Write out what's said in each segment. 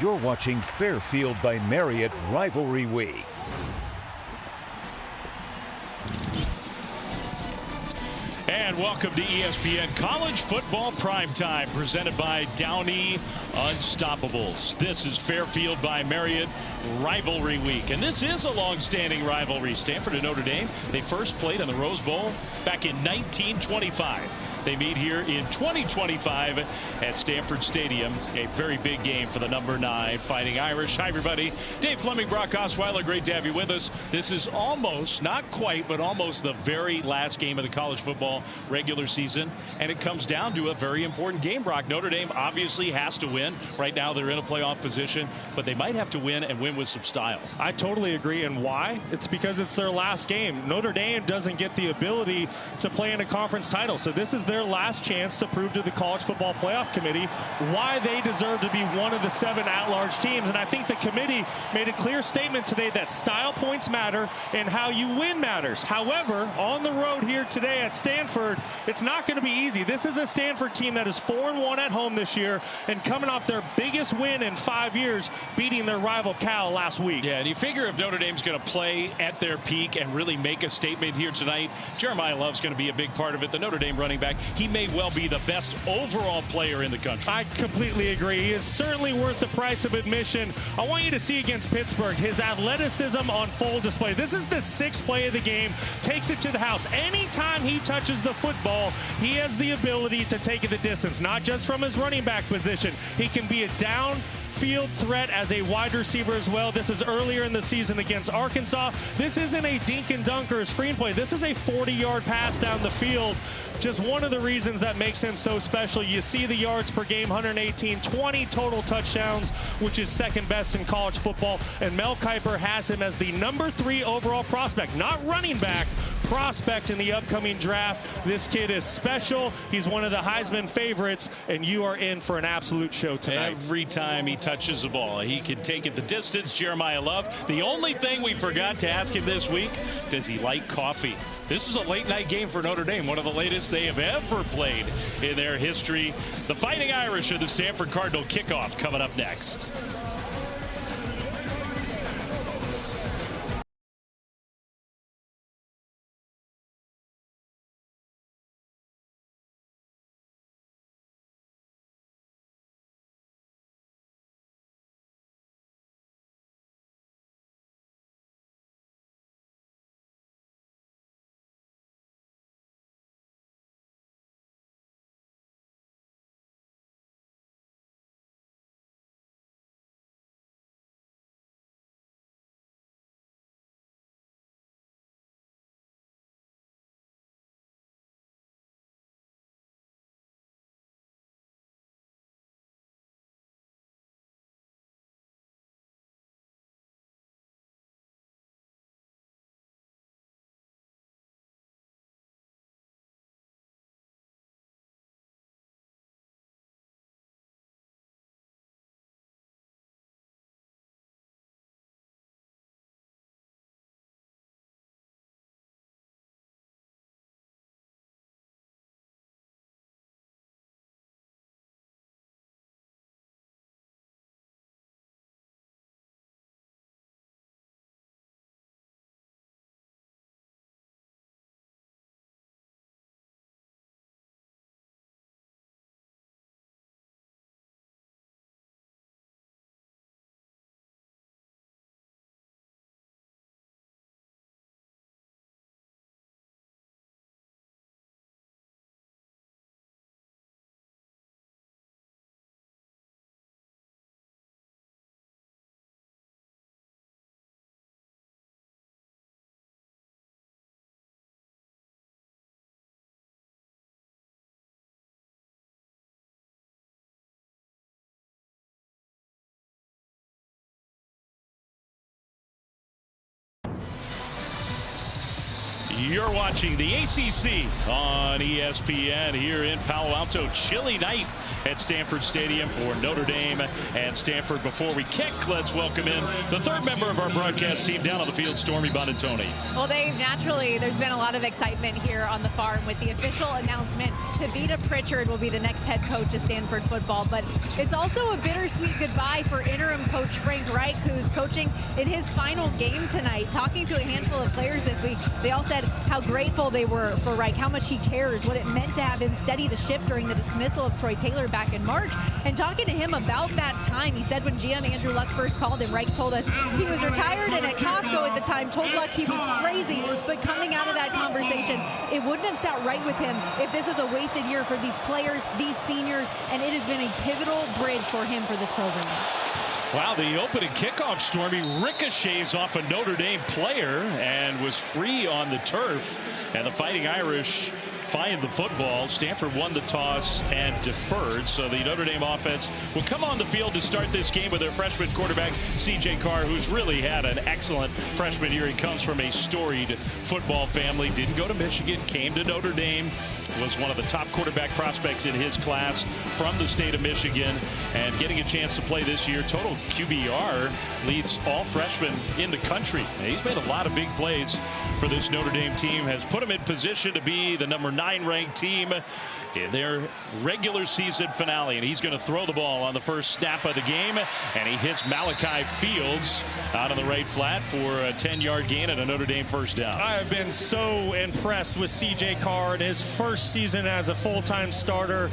You're watching Fairfield by Marriott Rivalry Week. And welcome to ESPN College Football Primetime, presented by Downey Unstoppables. This is Fairfield by Marriott Rivalry Week, and this is a long-standing rivalry. Stanford and Notre Dame, they first played in the Rose Bowl back in 1925. They meet here in 2025 at Stanford Stadium. A very big game for the number 9 Fighting Irish. Hi, everybody. Dave Fleming, Brock Osweiler. Great to have you with us. This is almost, not quite, but almost the very last game of the college football regular season. And it comes down to a very important game, Brock. Notre Dame obviously has to win. Right now they're in a playoff position, but they might have to win and win with some style. I totally agree. And why? It's because it's their last game. Notre Dame doesn't get the ability to play in a conference title. So this is their last chance to prove to the College Football Playoff Committee why they deserve to be one of the 7 at-large teams. And I think the committee made a clear statement today that style points matter and how you win matters. However, on the road here today at Stanford, it's not going to be easy. This is a Stanford team that is 4-1 at home this year and coming off their biggest win in 5 years, beating their rival Cal last week. Yeah, and you figure if Notre Dame's going to play at their peak and really make a statement here tonight, Jeremiah Love's going to be a big part of it. The Notre Dame running back, he may well be the best overall player in the country. I completely agree. He is certainly worth the price of admission. I want you to see against Pittsburgh his athleticism on full display. This is the 6th play of the game, takes it to the house. Anytime he touches the football, he has the ability to take it the distance, not just from his running back position. He can be a downfield threat as a wide receiver as well. This is earlier in the season against Arkansas. This isn't a dink and dunk or a screenplay. This is a 40-yard pass down the field. Just one of the reasons that makes him so special. You see the yards per game, 118, 20 total touchdowns, which is second best in college football. And Mel Kiper has him as the number 3 overall prospect, not running back, prospect in the upcoming draft. This kid is special. He's one of the Heisman favorites, and you are in for an absolute show tonight. Every time he touches the ball, he can take it the distance. Jeremiah Love. The only thing we forgot to ask him this week, does he like coffee? This is a late-night game for Notre Dame, one of the latest they have ever played in their history. The Fighting Irish of the Stanford Cardinal kickoff coming up next. You're watching the ACC on ESPN here in Palo Alto. Chilly night at Stanford Stadium for Notre Dame and Stanford. Before we kick, let's welcome in the third member of our broadcast team down on the field, Stormy Bonantoni. Well, Dave, naturally, there's been a lot of excitement here on the farm with the official announcement Tavita Pritchard will be the next head coach of Stanford football. But it's also a bittersweet goodbye for interim coach Frank Reich, who's coaching in his final game tonight. Talking to a handful of players this week, they all said how grateful they were for Reich, how much he cares, what it meant to have him steady the ship during the dismissal of Troy Taylor back in March. And talking to him about that time, he said when GM Andrew Luck first called him, Reich told us he was retired and at Costco at the time, told Luck he was crazy. But coming out of that conversation, it wouldn't have sat right with him if this was a wasted year for these players, these seniors, and it has been a pivotal bridge for him for this program. Wow, the opening kickoff, Stormy, ricochets off a Notre Dame player and was free on the turf. And the Fighting Irish find the football. Stanford won the toss and deferred. So the Notre Dame offense will come on the field to start this game with their freshman quarterback, C.J. Carr, who's really had an excellent freshman year. He comes from a storied football family. Didn't go to Michigan, came to Notre Dame, was one of the top quarterback prospects in his class from the state of Michigan, and getting a chance to play this year. Total QBR leads all freshmen in the country. He's made a lot of big plays for this Notre Dame team, has put him in position to be the number 9 ranked team in their regular season finale. And he's going to throw the ball on the first snap of the game, and he hits Malachi Fields out on the right flat for a 10-yard gain and a Notre Dame first down. I have been so impressed with C.J. Carr in his first season as a full-time starter.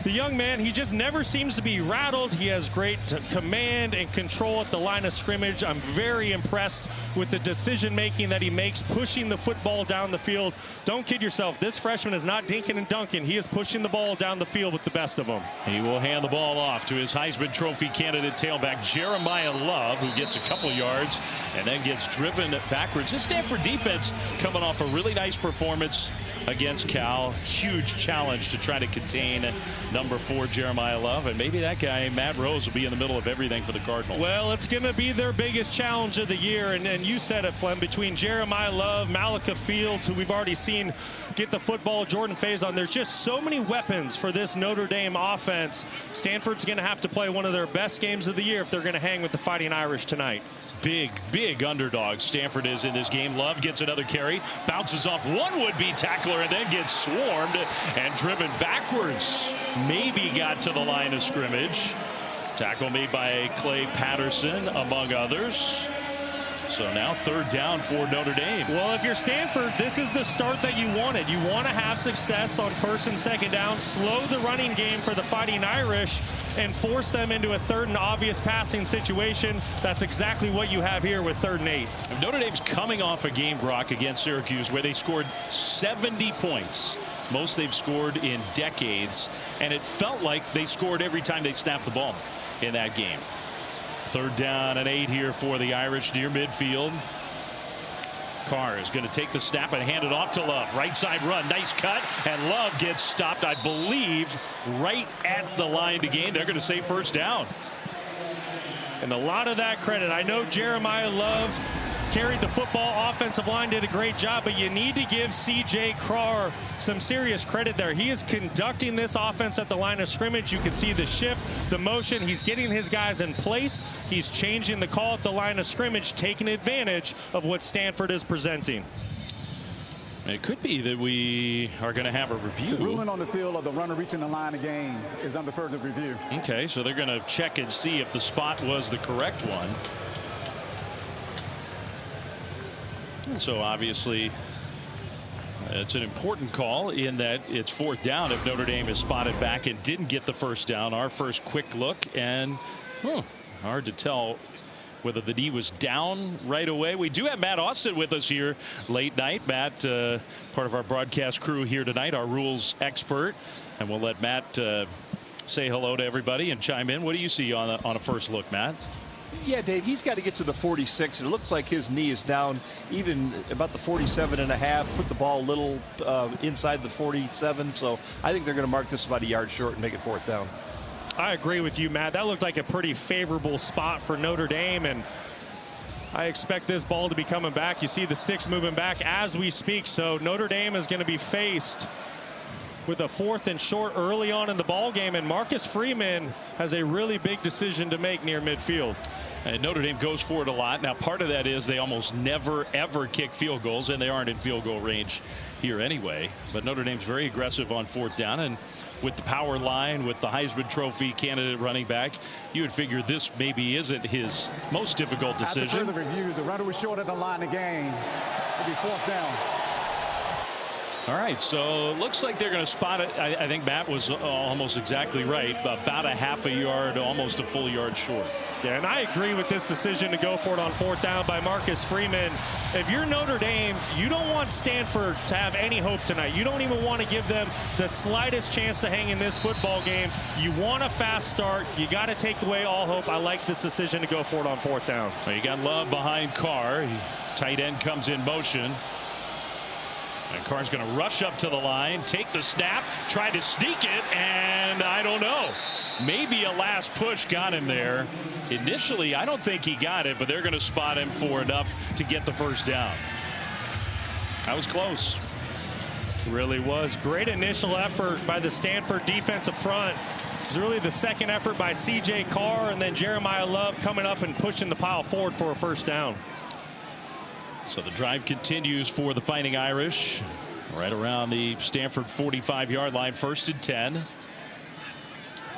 The young man, he just never seems to be rattled. He has great command and control at the line of scrimmage. I'm very impressed with the decision-making that he makes, pushing the football down the field. Don't kid yourself. This freshman is not dinking and dunking. He is pushing the ball down the field with the best of them. He will hand the ball off to his Heisman Trophy candidate tailback, Jeremiah Love, who gets a couple yards and then gets driven backwards. This Stanford defense coming off a really nice performance against Cal. Huge challenge to try to contain number 4 Jeremiah Love, and maybe that guy Matt Rose will be in the middle of everything for the Cardinals. Well, it's going to be their biggest challenge of the year, and you said it, Flem, between Jeremiah Love, Malachi Fields, who we've already seen get the football, Jordan Faison. There's just so many weapons for this Notre Dame offense. Stanford's going to have to play one of their best games of the year if they're going to hang with the Fighting Irish tonight. Big underdog Stanford is in this game. Love gets another carry, bounces off one would-be tackler, and then gets swarmed and driven backwards. Maybe got to the line of scrimmage. Tackle made by Clay Patterson, among others. So now third down for Notre Dame. Well, if you're Stanford, this is the start that you wanted. You want to have success on first and second down, slow the running game for the Fighting Irish, and force them into a third and obvious passing situation. That's exactly what you have here with 3rd and 8. Notre Dame's coming off a game, Brock, against Syracuse where they scored 70 points. Most they've scored in decades, and it felt like they scored every time they snapped the ball in that game. 3rd down and 8 here for the Irish near midfield. Carr is going to take the snap and hand it off to Love. Right side run, nice cut, and Love gets stopped, I believe, right at the line to gain. They're going to say first down. And a lot of that credit, I know Jeremiah Love carried the football, offensive line did a great job, but you need to give C.J. Carr some serious credit there. He is conducting this offense at the line of scrimmage. You can see the shift, the motion. He's getting his guys in place. He's changing the call at the line of scrimmage, taking advantage of what Stanford is presenting. It could be that we are going to have a review. The ruling on the field of the runner reaching the line of game is under further review. Okay, so they're going to check and see if the spot was the correct one. So obviously it's an important call in that it's 4th down if Notre Dame is spotted back and didn't get the first down. Our first quick look, and hard to tell whether the knee was down right away. We do have Matt Austin with us here late night. Matt, part of our broadcast crew here tonight, our rules expert, and we'll let Matt say hello to everybody and chime in. What do you see on a first look, Matt? Yeah, Dave, he's got to get to the 46, and it looks like his knee is down even about the 47.5. Put the ball a little inside the 47, so I think they're going to mark this about a yard short and make it 4th down. I agree with you, Matt. That looked like a pretty favorable spot for Notre Dame, and I expect this ball to be coming back. You see the sticks moving back as we speak. So Notre Dame is going to be faced with a 4th and short early on in the ball game, and Marcus Freeman has a really big decision to make near midfield. And Notre Dame goes for it a lot. Now, part of that is they almost never, ever kick field goals, and they aren't in field goal range here anyway. But Notre Dame's very aggressive on 4th down, and with the power line, with the Heisman Trophy candidate running back, you would figure this maybe isn't his most difficult decision. After further review, the runner was short at the line of game. It'll be 4th down. All right, so it looks like they're going to spot it. I think Matt was almost exactly right. About a half a yard, almost a full yard short. Yeah, and I agree with this decision to go for it on 4th down by Marcus Freeman. If you're Notre Dame, you don't want Stanford to have any hope tonight. You don't even want to give them the slightest chance to hang in this football game. You want a fast start. You got to take away all hope. I like this decision to go for it on 4th down. Well, you got Love behind Carr. Tight end comes in motion. And Carr's going to rush up to the line, take the snap, try to sneak it, and I don't know. Maybe a last push got him there. Initially, I don't think he got it, but they're going to spot him for enough to get the 1st down. That was close. Really was. Great initial effort by the Stanford defensive front. It was really the second effort by C.J. Carr, and then Jeremiah Love coming up and pushing the pile forward for a 1st down. So the drive continues for the Fighting Irish right around the Stanford 45-yard line. 1st and 10.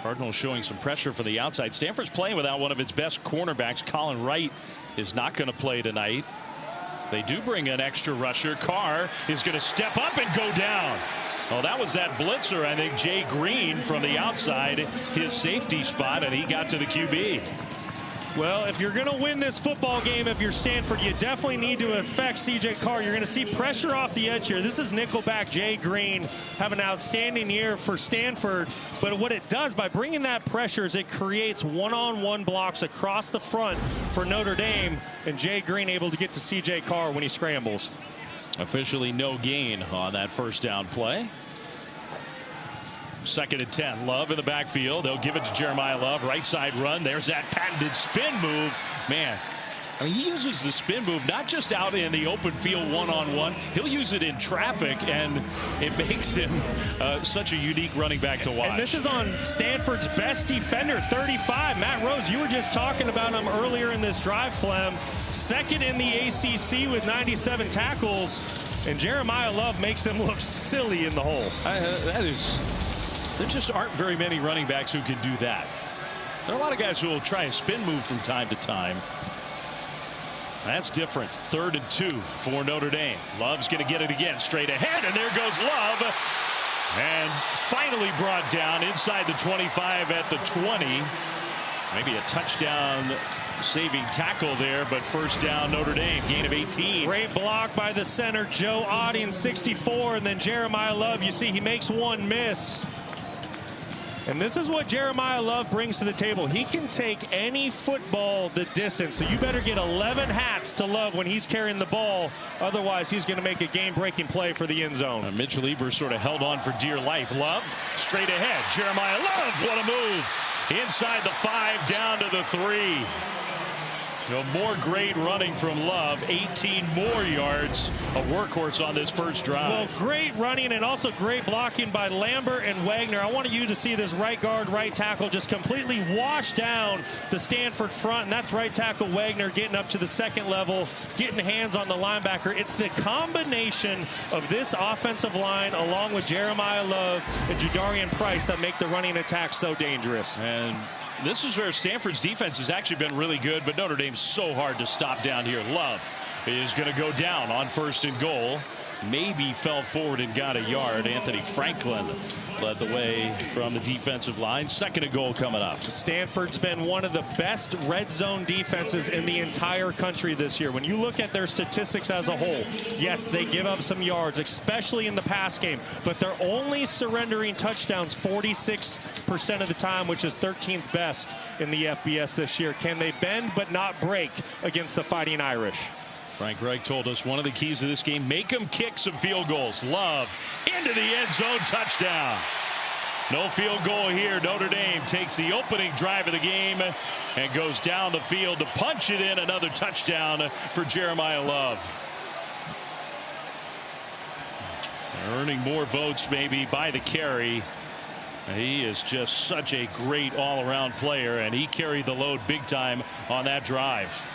Cardinals showing some pressure from the outside. Stanford's playing without one of its best cornerbacks. Colin Wright is not going to play tonight. They do bring an extra rusher. Carr is going to step up and go down. Oh, that was that blitzer, I think, Jay Green from the outside, his safety spot, and he got to the QB. Well, if you're going to win this football game, if you're Stanford, you definitely need to affect C.J. Carr. You're going to see pressure off the edge here. This is nickelback Jay Green, have an outstanding year for Stanford. But what it does by bringing that pressure is it creates one-on-one blocks across the front for Notre Dame, and Jay Green able to get to C.J. Carr when he scrambles. Officially no gain on that 1st down play. 2nd and 10. Love in the backfield. They'll give it to Jeremiah Love. Right side run. There's that patented spin move. Man, I mean, he uses the spin move not just out in the open field one-on-one. He'll use it in traffic, and it makes him such a unique running back to watch. And this is on Stanford's best defender, 35. Matt Rose, you were just talking about him earlier in this drive, Flem. 2nd in the ACC with 97 tackles, and Jeremiah Love makes him look silly in the hole. There just aren't very many running backs who can do that. There are a lot of guys who will try a spin move from time to time. That's different. 3rd and 2 for Notre Dame. Love's going to get it again straight ahead, and there goes Love. And finally brought down inside the 25 at the 20. Maybe a touchdown saving tackle there, but 1st down Notre Dame, gain of 18. Great block by the center, Joe Audin, 64, and then Jeremiah Love, you see he makes one miss. And this is what Jeremiah Love brings to the table. He can take any football the distance, so you better get 11 hats to Love when he's carrying the ball. Otherwise, he's going to make a game-breaking play for the end zone. Mitchell Eber sort of held on for dear life. Love straight ahead. Jeremiah Love, what a move. Inside the 5, down to the 3. More great running from Love. 18 more yards. A workhorse on this 1st drive. Well, great running and also great blocking by Lambert and Wagner. I wanted you to see this right guard, right tackle just completely wash down the Stanford front. And that's right tackle Wagner getting up to the 2nd level, getting hands on the linebacker. It's the combination of this offensive line along with Jeremiah Love and Jadarian Price that make the running attack so dangerous. And this is where Stanford's defense has actually been really good, but Notre Dame's so hard to stop down here. Love is going to go down on 1st and goal. Maybe fell forward and got a yard. Anthony Franklin led the way from the defensive line. 2nd and goal coming up. Stanford's been one of the best red zone defenses in the entire country this year. When you look at their statistics as a whole, yes, they give up some yards, especially in the pass game, but they're only surrendering touchdowns 46% of the time, which is 13th best in the FBS this year. Can they bend but not break against the Fighting Irish? Frank Reich told us one of the keys to this game, make them kick some field goals. Love into the end zone, touchdown. No field goal here. Notre Dame takes the opening drive of the game and goes down the field to punch it in. Another touchdown for Jeremiah Love. Earning more votes maybe by the carry. He is just such a great all-around player, and he carried the load big time on that drive.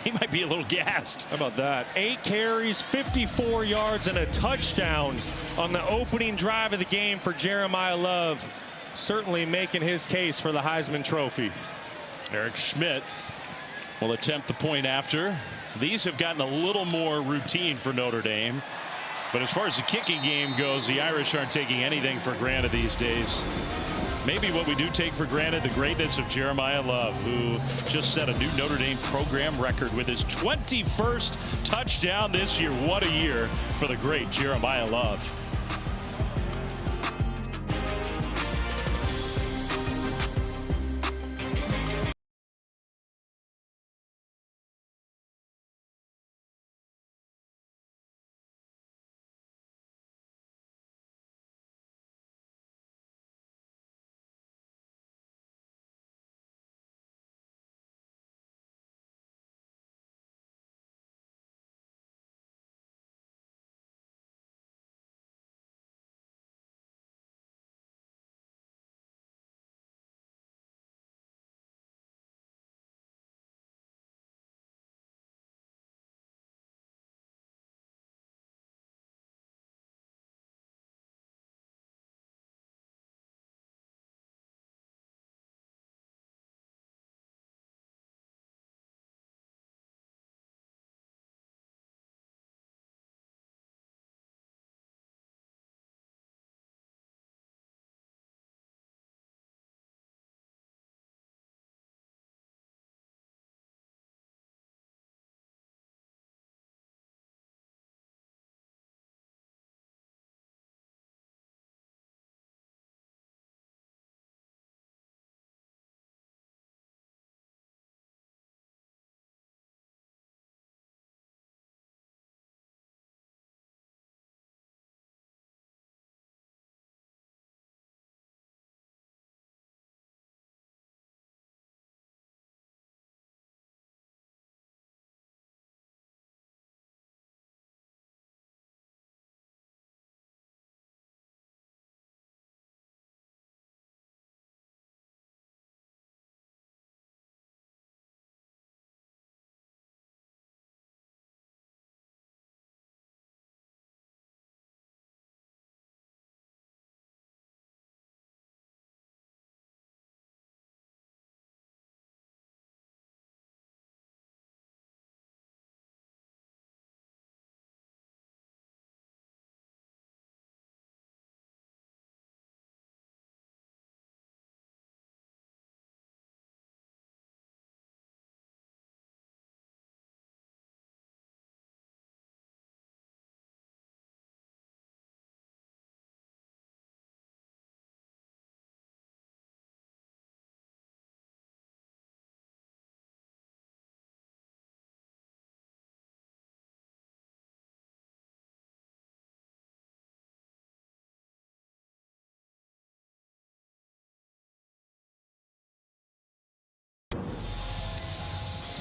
He might be a little gassed. How about that? 8 carries, 54 yards, and a touchdown on the opening drive of the game for Jeremiah Love. Certainly making his case for the Heisman Trophy. Eric Schmidt will attempt the point after. These have gotten a little more routine for Notre Dame. But as far as the kicking game goes, the Irish aren't taking anything for granted these days. Maybe what we do take for granted, the greatness of Jeremiah Love, who just set a new Notre Dame program record with his 21st touchdown this year. What a year for the great Jeremiah Love.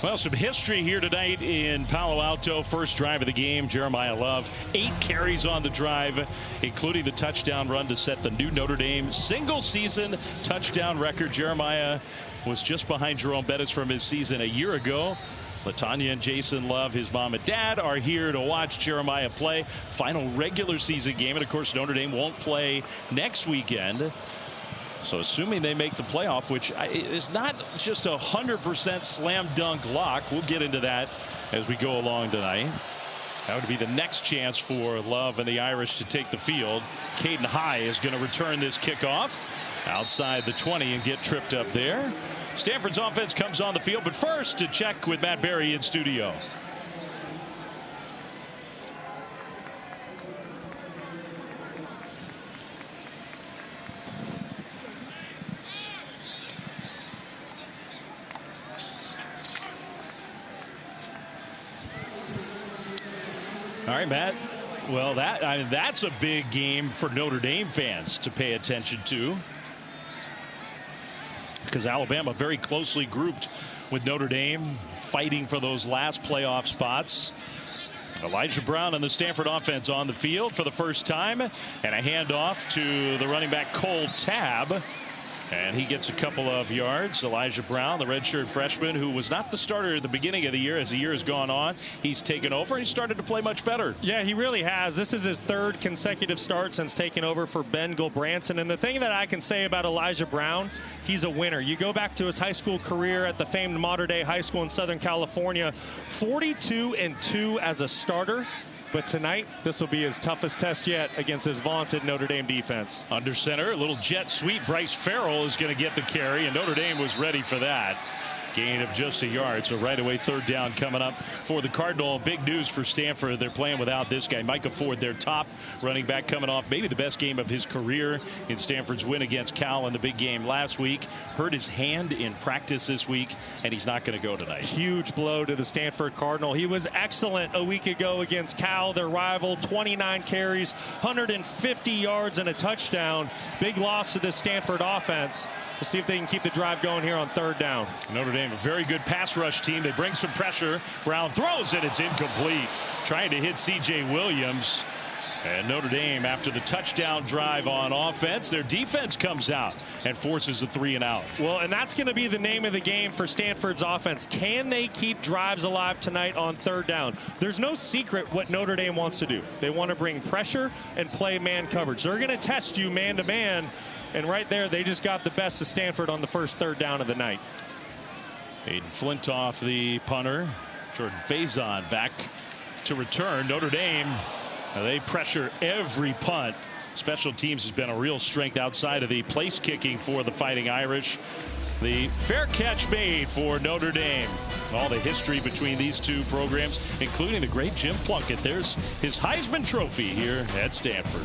Well, some history here tonight in Palo Alto. First drive of the game, Jeremiah Love. 8 carries on the drive, including the touchdown run to set the new Notre Dame single-season touchdown record. Jeremiah was just behind Jerome Bettis from his season a year ago. LaTanya and Jason Love, his mom and dad, are here to watch Jeremiah play. Final regular season game, and of course Notre Dame won't play next weekend. So assuming they make the playoff, which is not just 100% slam dunk lock, we'll get into that as we go along tonight. That would be the next chance for Love and the Irish to take the field. Caden High is going to return this kickoff outside the 20 and get tripped up there. Stanford's offense comes on the field, but first to check with Matt Berry in studio. All right, Matt. Well, that's a big game for Notre Dame fans to pay attention to, because Alabama very closely grouped with Notre Dame, fighting for those last playoff spots. Elijah Brown and the Stanford offense on the field for the first time, and a handoff to the running back Cole Tabb, and he gets a couple of yards. Elijah Brown, the redshirt freshman, who was not the starter at the beginning of the year. As the year has gone on, he's taken over. He started to play much better. Yeah, he really has. This is his third consecutive start since taking over for Ben Gulbranson. And the thing that I can say about Elijah Brown, he's a winner. You go back to his high school career at the famed Mater Dei High School in Southern California, 42-2 as a starter. But tonight, this will be his toughest test yet against this vaunted Notre Dame defense. Under center, a little jet sweep. Bryce Farrell is going to get the carry, and Notre Dame was ready for that. Gain of just a yard, so right away third down coming up for the Cardinal. Big news for Stanford. They're playing without this guy, Micah Ford, their top running back, coming off maybe the best game of his career in Stanford's win against Cal in the big game last week. Hurt his hand in practice this week, and he's not going to go tonight. Huge blow to the Stanford Cardinal. He was excellent a week ago against Cal, their rival. 29 carries, 150 yards, and a touchdown. Big loss to the Stanford offense. We'll see if they can keep the drive going here on third down. Notre Dame, a very good pass rush team. They bring some pressure. Brown throws it. It's incomplete. Trying to hit C.J. Williams. And Notre Dame, after the touchdown drive on offense, their defense comes out and forces a 3-and-out. Well, and that's going to be the name of the game for Stanford's offense. Can they keep drives alive tonight on third down? There's no secret what Notre Dame wants to do. They want to bring pressure and play man coverage. They're going to test you man-to-man. And right there, they just got the best of Stanford on the first third down of the night. Aiden Flintoff, the punter. Jordan Faison back to return. Notre Dame, they pressure every punt. Special teams has been a real strength outside of the place kicking for the Fighting Irish. The fair catch made for Notre Dame. All the history between these two programs, including the great Jim Plunkett. There's his Heisman Trophy here at Stanford.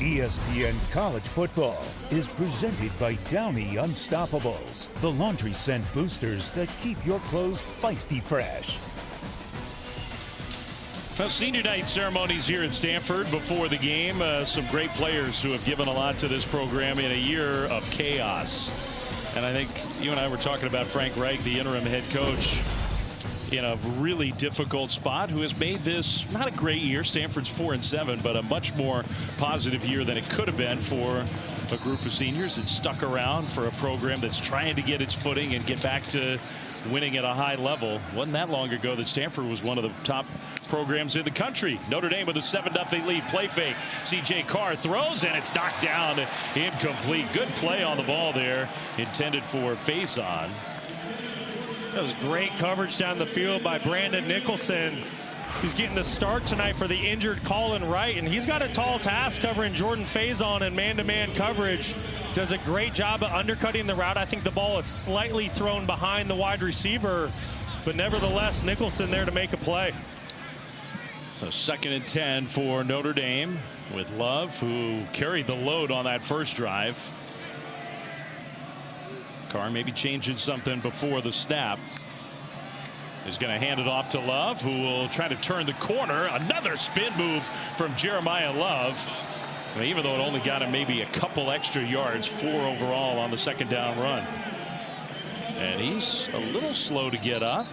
ESPN College Football is presented by Downey Unstoppables, the laundry scent boosters that keep your clothes feisty fresh. Well, senior night ceremonies here at Stanford before the game. Some great players who have given a lot to this program in a year of chaos. And I think you and I were talking about Frank Reich, the interim head coach, in a really difficult spot, who has made this not a great year. Stanford's 4-7, but a much more positive year than it could have been for a group of seniors that stuck around for a program that's trying to get its footing and get back to winning at a high level. Wasn't that long ago that Stanford was one of the top programs in the country. Notre Dame with a 7-0 lead. Play fake. C.J. Carr throws, and it's knocked down. Incomplete. Good play on the ball there. Intended for face-on. That was great coverage down the field by Brandon Nicholson. He's getting the start tonight for the injured Colin Wright, and he's got a tall task covering Jordan Faison in man-to-man coverage. Does a great job of undercutting the route. I think the ball is slightly thrown behind the wide receiver, but nevertheless, Nicholson there to make a play. So 2nd and 10 for Notre Dame with Love, who carried the load on that first drive. Carr maybe changing something before the snap. Is going to hand it off to Love, who will try to turn the corner. Another spin move from Jeremiah Love. I mean, even though it only got him maybe a couple extra yards, 4 overall on the 2nd down run. And he's a little slow to get up,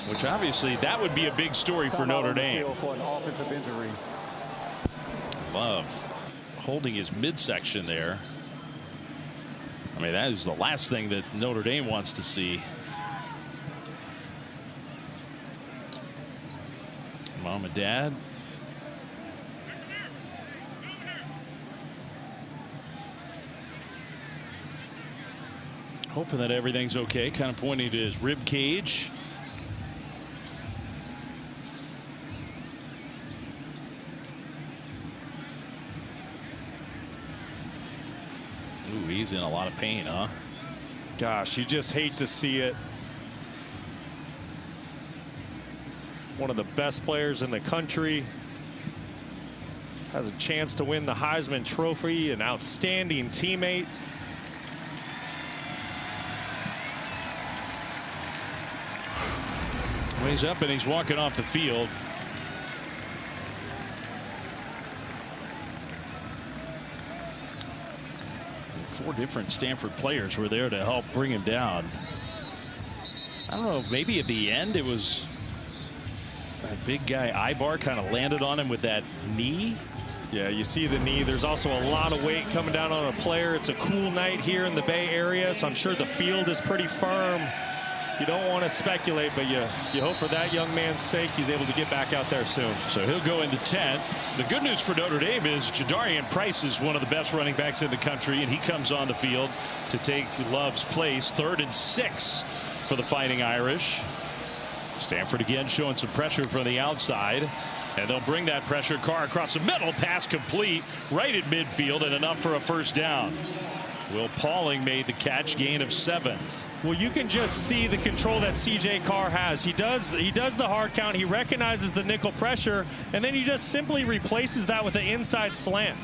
which obviously that would be a big story for Notre Dame. For an offensive injury. Love holding his midsection there. I mean, that is the last thing that Notre Dame wants to see. Mom and Dad. Hoping that everything's okay. Kind of pointing to his rib cage. Ooh, he's in a lot of pain, huh? Gosh, you just hate to see it. One of the best players in the country. Has a chance to win the Heisman Trophy. An outstanding teammate. Well, he's up and he's walking off the field. Four different Stanford players were there to help bring him down. I don't know if maybe at the end it was that big guy Ibar kind of landed on him with that knee. Yeah, you see the knee. There's also a lot of weight coming down on a player. It's a cool night here in the Bay Area, so I'm sure the field is pretty firm. You don't want to speculate, but you hope for that young man's sake he's able to get back out there soon. So he'll go into 10. The good news for Notre Dame is Jadarian Price is one of the best running backs in the country, and he comes on the field to take Love's place. 3rd and 6 for the Fighting Irish. Stanford again showing some pressure from the outside, and they'll bring that pressure. Carr across the middle, pass complete right at midfield, and enough for a 1st down. Will Pauling made the catch, gain of 7. Well, you can just see the control that C.J. Carr has. He does the hard count. He recognizes the nickel pressure, and then he just simply replaces that with an inside slant.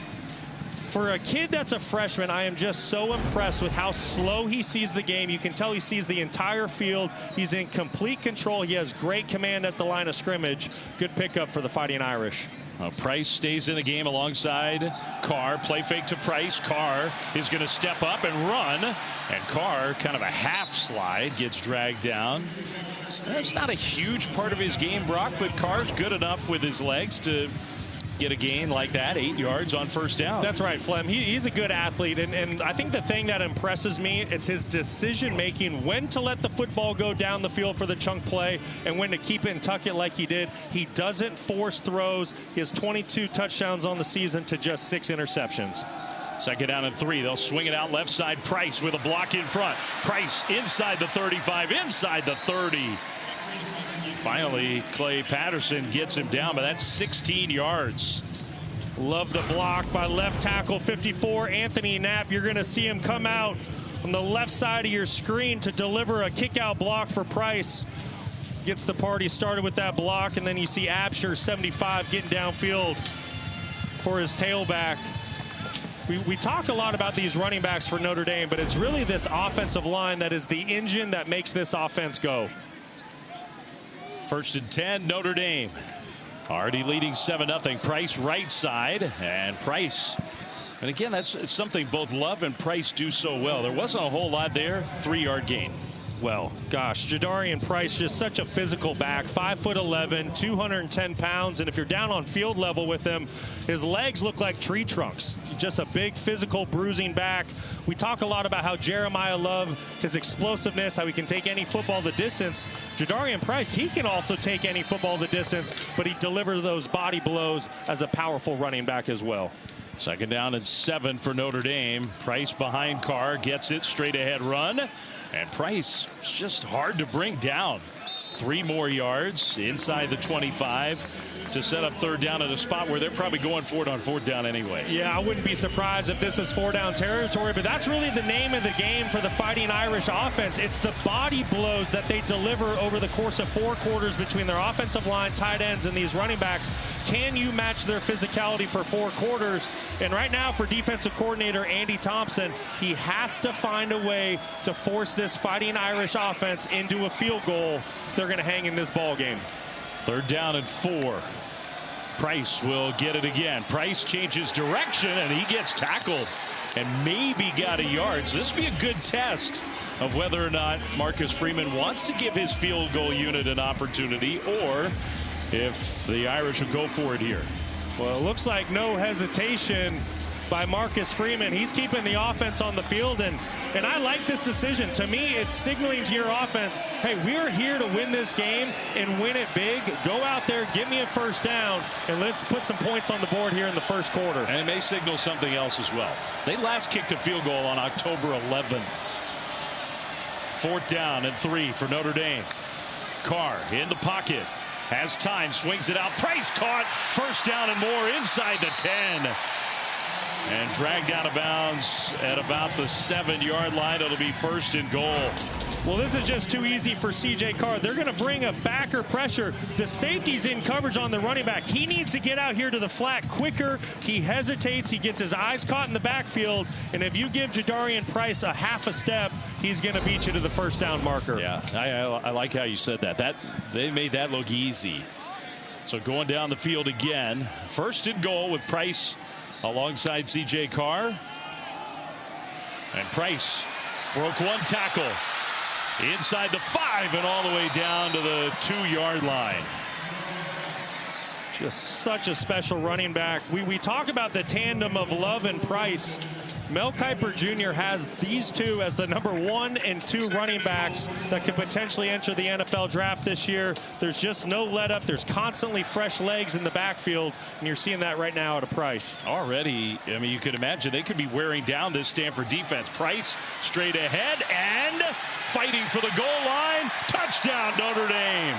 For a kid that's a freshman, I am just so impressed with how slow he sees the game. You can tell he sees the entire field. He's in complete control. He has great command at the line of scrimmage. Good pickup for the Fighting Irish. Price stays in the game alongside Carr. Play fake to Price. Carr is going to step up and run. And Carr, kind of a half slide, gets dragged down. That's not a huge part of his game, Brock, but Carr's good enough with his legs to get a gain like that, 8 yards on 1st down. That's right, Flem. He's a good athlete, and I think the thing that impresses me, it's his decision making, when to let the football go down the field for the chunk play and when to keep it and tuck it like he did. He doesn't force throws. He has 22 touchdowns on the season to just 6 interceptions. 2nd down and 3. They'll swing it out left side. Price with a block in front. Price inside the 35, inside the 30. Finally, Clay Patterson gets him down, but that's 16 yards. Love the block by left tackle 54, Anthony Knapp. You're going to see him come out on the left side of your screen to deliver a kick-out block for Price. Gets the party started with that block, and then you see Absher, 75, getting downfield for his tailback. We talk a lot about these running backs for Notre Dame, but it's really this offensive line that is the engine that makes this offense go. 1st and 10, Notre Dame. Already leading 7-0. Price right side, and Price. And again, that's something both Love and Price do so well. There wasn't a whole lot there. 3-yard gain. Well, gosh, Jadarian Price, just such a physical back, 5'11", 210 pounds, and if you're down on field level with him, his legs look like tree trunks. Just a big physical bruising back. We talk a lot about how Jeremiah Love, his explosiveness, how he can take any football the distance. Jadarian Price, he can also take any football the distance, but he delivers those body blows as a powerful running back as well. 2nd down and 7 for Notre Dame. Price behind Carr, gets it, straight ahead run. And Price is just hard to bring down. 3 more yards inside the 25 to set up 3rd down at a spot where they're probably going for it on 4th down anyway. Yeah, I wouldn't be surprised if this is 4-down territory, but that's really the name of the game for the Fighting Irish offense. It's the body blows that they deliver over the course of 4 quarters between their offensive line, tight ends, and these running backs. Can you match their physicality for 4 quarters? And right now for defensive coordinator Andy Thompson, he has to find a way to force this Fighting Irish offense into a field goal if they're going to hang in this ball game. 3rd down and 4. Price will get it again. Price changes direction, and he gets tackled and maybe got a yard. So this would be a good test of whether or not Marcus Freeman wants to give his field goal unit an opportunity, or if the Irish will go for it here. Well, it looks like no hesitation by Marcus Freeman. He's keeping the offense on the field, and I like this decision. To me, it's signaling to your offense, hey, we're here to win this game and win it big. Go out there, get me a 1st down, and let's put some points on the board here in the 1st quarter. And it may signal something else as well. They last kicked a field goal on October 11th. 4th down and 3 for Notre Dame. Carr in the pocket, has time, swings it out. Price caught. 1st down and more inside the 10. And dragged out of bounds at about the 7-yard line. It'll be 1st and goal. Well, this is just too easy for C.J. Carr. They're going to bring a backer pressure. The safety's in coverage on the running back. He needs to get out here to the flat quicker. He hesitates. He gets his eyes caught in the backfield. And if you give Jadarian Price a half a step, he's going to beat you to the 1st down marker. Yeah, I like how you said that. They made that look easy. So going down the field again. 1st and goal with Price alongside C.J. Carr. And Price broke 1 tackle inside the 5 and all the way down to the 2-yard line. Just such a special running back. We talk about the tandem of Love and Price. Mel Kiper Jr. has these two as the number 1 and 2 running backs that could potentially enter the NFL draft this year. There's just no let up. There's constantly fresh legs in the backfield, and you're seeing that right now at a Price. Already, I mean, you could imagine they could be wearing down this Stanford defense. Price straight ahead and fighting for the goal line. Touchdown, Notre Dame.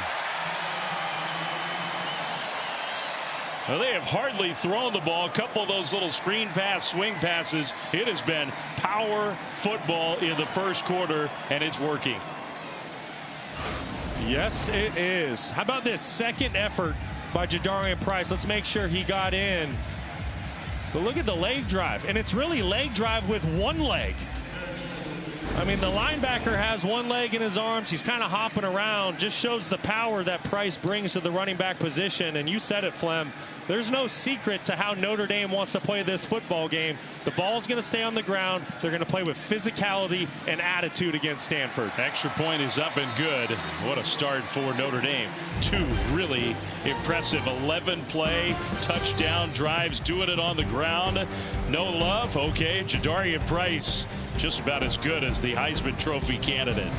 Well, they have hardly thrown the ball. A couple of those little screen pass, swing passes. It has been power football in the 1st quarter, and it's working. Yes, it is. How about this 2nd effort by Jadarian Price? Let's make sure he got in. But look at the leg drive, and it's really leg drive with 1 leg. I mean, the linebacker has 1 leg in his arms. He's kind of hopping around. Just shows the power that Price brings to the running back position. And you said it, Flem. There's no secret to how Notre Dame wants to play this football game. The ball's going to stay on the ground. They're going to play with physicality and attitude against Stanford. Extra point is up and good. What a start for Notre Dame. 2 really impressive 11-play touchdown drives, doing it on the ground. No Love. Okay, Jadarian Price just about as good as the Heisman Trophy candidate.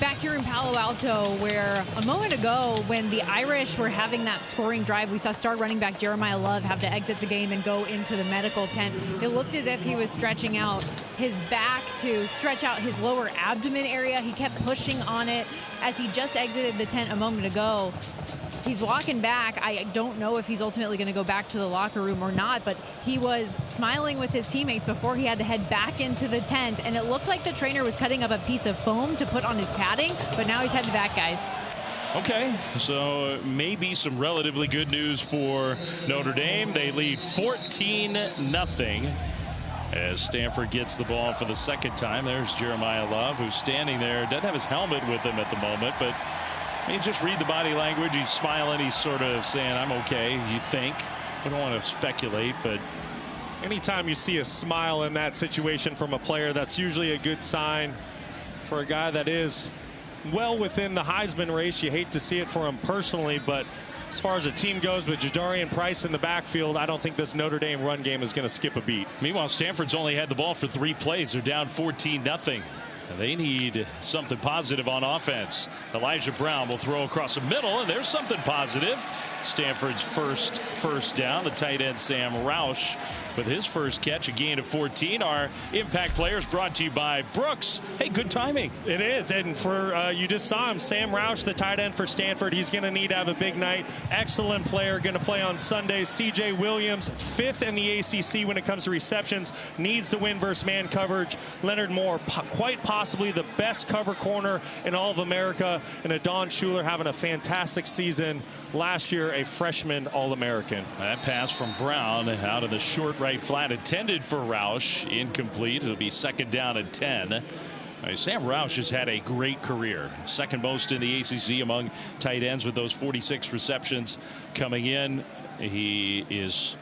back here in Palo Alto, where a moment ago when the Irish were having that scoring drive, we saw star running back Jeremiah Love have to exit the game and go into the medical tent. It looked as if he was stretching out his back to stretch out his lower abdomen area. He kept pushing on it as he just exited the tent a moment ago. He's walking back. I don't know if he's ultimately going to go back to the locker room or not, but he was smiling with his teammates before he had to head back into the tent, and it looked like the trainer was cutting up a piece of foam to put on his padding, but now he's headed back, guys. Okay, so maybe some relatively good news for Notre Dame. They lead 14-0 as Stanford gets the ball for the second time. There's Jeremiah Love, who's standing there. Doesn't have his helmet with him at the moment, but you just read the body language. He's smiling. He's sort of saying, I'm okay, you think. We don't want to speculate, but anytime you see a smile in that situation from a player, that's usually a good sign for a guy that is well within the Heisman race. You hate to see it for him personally, but as far as the team goes with Jadarian Price in the backfield, I don't think this Notre Dame run game is going to skip a beat. Meanwhile, Stanford's only had the ball for 3 plays. They're down 14-0. They need something positive on offense. Elijah Brown will throw across the middle, and there's something positive. Stanford's first down. The tight end Sam Roush with his first catch, a gain of 14. Our impact players brought to you by Brooks. Hey, good timing. It is, and for you just saw him, Sam Roush, the tight end for Stanford. He's going to need to have a big night. Excellent player, going to play on Sunday. C.J. Williams, 5th in the ACC when it comes to receptions, needs to win versus man coverage. Leonard Moore, quite possibly the best cover corner in all of America, and Adon Schuler having a fantastic season last year, a freshman All-American. That pass from Brown out of the short right flat intended for Roush, incomplete. It'll be 2nd down and 10. Sam Roush has had a great career, second most in the ACC among tight ends with those 46 receptions coming in. He is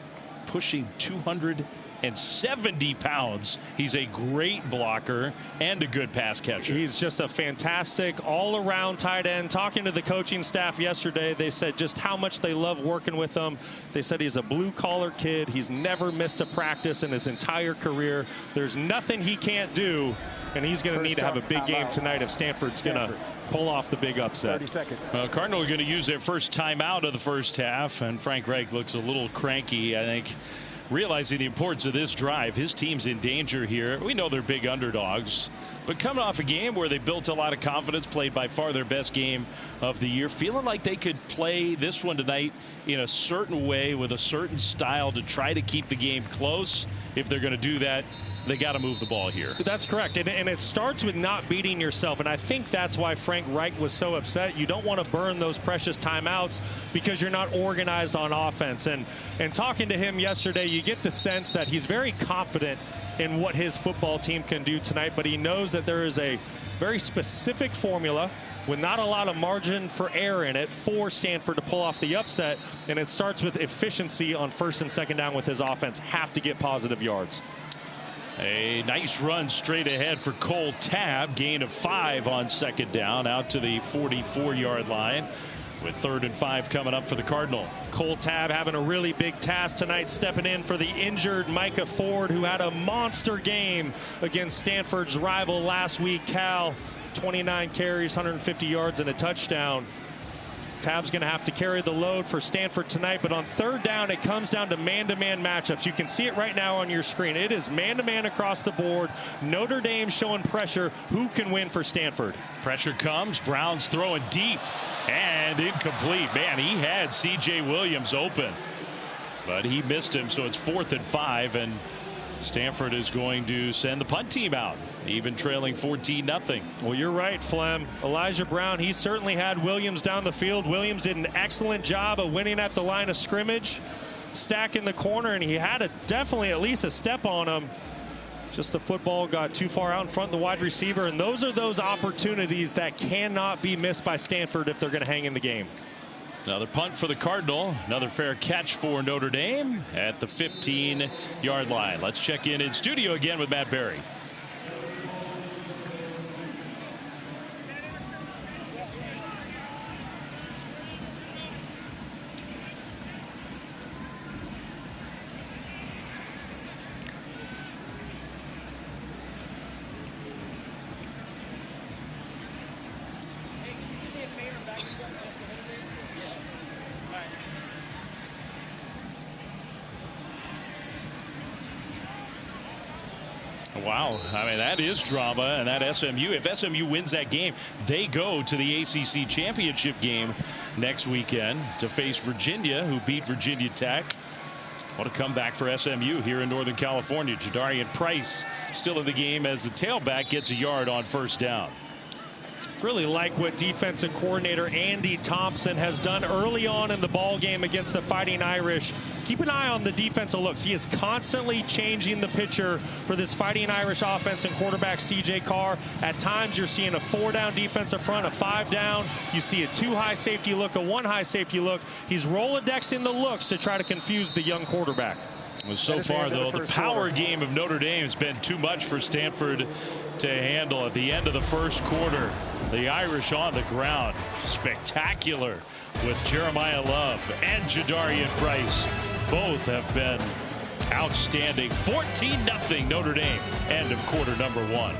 pushing 270 pounds. He's a great blocker and a good pass catcher. He's just a fantastic all-around tight end. Talking to the coaching staff yesterday, they said just how much they love working with him. They said he's a blue-collar kid. He's never missed a practice in his entire career. There's nothing he can't do, and he's going to need to have a big game tonight if Stanford's going to pull off the big upset. 30 seconds. Cardinals are going to use their first timeout of the first half, and Frank Reich looks a little cranky, I think, realizing the importance of this drive. His team's in danger here. We know they're big underdogs, but coming off a game where they built a lot of confidence, played by far their best game of the year, feeling like they could play this one tonight in a certain way with a certain style to try to keep the game close. If they're going to do that, they got to move the ball here. That's correct, and it starts with not beating yourself, and I think that's why Frank Reich was so upset. You don't want to burn those precious timeouts because you're not organized on offense. And talking to him yesterday, you get the sense that he's very confident in what his football team can do tonight, but he knows that there is a very specific formula with not a lot of margin for error in it for Stanford to pull off the upset, and it starts with efficiency on 1st and 2nd down with his offense. Have to get positive yards. A nice run straight ahead for Cole Tabb, gain of 5 on 2nd down, out to the 44-yard line with 3rd and 5 coming up for the Cardinal. Cole Tabb having a really big task tonight, stepping in for the injured Micah Ford, who had a monster game against Stanford's rival last week, Cal. 29 carries, 150 yards, and a touchdown. Tabb's going to have to carry the load for Stanford tonight, but on 3rd down, it comes down to man-to-man matchups. You can see it right now on your screen. It is man-to-man across the board. Notre Dame showing pressure. Who can win for Stanford? Pressure comes. Brown's throwing deep and incomplete. Man, he had C.J. Williams open, but he missed him, so it's 4th and 5, and Stanford is going to send the punt team out, even trailing 14-0. Well, you're right, Flem. Elijah Brown, he certainly had Williams down the field. Williams did an excellent job of winning at the line of scrimmage, stacking the corner, and he had definitely at least a step on him. Just the football got too far out in front of the wide receiver, and those are those opportunities that cannot be missed by Stanford if they're going to hang in the game. Another punt for the Cardinal. Another fair catch for Notre Dame at the 15-yard line. Let's check in studio again with Matt Berry. Wow, I mean, that is drama, and that SMU, if SMU wins that game, they go to the ACC championship game next weekend to face Virginia, who beat Virginia Tech. What a comeback for SMU here in Northern California. Jadarian Price still in the game as the tailback gets a yard on first down. Really like what defensive coordinator Andy Thompson has done early on in the ball game against the Fighting Irish. Keep an eye on the defensive looks. He is constantly changing the picture for this Fighting Irish offense and quarterback C.J. Carr. At times you're seeing a 4-down defensive front, a 5-down. You see a 2-high safety look, a 1-high safety look. He's Rolodexing the looks to try to confuse the young quarterback. Well, so far, though, the power game of Notre Dame has been too much for Stanford to handle. At the end of the first quarter, the Irish on the ground. Spectacular with Jeremiah Love and Jadarian Price. Both have been outstanding. 14-0 Notre Dame, end of quarter number 1.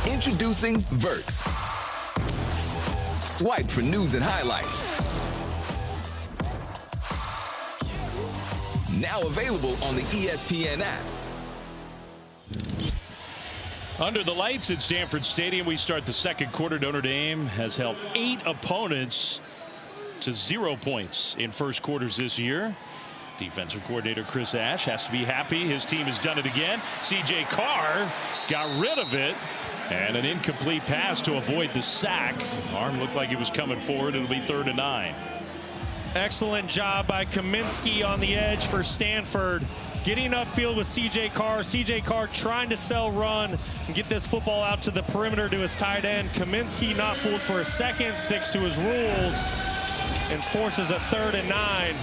Introducing Verts. Swipe for news and highlights. Now available on the ESPN app. Under the lights at Stanford Stadium, we start the second quarter. Notre Dame has held 8 opponents to 0 points in first quarters this year. Defensive coordinator Chris Ash has to be happy. His team has done it again. C.J. Carr got rid of it. And an incomplete pass to avoid the sack. Arm looked like it was coming forward. It'll be 3rd and 9. Excellent job by Kaminsky on the edge for Stanford. Getting upfield with C.J. Carr. C.J. Carr trying to sell run and get this football out to the perimeter to his tight end. Kaminsky not fooled for a second, sticks to his rules, and forces a 3rd and 9.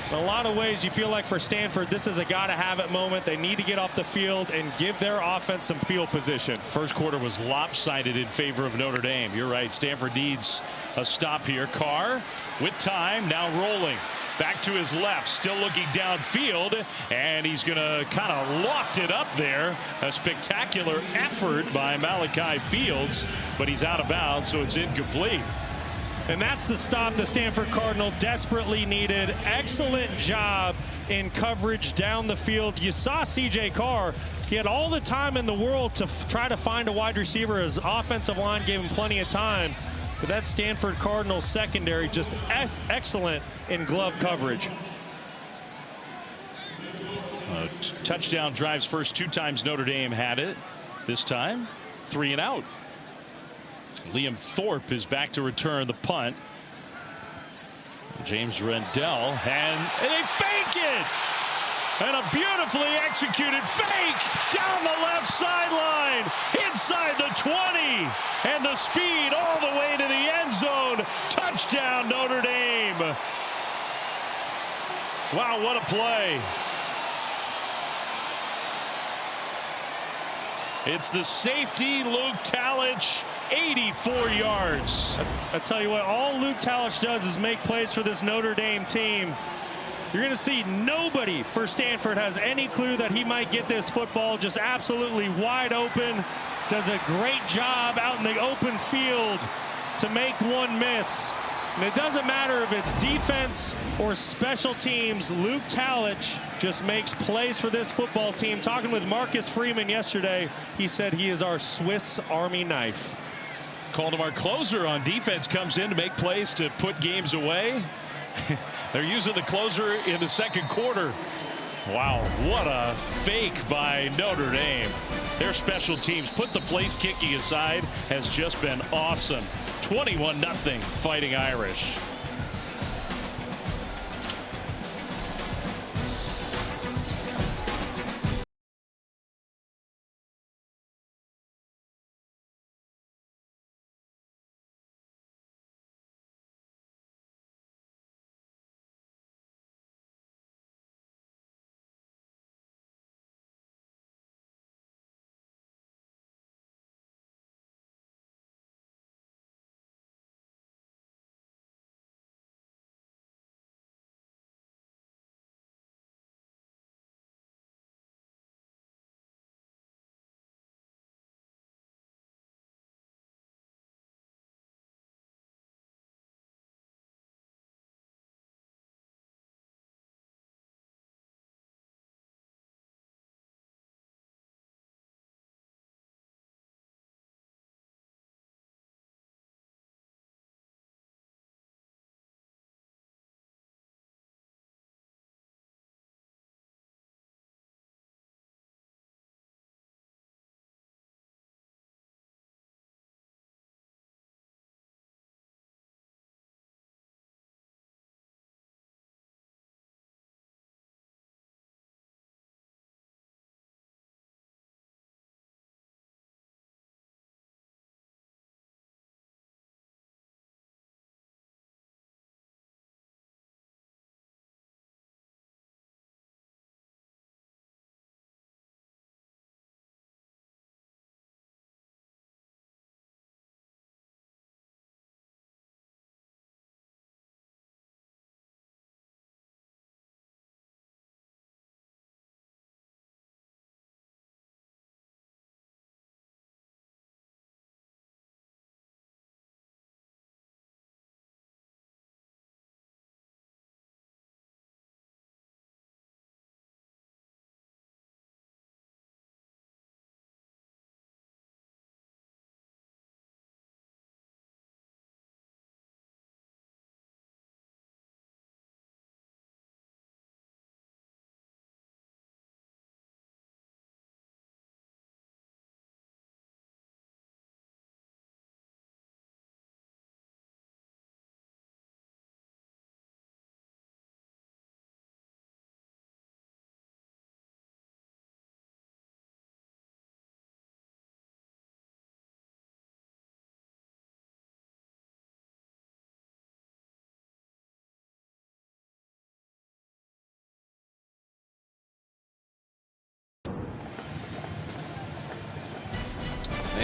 In a lot of ways, you feel like for Stanford, this is a gotta-have-it moment. They need to get off the field and give their offense some field position. First quarter was lopsided in favor of Notre Dame. You're right. Stanford needs a stop here. Carr with time, now rolling. Back to his left, still looking downfield, and he's going to kind of loft it up there. A spectacular effort by Malachi Fields, but he's out of bounds, so it's incomplete. And that's the stop the Stanford Cardinal desperately needed. Excellent job in coverage down the field. You saw C.J. Carr. He had all the time in the world to try to find a wide receiver. His offensive line gave him plenty of time. But that Stanford Cardinal secondary just excellent in glove coverage. Touchdown drives first 2 times Notre Dame had it. This time 3 and out. Liam Thorpe is back to return the punt. James Rendell, and they fake it! And a beautifully executed fake down the left sideline, inside the 20, and the speed all the way to the end zone. Touchdown, Notre Dame. Wow, what a play. It's the safety, Luke Talich, 84 yards. I tell you what, all Luke Talich does is make plays for this Notre Dame team. You're going to see nobody for Stanford has any clue that he might get this football just absolutely wide open. Does a great job out in the open field to make one miss. And it doesn't matter if it's defense or special teams. Luke Talich just makes plays for this football team. Talking with Marcus Freeman yesterday, he said he is our Swiss Army knife. Called him our closer on defense, comes in to make plays to put games away. They're using the closer in the second quarter. Wow, what a fake by Notre Dame. Their special teams, put the place kicking aside, has just been awesome. 21-0 Fighting Irish.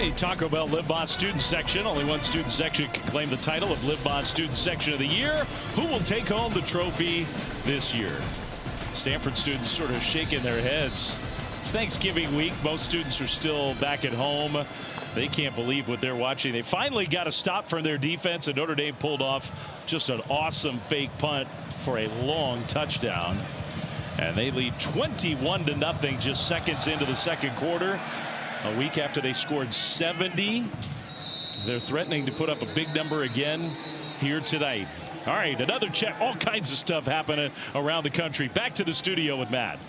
Hey, Taco Bell Live Boss Student Section. Only one student section can claim the title of Live Boss Student Section of the Year. Who will take home the trophy this year? Stanford students sort of shaking their heads. It's Thanksgiving week. Most students are still back at home. They can't believe what they're watching. They finally got a stop from their defense, and Notre Dame pulled off just an awesome fake punt for a long touchdown. And they lead 21-0 just seconds into the second quarter. A week after they scored 70. They're threatening to put up a big number again here tonight. All right, another check. All kinds of stuff happening around the country. Back to the studio with Matt.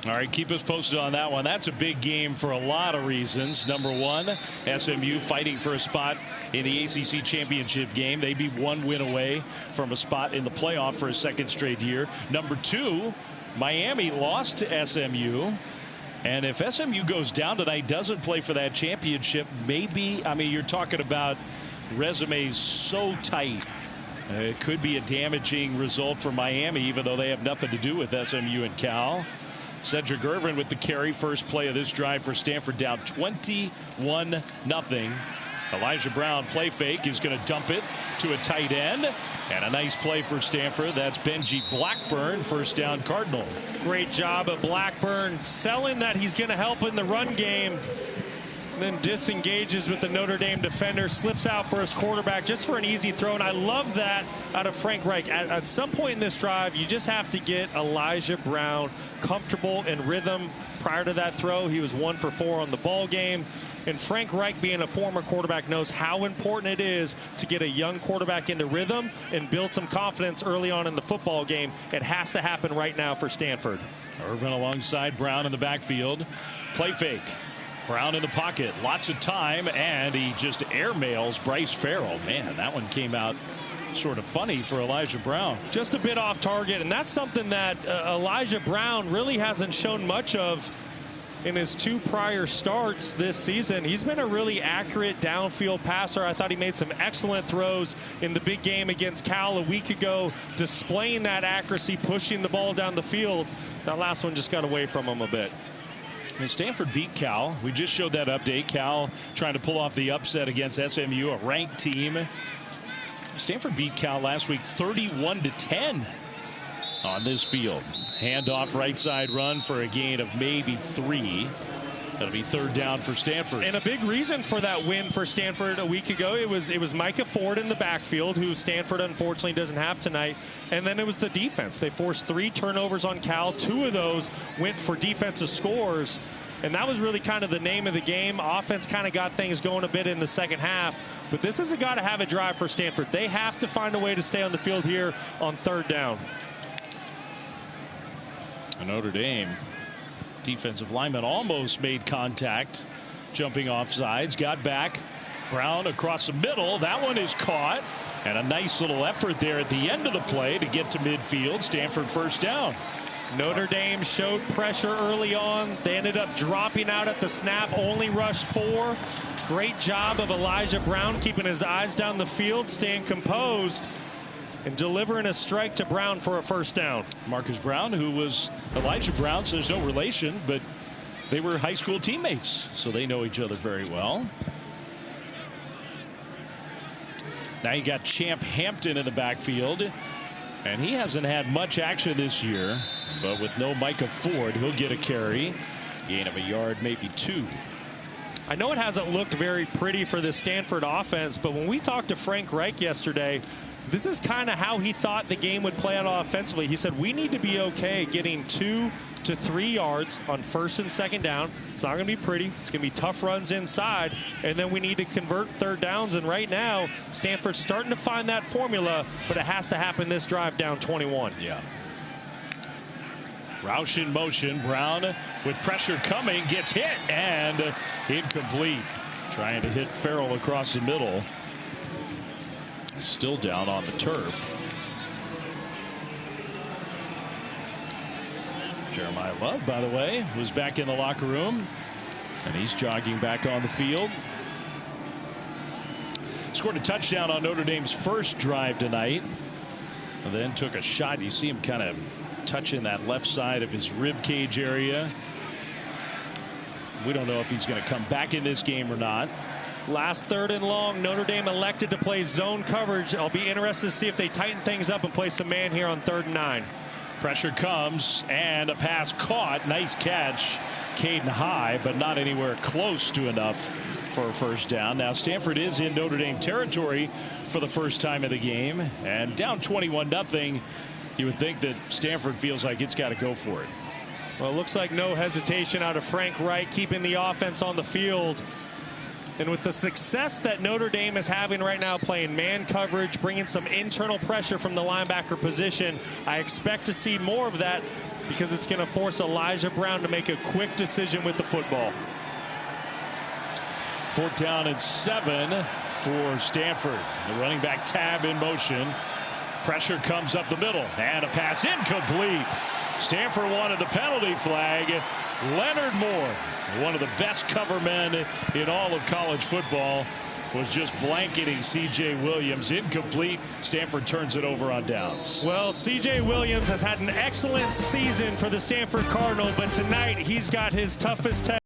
All right, keep us posted on that one. That's a big game for a lot of reasons. Number one, SMU fighting for a spot in the ACC championship game. They'd be one win away from a spot in the playoff for a second straight year. Number two, Miami lost to SMU. And if SMU goes down tonight, doesn't play for that championship, maybe, I mean, you're talking about resumes so tight. It could be a damaging result for Miami, even though they have nothing to do with SMU and Cal. Cedric Irvin with the carry. First play of this drive for Stanford, down 21-0. Elijah Brown play fake is going to dump it to a tight end. And a nice play for Stanford. That's Benji Blackburn, first down Cardinal. Great job of Blackburn selling that he's going to help in the run game. Then disengages with the Notre Dame defender, slips out for his quarterback just for an easy throw. And I love that out of Frank Reich. At some point in this drive, you just have to get Elijah Brown comfortable in rhythm. Prior to that throw, he was 1 for 4 on the ball game. And Frank Reich, being a former quarterback, knows how important it is to get a young quarterback into rhythm and build some confidence early on in the football game. It has to happen right now for Stanford. Irvin alongside Brown in the backfield. Play fake. Brown in the pocket, lots of time, and he just airmails Bryce Farrell. Man, that one came out sort of funny for Elijah Brown. Just a bit off target, and that's something that Elijah Brown really hasn't shown much of in his 2 prior starts this season. He's been a really accurate downfield passer. I thought he made some excellent throws in the big game against Cal a week ago, displaying that accuracy, pushing the ball down the field. That last one just got away from him a bit. I mean, Stanford beat Cal. We just showed that update. Cal trying to pull off the upset against SMU, a ranked team. Stanford beat Cal last week 31-10 on this field. Handoff right side run for a gain of maybe 3. That'll be third down for Stanford. And a big reason for that win for Stanford a week ago, it was Micah Ford in the backfield, who Stanford unfortunately doesn't have tonight. And then it was the defense. They forced 3 turnovers on Cal. 2 of those went for defensive scores. And that was really kind of the name of the game. Offense kind of got things going a bit in the second half. But this has got to have a drive for Stanford. They have to find a way to stay on the field here on third down. Notre Dame defensive lineman almost made contact, jumping off sides, got back. Brown across the middle. That one is caught. And a nice little effort there at the end of the play to get to midfield. Stanford first down. Notre Dame showed pressure early on. They ended up dropping out at the snap, only rushed 4. Great job of Elijah Brown keeping his eyes down the field, staying composed, and delivering a strike to Brown for a first down. Marcus Brown, who was Elijah Brown, so there's no relation, but they were high school teammates, so they know each other very well. Now you got Champ Hampton in the backfield, and he hasn't had much action this year, but with no Micah Ford, he'll get a carry. Gain of a yard, maybe 2. I know it hasn't looked very pretty for the Stanford offense, but when we talked to Frank Reich yesterday, this is kind of how he thought the game would play out offensively. He said, we need to be okay getting 2 to 3 yards on first and second down. It's not going to be pretty. It's going to be tough runs inside. And then we need to convert third downs. And right now, Stanford's starting to find that formula, but it has to happen this drive down 21. Yeah. Roush in motion. Brown with pressure coming, gets hit and incomplete. Trying to hit Farrell across the middle. Still down on the turf. Jeremiah Love, by the way, was back in the locker room, and he's jogging back on the field. Scored a touchdown on Notre Dame's first drive tonight, and then took a shot. You see him kind of touching that left side of his rib cage area. We don't know if he's going to come back in this game or not. Last 3rd and long, Notre Dame elected to play zone coverage. I'll be interested to see if they tighten things up and play some man here on 3rd and 9. Pressure comes, and a pass caught. Nice catch, Caden High, but not anywhere close to enough for a first down. Now Stanford is in Notre Dame territory for the first time of the game, and down 21-0. You would think that Stanford feels like it's got to go for it. Well, it looks like no hesitation out of Frank Wright, keeping the offense on the field. And with the success that Notre Dame is having right now, playing man coverage, bringing some internal pressure from the linebacker position, I expect to see more of that, because it's going to force Elijah Brown to make a quick decision with the football. 4th down and 7 for Stanford. The running back tab in motion. Pressure comes up the middle, and a pass incomplete. Stanford wanted the penalty flag. Leonard Moore, one of the best cover men in all of college football, was just blanketing C.J. Williams. Incomplete. Stanford turns it over on downs. Well, C.J. Williams has had an excellent season for the Stanford Cardinals, but tonight he's got his toughest test.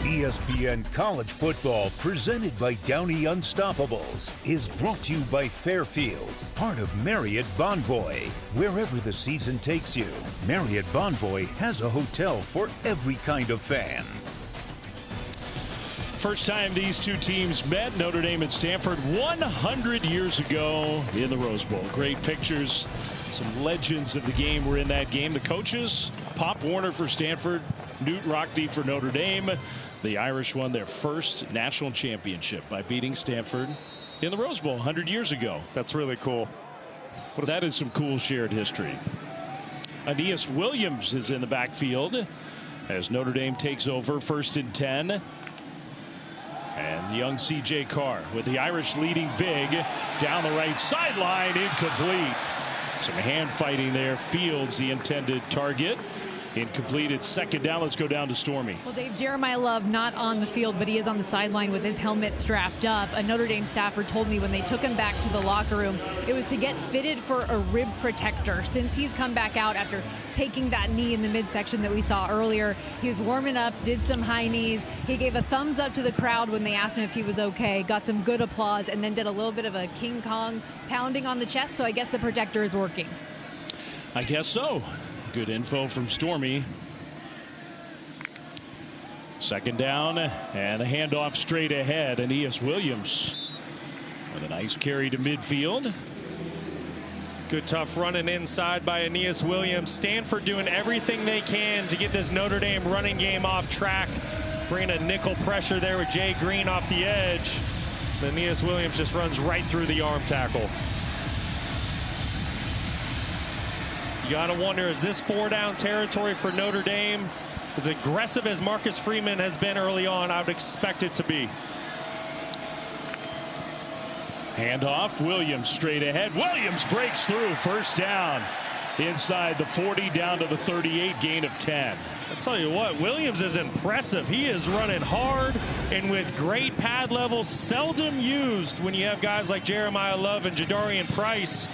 ESPN College Football, presented by Downey Unstoppables, is brought to you by Fairfield, part of Marriott Bonvoy. Wherever the season takes you, Marriott Bonvoy has a hotel for every kind of fan. First time these two teams met, Notre Dame and Stanford, 100 years ago in the Rose Bowl. Great pictures. Some legends of the game were in that game. The coaches, Pop Warner for Stanford, Newt Rockne for Notre Dame. The Irish won their first national championship by beating Stanford in the Rose Bowl 100 years ago. That's really cool. That is some cool shared history. Aeneas Williams is in the backfield as Notre Dame takes over 1st and 10. And young C.J. Carr with the Irish leading big down the right sideline, incomplete. Some hand fighting there. Fields the intended target. Incomplete. It's 2nd down. Let's go down to Stormy. Well, Dave, Jeremiah Love not on the field, but he is on the sideline with his helmet strapped up. A Notre Dame staffer told me when they took him back to the locker room, it was to get fitted for a rib protector. Since he's come back out after taking that knee in the midsection that we saw earlier, he was warming up, did some high knees. He gave a thumbs up to the crowd when they asked him if he was okay, got some good applause, and then did a little bit of a King Kong pounding on the chest. So I guess the protector is working. I guess so. Good info from Stormy. 2nd down and a handoff straight ahead. Aeneas Williams with a nice carry to midfield. Good tough running inside by Aeneas Williams. Stanford doing everything they can to get this Notre Dame running game off track. Bringing a nickel pressure there with Jay Green off the edge. Aeneas Williams just runs right through the arm tackle. You got to wonder, is this 4-down territory for Notre Dame? As aggressive as Marcus Freeman has been early on, I would expect it to be. Handoff. Williams straight ahead. Williams breaks through. 1st down. Inside the 40, down to the 38, gain of 10. I'll tell you what, Williams is impressive. He is running hard and with great pad levels, seldom used when you have guys like Jeremiah Love and Jadarian Price.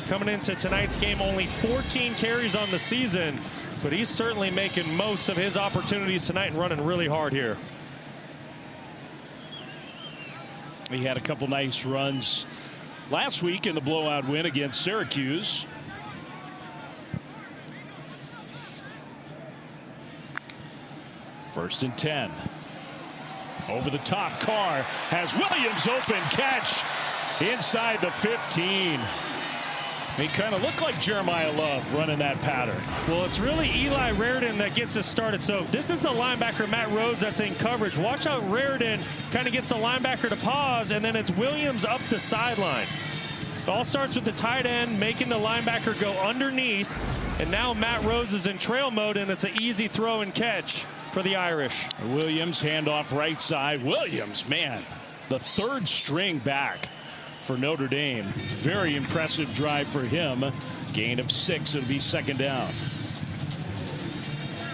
Coming into tonight's game, only 14 carries on the season, but he's certainly making most of his opportunities tonight and running really hard here. He had a couple nice runs last week in the blowout win against Syracuse. First and 10. Over the top, Carr has Williams open, catch inside the 15. He kind of looked like Jeremiah Love running that pattern. Well, it's really Eli Raridon that gets us started. So this is the linebacker, Matt Rose, that's in coverage. Watch out, Raridon kind of gets the linebacker to pause, and then it's Williams up the sideline. It all starts with the tight end making the linebacker go underneath, and now Matt Rose is in trail mode, and it's an easy throw and catch for the Irish. Williams, handoff right side. Williams, man, the 3rd string back for Notre Dame. Very impressive drive for him. Gain of 6. It'll be 2nd down.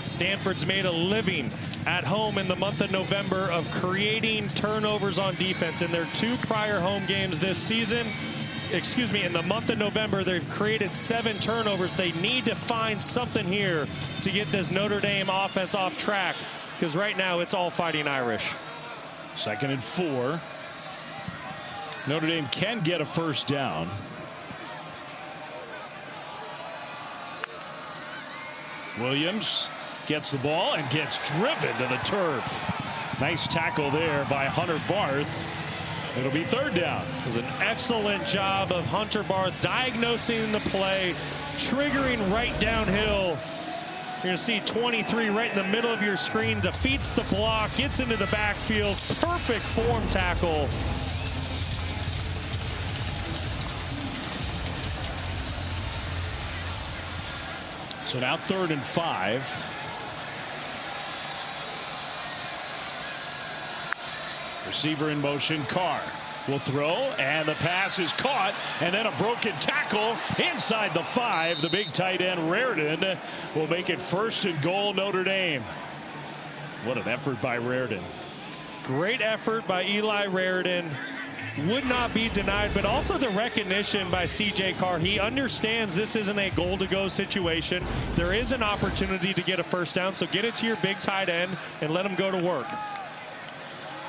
Stanford's made a living at home in the month of November of creating turnovers on defense. In their 2 prior home games this season, in the month of November, they've created 7 turnovers. They need to find something here to get this Notre Dame offense off track, because right now it's all Fighting Irish. 2nd and 4. Notre Dame can get a 1st down. Williams gets the ball and gets driven to the turf. Nice tackle there by Hunter Barth. It'll be 3rd down. It was an excellent job of Hunter Barth diagnosing the play, triggering right downhill. You're going to see 23 right in the middle of your screen, defeats the block, gets into the backfield. Perfect form tackle. So now 3rd and 5. Receiver in motion. Carr will throw, and the pass is caught, and then a broken tackle inside the 5. The big tight end Raridon will make it 1st and goal, Notre Dame. What an effort by Raridon. Great effort by Eli Raridon. Would not be denied, but also the recognition by C.J. Carr. He understands this isn't a goal-to-go situation. There is an opportunity to get a 1st down, so get it to your big tight end and let him go to work.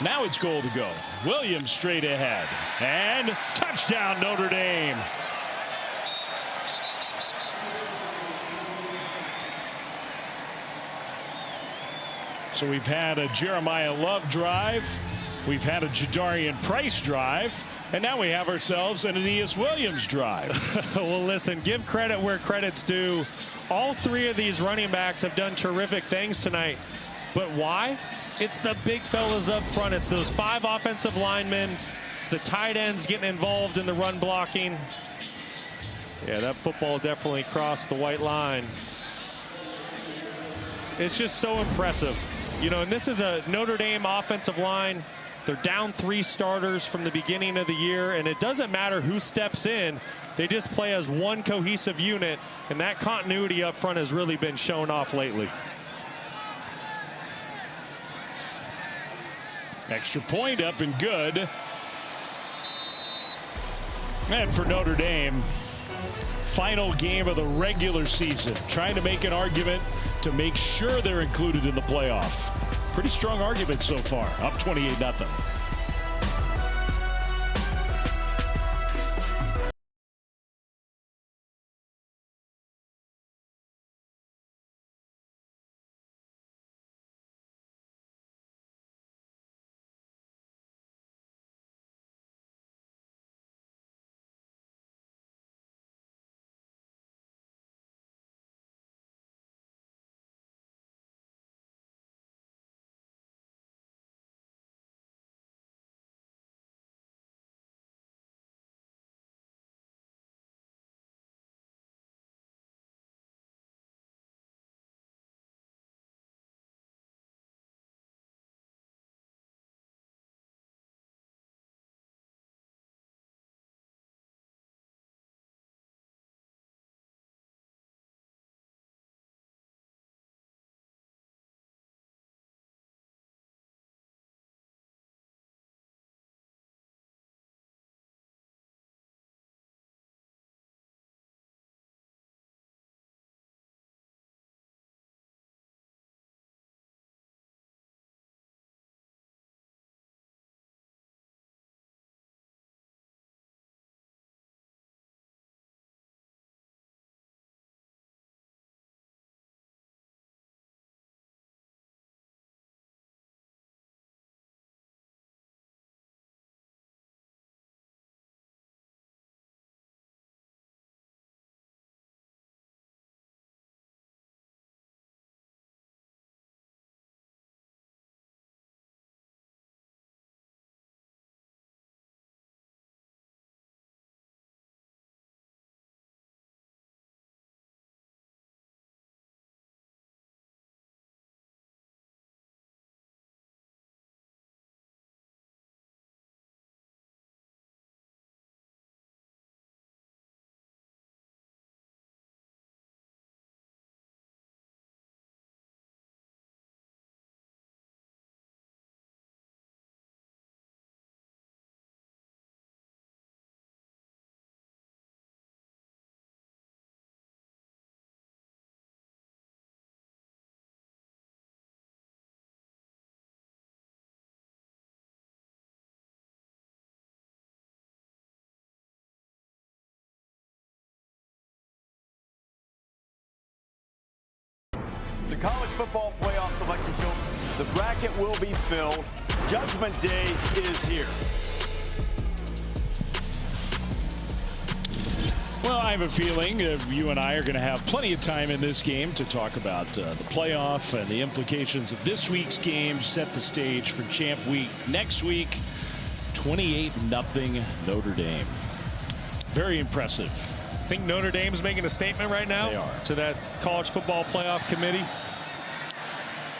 Now it's goal to go. Williams straight ahead, and touchdown Notre Dame. So we've had a Jeremiah Love drive. We've had a Jadarian Price drive, and now we have ourselves an Aeneas Williams drive. Well, listen, give credit where credit's due. All 3 of these running backs have done terrific things tonight. But why? It's the big fellas up front. It's those 5 offensive linemen. It's the tight ends getting involved in the run blocking. Yeah, that football definitely crossed the white line. It's just so impressive. You know, and this is a Notre Dame offensive line. They're down 3 starters from the beginning of the year, and it doesn't matter who steps in. They just play as one cohesive unit, and that continuity up front has really been shown off lately. Extra point up and good. And for Notre Dame, final game of the regular season, trying to make an argument to make sure they're included in the playoff. Pretty strong argument so far, up 28-0. The college football playoff selection show. The bracket will be filled. Judgment Day is here. Well, I have a feeling you and I are going to have plenty of time in this game to talk about the playoff and the implications of this week's game, set the stage for Champ Week next week. 28-0 Notre Dame. Very impressive. I think Notre Dame's making a statement right now. They are. To that college football playoff committee.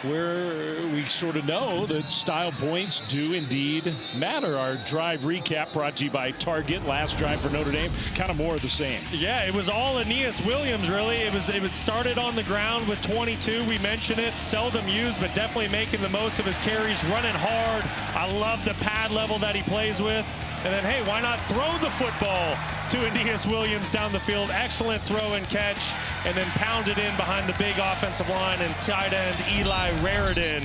Where we sort of know that style points do indeed matter. Our drive recap brought to you by Target. Last drive for Notre Dame, kind of more of the same. Yeah, it was all Aeneas Williams, really. It started on the ground with 22. We mentioned it, seldom used, but definitely making the most of his carries, running hard. I love the pad level that he plays with. And then, hey, why not throw the football to Aeneas Williams down the field? Excellent throw and catch, and then pound it in behind the big offensive line and tight end Eli Raridan.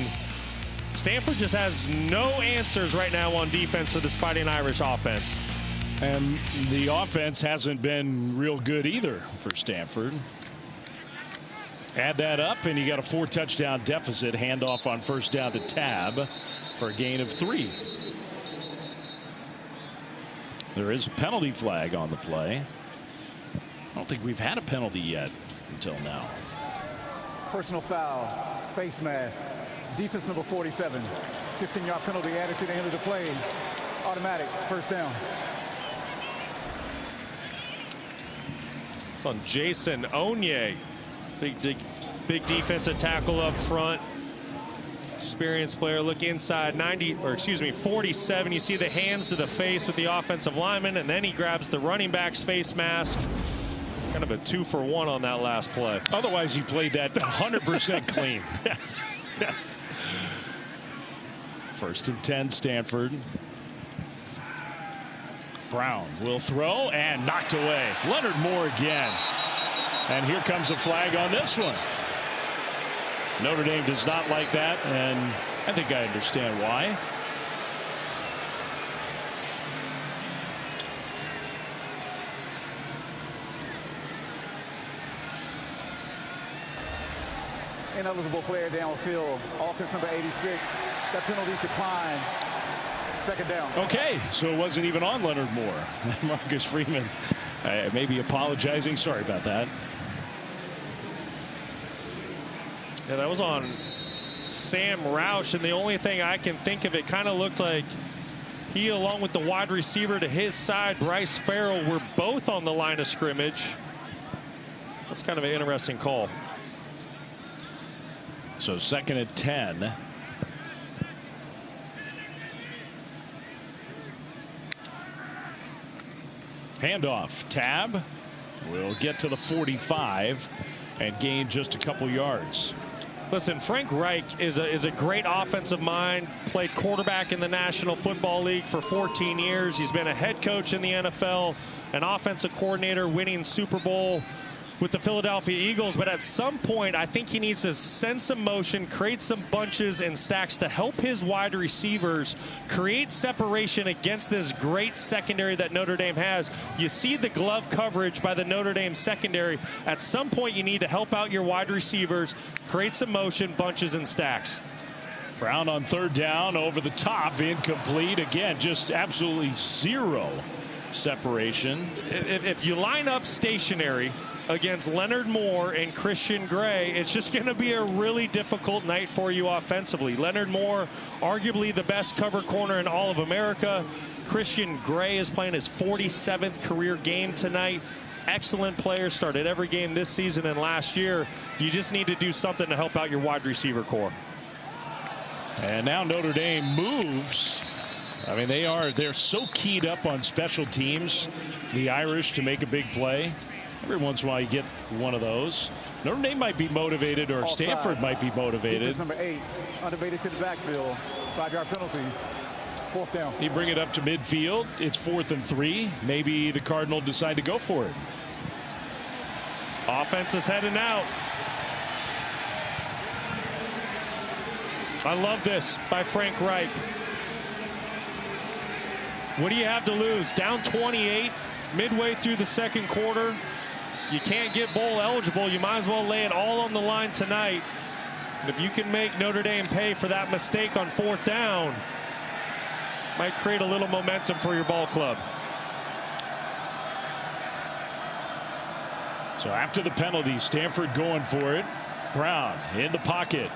Stanford just has no answers right now on defense for this Fighting Irish offense. And the offense hasn't been real good either for Stanford. Add that up, and you got a 4-touchdown deficit. Handoff on first down to Tab for a gain of 3. There is a penalty flag on the play. I don't think we've had a penalty yet until now. Personal foul, face mask, defense number 47. 15-yard penalty added to the end of the play. Automatic, first down. It's on Jason Onye. Big Big defensive tackle up front. Experienced player. Look inside. 47. You see the hands to the face with the offensive lineman, and then he grabs the running back's face mask. Kind of a 2-for-1 on that last play. Otherwise, he played that 100% clean. Yes. Yes. 1st and 10, Stanford. Brown will throw and knocked away. Leonard Moore again. And here comes a flag on this one. Notre Dame does not like that, and I think I understand why. Ineligible player downfield. Offense number 86. That penalty's declined. 2nd down. Okay, so it wasn't even on Leonard Moore. Marcus Freeman maybe apologizing. Sorry about that. Yeah, that was on Sam Roush, and the only thing I can think of, it kind of looked like he, along with the wide receiver to his side, Bryce Farrell, were both on the line of scrimmage. That's kind of an interesting call. So 2nd and 10. Handoff. Tab will get to the 45 and gain just a couple yards. Listen, Frank Reich is a great offensive mind. Played quarterback in the National Football League for 14 years. He's been a head coach in the NFL, an offensive coordinator, winning Super Bowl with the Philadelphia Eagles. But at some point, I think he needs to send some motion, create some bunches and stacks to help his wide receivers create separation against this great secondary that Notre Dame has. You see the glove coverage by the Notre Dame secondary. At some point, you need to help out your wide receivers, create some motion, bunches and stacks. Brown on 3rd down, over the top, incomplete. Again, just absolutely zero separation. If you line up stationary against Leonard Moore and Christian Gray, it's just going to be a really difficult night for you offensively. Leonard Moore, arguably the best cover corner in all of America. Christian Gray is playing his 47th career game tonight. Excellent player, started every game this season and last year. You just need to do something to help out your wide receiver core. And now Notre Dame moves. I mean, they're so keyed up on special teams, the Irish, to make a big play. Every once in a while you get one of those. Notre Dame might be motivated, or Stanford might be motivated. Defense number 8, underrated to the backfield. 5-yard penalty. 4th down. You bring it up to midfield. It's 4th and 3. Maybe the Cardinal decide to go for it. Offense is heading out. I love this by Frank Reich. What do you have to lose? Down 28 midway through the 2nd quarter. You can't get bowl eligible. You might as well lay it all on the line tonight. And if you can make Notre Dame pay for that mistake on 4th down, might create a little momentum for your ball club. So after the penalty, Stanford going for it. Brown in the pocket.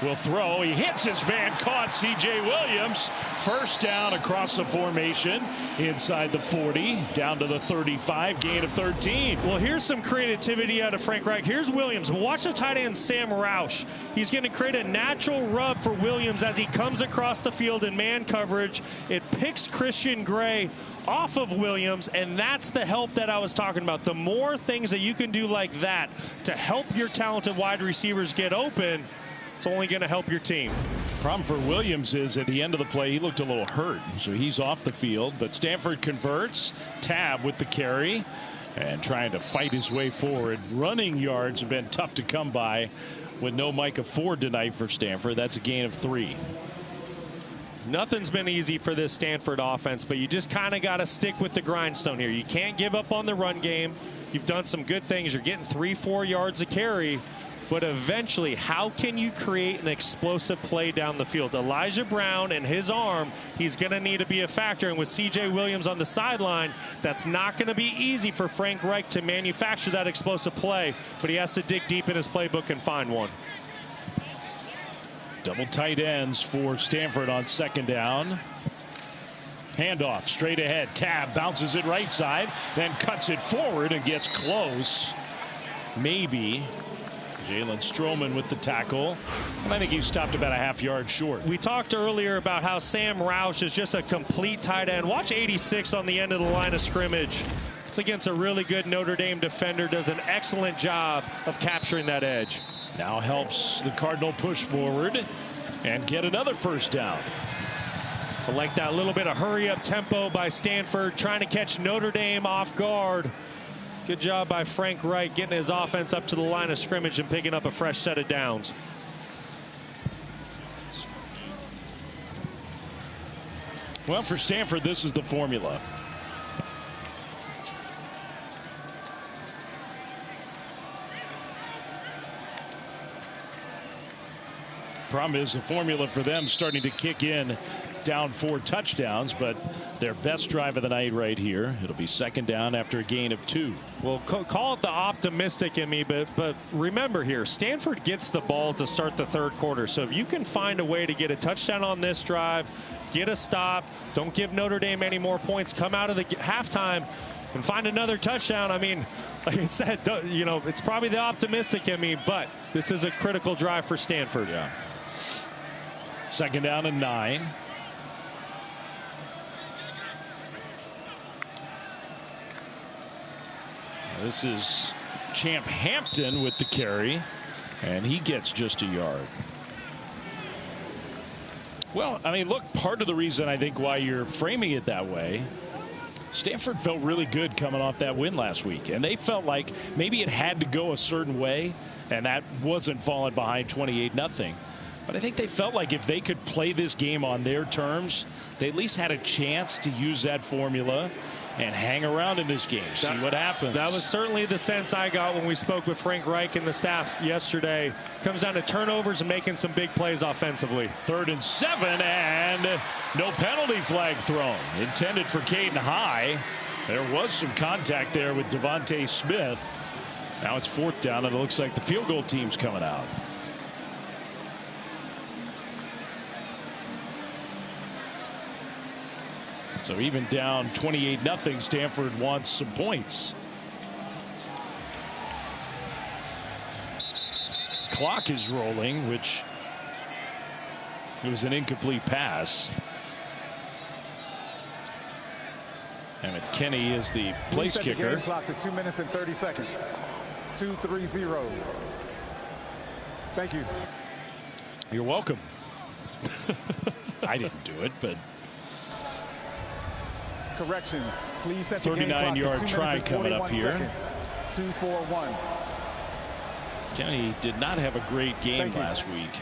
Will throw. He hits his man. Caught. C.J. Williams. 1st down across the formation. Inside the 40. Down to the 35. Gain of 13. Well, here's some creativity out of Frank Reich. Here's Williams. Watch the tight end Sam Roush. He's going to create a natural rub for Williams as he comes across the field in man coverage. It picks Christian Gray off of Williams, and that's the help that I was talking about. The more things that you can do like that to help your talented wide receivers get open, it's only going to help your team. Problem for Williams is at the end of the play, he looked a little hurt, so he's off the field. But Stanford converts. Tab with the carry and trying to fight his way forward. Running yards have been tough to come by with no Micah Ford tonight for Stanford. That's a gain of 3. Nothing's been easy for this Stanford offense, but you just kind of got to stick with the grindstone here. You can't give up on the run game. You've done some good things. You're getting 3-4 yards a carry. But eventually, how can you create an explosive play down the field? Elijah Brown and his arm, he's going to need to be a factor. And with C.J. Williams on the sideline, that's not going to be easy for Frank Reich to manufacture that explosive play. But he has to dig deep in his playbook and find one. Double tight ends for Stanford on 2nd down. Handoff straight ahead. Tab bounces it right side, then cuts it forward and gets close. Maybe Jalen Stroman with the tackle, and I think he stopped about a half-yard short. We talked earlier about how Sam Roush is just a complete tight end. Watch 86 on the end of the line of scrimmage. It's against a really good Notre Dame defender. Does an excellent job of capturing that edge. Now helps the Cardinal push forward and get another first down. I like that little bit of hurry-up tempo by Stanford, trying to catch Notre Dame off guard. Good job by Frank Reich getting his offense up to the line of scrimmage and picking up a fresh set of downs. Well, for Stanford, this is the formula. Problem is the formula for them starting to kick in, down 4 touchdowns, but their best drive of the night right here. It'll be second down after a gain of 2. Well, call it the optimistic in me, but remember here, Stanford gets the ball to start the third quarter. So if you can find a way to get a touchdown on this drive, get a stop, don't give Notre Dame any more points, come out of the halftime and find another touchdown. I mean, like I said, you know, it's probably the optimistic in me, but this is a critical drive for Stanford. Yeah. Second down and 9. This is Champ Hampton with the carry, and he gets just a yard. Well, I mean, look, part of the reason I think why you're framing it that way, Stanford felt really good coming off that win last week, and they felt like maybe it had to go a certain way, and that wasn't falling behind 28-0. But I think they felt like if they could play this game on their terms, they at least had a chance to use that formula and hang around in this game, see what happens. That was certainly the sense I got when we spoke with Frank Reich and the staff yesterday. Comes down to turnovers and making some big plays offensively. 3rd and 7, and no penalty flag thrown. Intended for Caden High. There was some contact there with Devontae Smith. Now it's 4th down, and it looks like the field goal team's coming out. So even down 28-0, Stanford wants some points. Clock is rolling, which it was an incomplete pass. And McKinney is the place kicker. The game clock to 2 minutes and 30 seconds. 2-3-0. Thank you. You're welcome. I didn't do it, but. Correction. Please set the game clock to 2 39-yard minutes try and coming up 41 here. seconds. 2-4-1. Kenny did not have a great game last week,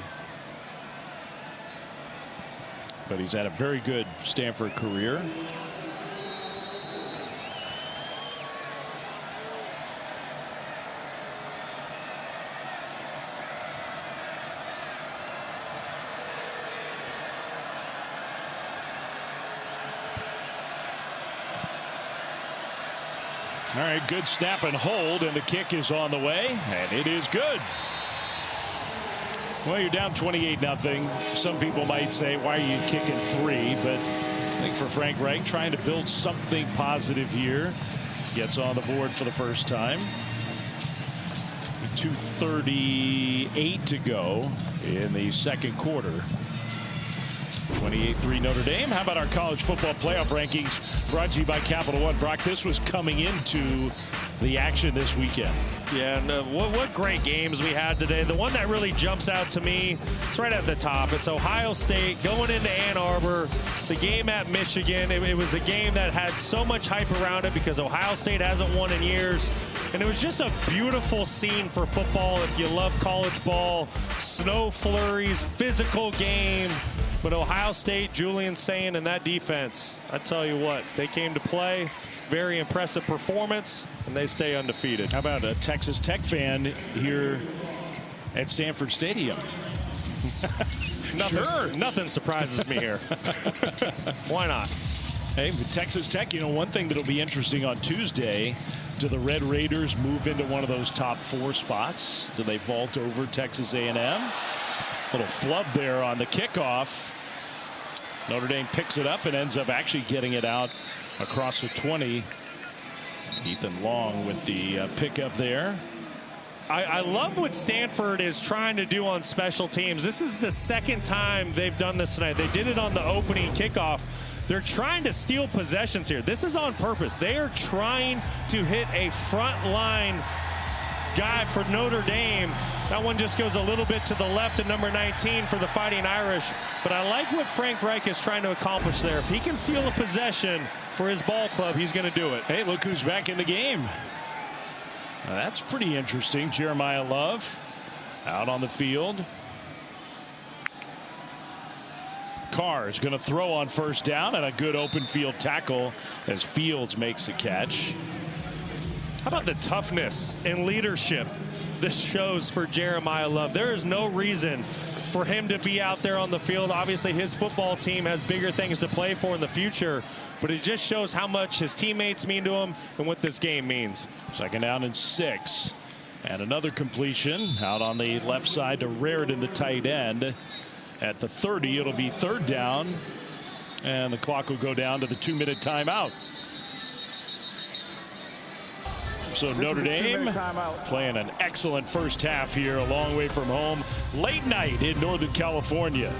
but he's had a very good Stanford career. All right, good snap and hold, and the kick is on the way, and it is good. Well, you're down 28-0. Some people might say, why are you kicking 3? But I think for Frank Reich, trying to build something positive here. Gets on the board for the first time. 2:38 to go in the second quarter. 28-3 Notre Dame. How about our college football playoff rankings brought to you by Capital One? Brock, this was coming into the action this weekend. Yeah, and what great games we had today. The one that really jumps out to me, it's right at the top. It's Ohio State going into Ann Arbor. The game at Michigan, it was a game that had so much hype around it because Ohio State hasn't won in years. And it was just a beautiful scene for football. If you love college ball, snow flurries, physical game. But Ohio State, Julian Sayin and that defense, I tell you what, they came to play. Very impressive performance, and they stay undefeated. How about a Texas Tech fan here at Stanford Stadium? Nothing surprises me here. Why not? Hey, with Texas Tech, you know, one thing that'll be interesting on Tuesday, do the Red Raiders move into one of those top 4 spots? Do they vault over Texas A&M? Little flub there on the kickoff. Notre Dame picks it up and ends up actually getting it out across the 20. Ethan Long with the pickup there. I love what Stanford is trying to do on special teams. This is the second time they've done this tonight. They did it on the opening kickoff. They're trying to steal possessions here. This is on purpose. They are trying to hit a front line guy for Notre Dame. That one just goes a little bit to the left of number 19 for the Fighting Irish. But I like what Frank Reich is trying to accomplish there. If he can steal a possession for his ball club, he's going to do it. Hey, look who's back in the game. Now, that's pretty interesting. Jeremiah Love out on the field. Carr is going to throw on first down, and a good open field tackle as Fields makes the catch. How about the toughness and leadership this shows for Jeremiah Love? There is no reason for him to be out there on the field. Obviously, his football team has bigger things to play for in the future, but it just shows how much his teammates mean to him and what this game means. 2nd down and 6. And another completion out on the left side to Raritan, the tight end. At the 30, it'll be 3rd down, and the clock will go down to the 2-minute timeout. So Notre Dame playing an excellent first half here, a long way from home. Late night in Northern California.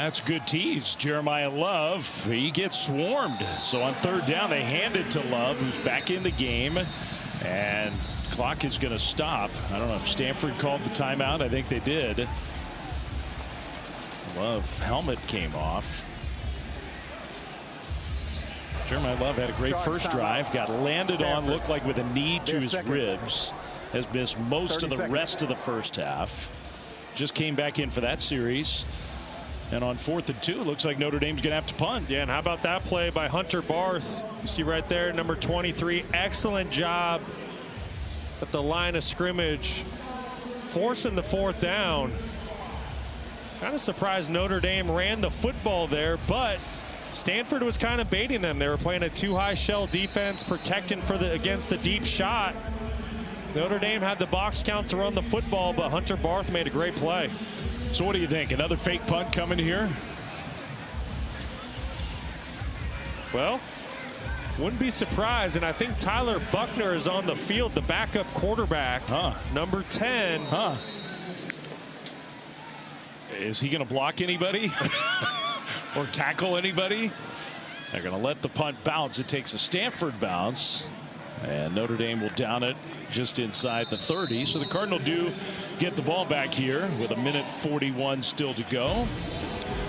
That's a good tease. Jeremiah Love, he gets swarmed. So on 3rd down, they hand it to Love, who's back in the game. And Clock is going to stop. I don't know if Stanford called the timeout. I think they did. Love helmet came off. Jeremiah Love had a great first drive. Got landed on, looked like with a knee to his ribs. Has missed most of the rest of the first half. Just came back in for that series. And on 4th and 2, looks like Notre Dame's going to have to punt. Yeah, and how about that play by Hunter Barth? You see right there, number 23. Excellent job at the line of scrimmage, forcing the 4th down. Kind of surprised Notre Dame ran the football there, but Stanford was kind of baiting them. They were playing a too high shell defense, protecting for against the deep shot. Notre Dame had the box count to run the football, but Hunter Barth made a great play. So what do you think? Another fake punt coming here? Well, wouldn't be surprised, and I think Tyler Buckner is on the field, the backup quarterback, number 10. Is he going to block anybody or tackle anybody? They're going to let the punt bounce. It takes a Stanford bounce, and Notre Dame will down it just inside the 30. So the Cardinal do get the ball back here with 1:41 still to go.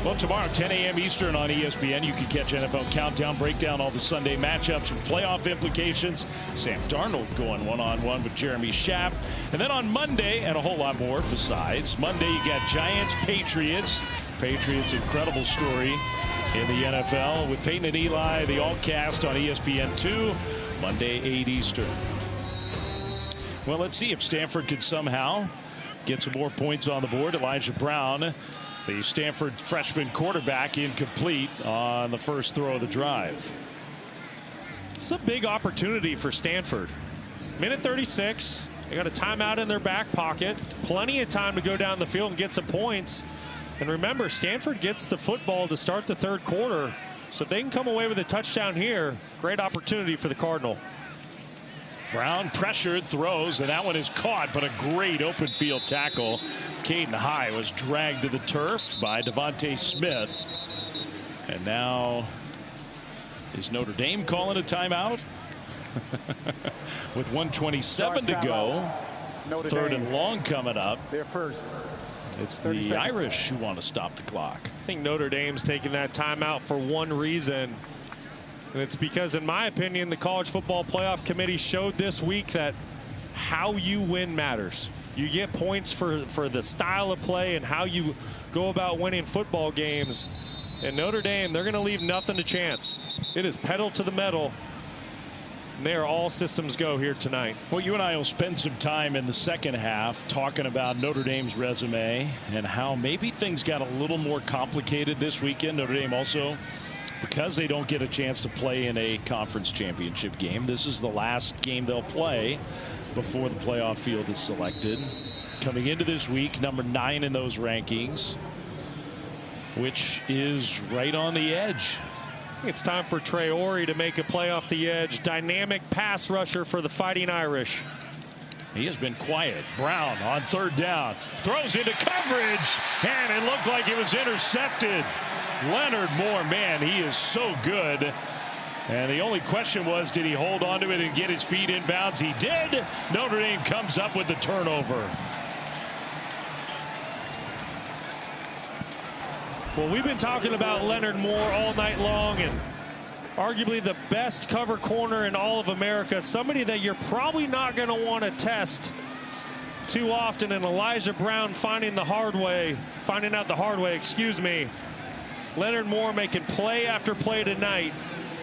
Well, tomorrow, 10 a.m. Eastern on ESPN, you can catch NFL Countdown, break down all the Sunday matchups and playoff implications. Sam Darnold going one-on-one with Jeremy Schaap. And then on Monday, and a whole lot more besides. Monday, you got Giants-Patriots. Patriots, incredible story in the NFL with Peyton and Eli, the all-cast on ESPN2, Monday, 8 Eastern. Well, let's see if Stanford can somehow get some more points on the board. Elijah Brown, the Stanford freshman quarterback, incomplete on the first throw of the drive. It's a big opportunity for Stanford. Minute 36. They got a timeout in their back pocket. Plenty of time to go down the field and get some points. And remember, Stanford gets the football to start the 3rd quarter. So if they can come away with a touchdown here, great opportunity for the Cardinal. Brown pressured, throws, and that one is caught, but a great open field tackle. Caden High was dragged to the turf by Devontae Smith. And now is Notre Dame calling a timeout? With 1:27 to go. 3rd and long coming up. They're first. It's the Irish who want to stop the clock. I think Notre Dame's taking that timeout for one reason. And it's because, in my opinion, the College Football Playoff Committee showed this week that how you win matters. You get points for the style of play and how you go about winning football games. And Notre Dame, they're going to leave nothing to chance. It is pedal to the metal. And they are all systems go here tonight. Well, you and I will spend some time in the second half talking about Notre Dame's resume and how maybe things got a little more complicated this weekend. Notre Dame also, because they don't get a chance to play in a conference championship game, this is the last game they'll play before the playoff field is selected. Coming into this week, number 9 in those rankings, which is right on the edge. It's time for Traore to make a play off the edge. Dynamic pass rusher for the Fighting Irish. He has been quiet. Brown on 3rd down. Throws into coverage. And it looked like it was intercepted. Leonard Moore, man, he is so good. And the only question was, did he hold on to it and get his feet in bounds? He did. Notre Dame comes up with the turnover. Well, we've been talking about Leonard Moore all night long, and arguably the best cover corner in all of America. Somebody that you're probably not going to want to test too often, and Elijah Brown finding out the hard way, excuse me. Leonard Moore making play after play tonight.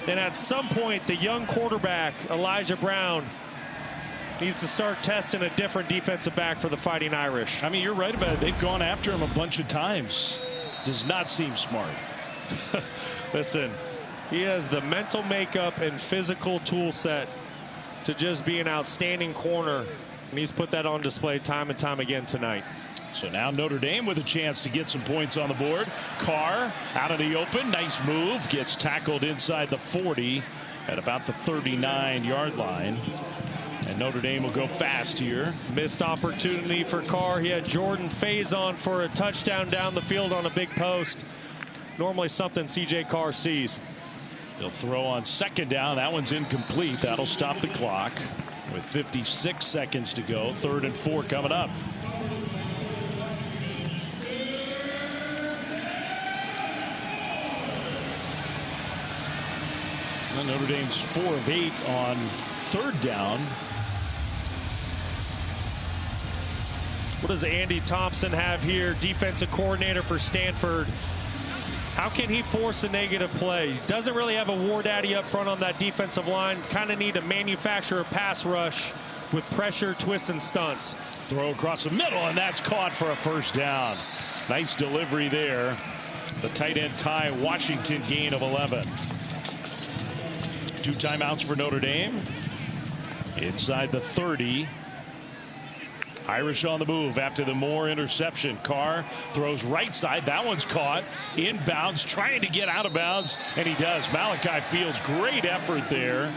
And at some point, the young quarterback, Elijah Brown, needs to start testing a different defensive back for the Fighting Irish. I mean, you're right about it. They've gone after him a bunch of times. Does not seem smart. Listen, he has the mental makeup and physical tool set to just be an outstanding corner. And he's put that on display time and time again tonight. So now Notre Dame with a chance to get some points on the board. Carr out of the open. Nice move. Gets tackled inside the 40 at about the 39-yard line. And Notre Dame will go fast here. Missed opportunity for Carr. He had Jordan Faison for a touchdown down the field on a big post. Normally something C.J. Carr sees. They'll throw on 2nd down. That one's incomplete. That'll stop the clock. With 56 seconds to go, 3rd and 4 coming up. And Notre Dame's 4 of 8 on 3rd down. What does Andy Thompson have here, defensive coordinator for Stanford? How can he force a negative play? Doesn't really have a war daddy up front on that defensive line. Kind of need to manufacture a pass rush with pressure, twists, and stunts. Throw across the middle, and that's caught for a 1st down. Nice delivery there. The tight end Ty Washington gain of 11. 2 timeouts for Notre Dame. Inside the 30. Irish on the move after the Moore interception. Carr throws right side. That one's caught. Inbounds, trying to get out of bounds, and he does. Malachi Fields, great effort there.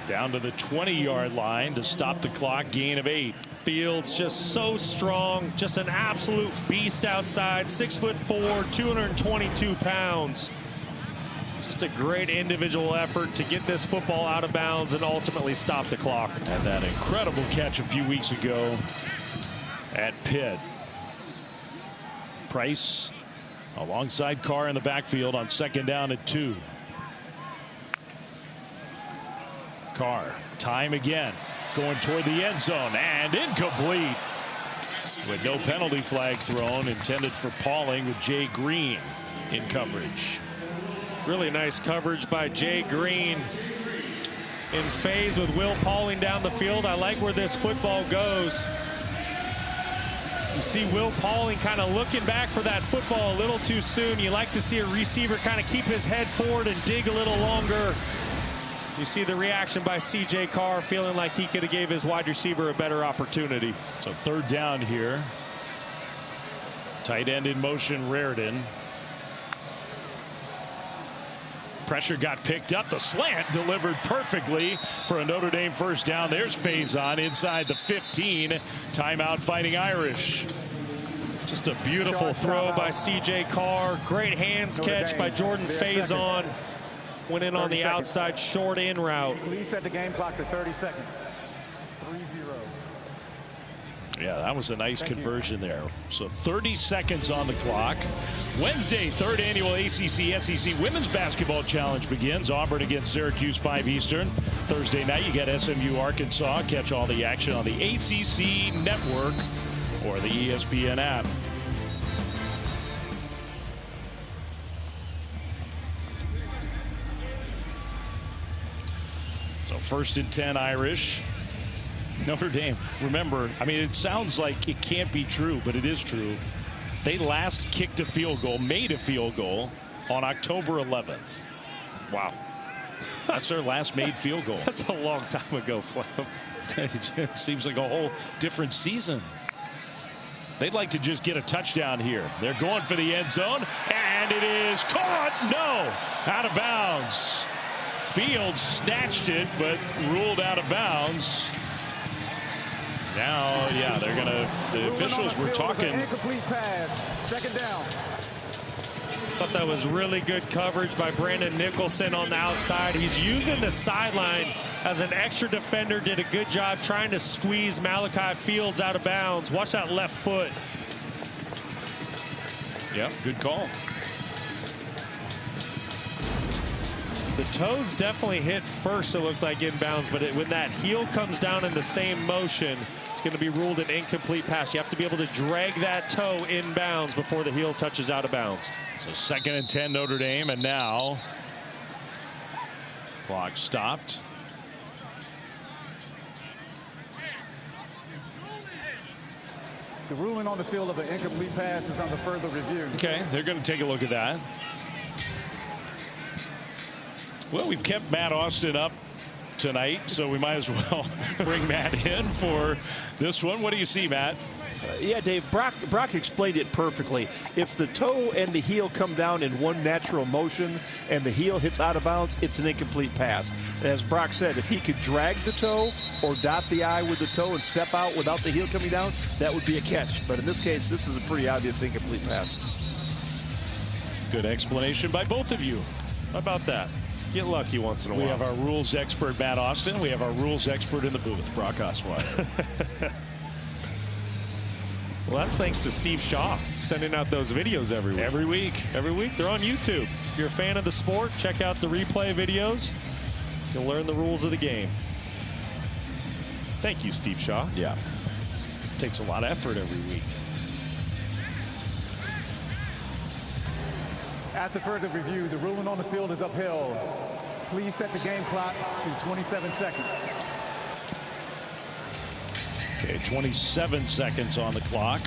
Down to the 20-yard line to stop the clock. Gain of 8. Fields just so strong. Just an absolute beast outside. 6'4", 222 pounds. Just a great individual effort to get this football out of bounds and ultimately stop the clock. And that incredible catch a few weeks ago at Pitt. Price alongside Carr in the backfield on 2nd down at 2. Carr, time again, going toward the end zone, and incomplete. With no penalty flag thrown, intended for Pauling, with Jay Green in coverage. Really nice coverage by Jay Green in phase with Will Pauling down the field. I like where this football goes. You see Will Pauling kind of looking back for that football a little too soon. You like to see a receiver kind of keep his head forward and dig a little longer. You see the reaction by C.J. Carr, feeling like he could have gave his wide receiver a better opportunity. So 3rd down here. Tight end in motion, Raridan. Pressure got picked up. The slant delivered perfectly for a Notre Dame 1st down. There's Faison inside the 15. Timeout Fighting Irish. Just a beautiful throw by C.J. Carr. Great hands catch by Jordan Faison. Went in on the outside short in route. Please set the game clock to 30 seconds. 3-0. Yeah, that was a nice conversion there. So 30 seconds on the clock. Wednesday, 3rd annual ACC SEC Women's Basketball Challenge begins. Auburn against Syracuse, 5 Eastern. Thursday night, you get SMU Arkansas. Catch all the action on the ACC Network or the ESPN app. So 1st and 10 Irish. Notre Dame, remember, I mean, it sounds like it can't be true, but it is true. They last kicked a field goal, made a field goal on October 11th. Wow. That's their last made field goal. That's a long time ago, Flem. It seems like a whole different season. They'd like to just get a touchdown here. They're going for the end zone, and it is caught. No, out of bounds. Fields snatched it, but ruled out of bounds. Now, yeah, they're going to, the officials were talking. Incomplete pass, 2nd down. Thought that was really good coverage by Brandon Nicholson on the outside. He's using the sideline as an extra defender. Did a good job trying to squeeze Malachi Fields out of bounds. Watch that left foot. Yeah, good call. The toes definitely hit first, it looked like inbounds, but when that heel comes down in the same motion, it's going to be ruled an incomplete pass. You have to be able to drag that toe inbounds before the heel touches out of bounds. So 2nd and 10 Notre Dame, and now clock stopped. The ruling on the field of an incomplete pass is under further review. Okay, they're going to take a look at that. Well, we've kept Matt Austin up tonight, so we might as well bring Matt in for this one. What do you see, Matt? Yeah, Dave, Brock explained it perfectly. If the toe and the heel come down in one natural motion and the heel hits out of bounds, it's an incomplete pass. As Brock said, if he could drag the toe or dot the I with the toe and step out without the heel coming down, that would be a catch. But in this case, this is a pretty obvious incomplete pass. Good explanation by both of you. How about that? get lucky once in a while. We have our rules expert, Matt Austin. We have our rules expert in the booth, Brock Osweiler. Well, that's thanks to Steve Shaw sending out those videos every week. Every week. Every week. They're on YouTube. If you're a fan of the sport, check out the replay videos. You'll learn the rules of the game. Thank you, Steve Shaw. Yeah. Takes a lot of effort every week. After further review, the ruling on the field is upheld. Please set the game clock to 27 seconds. Okay, 27 seconds on the clock.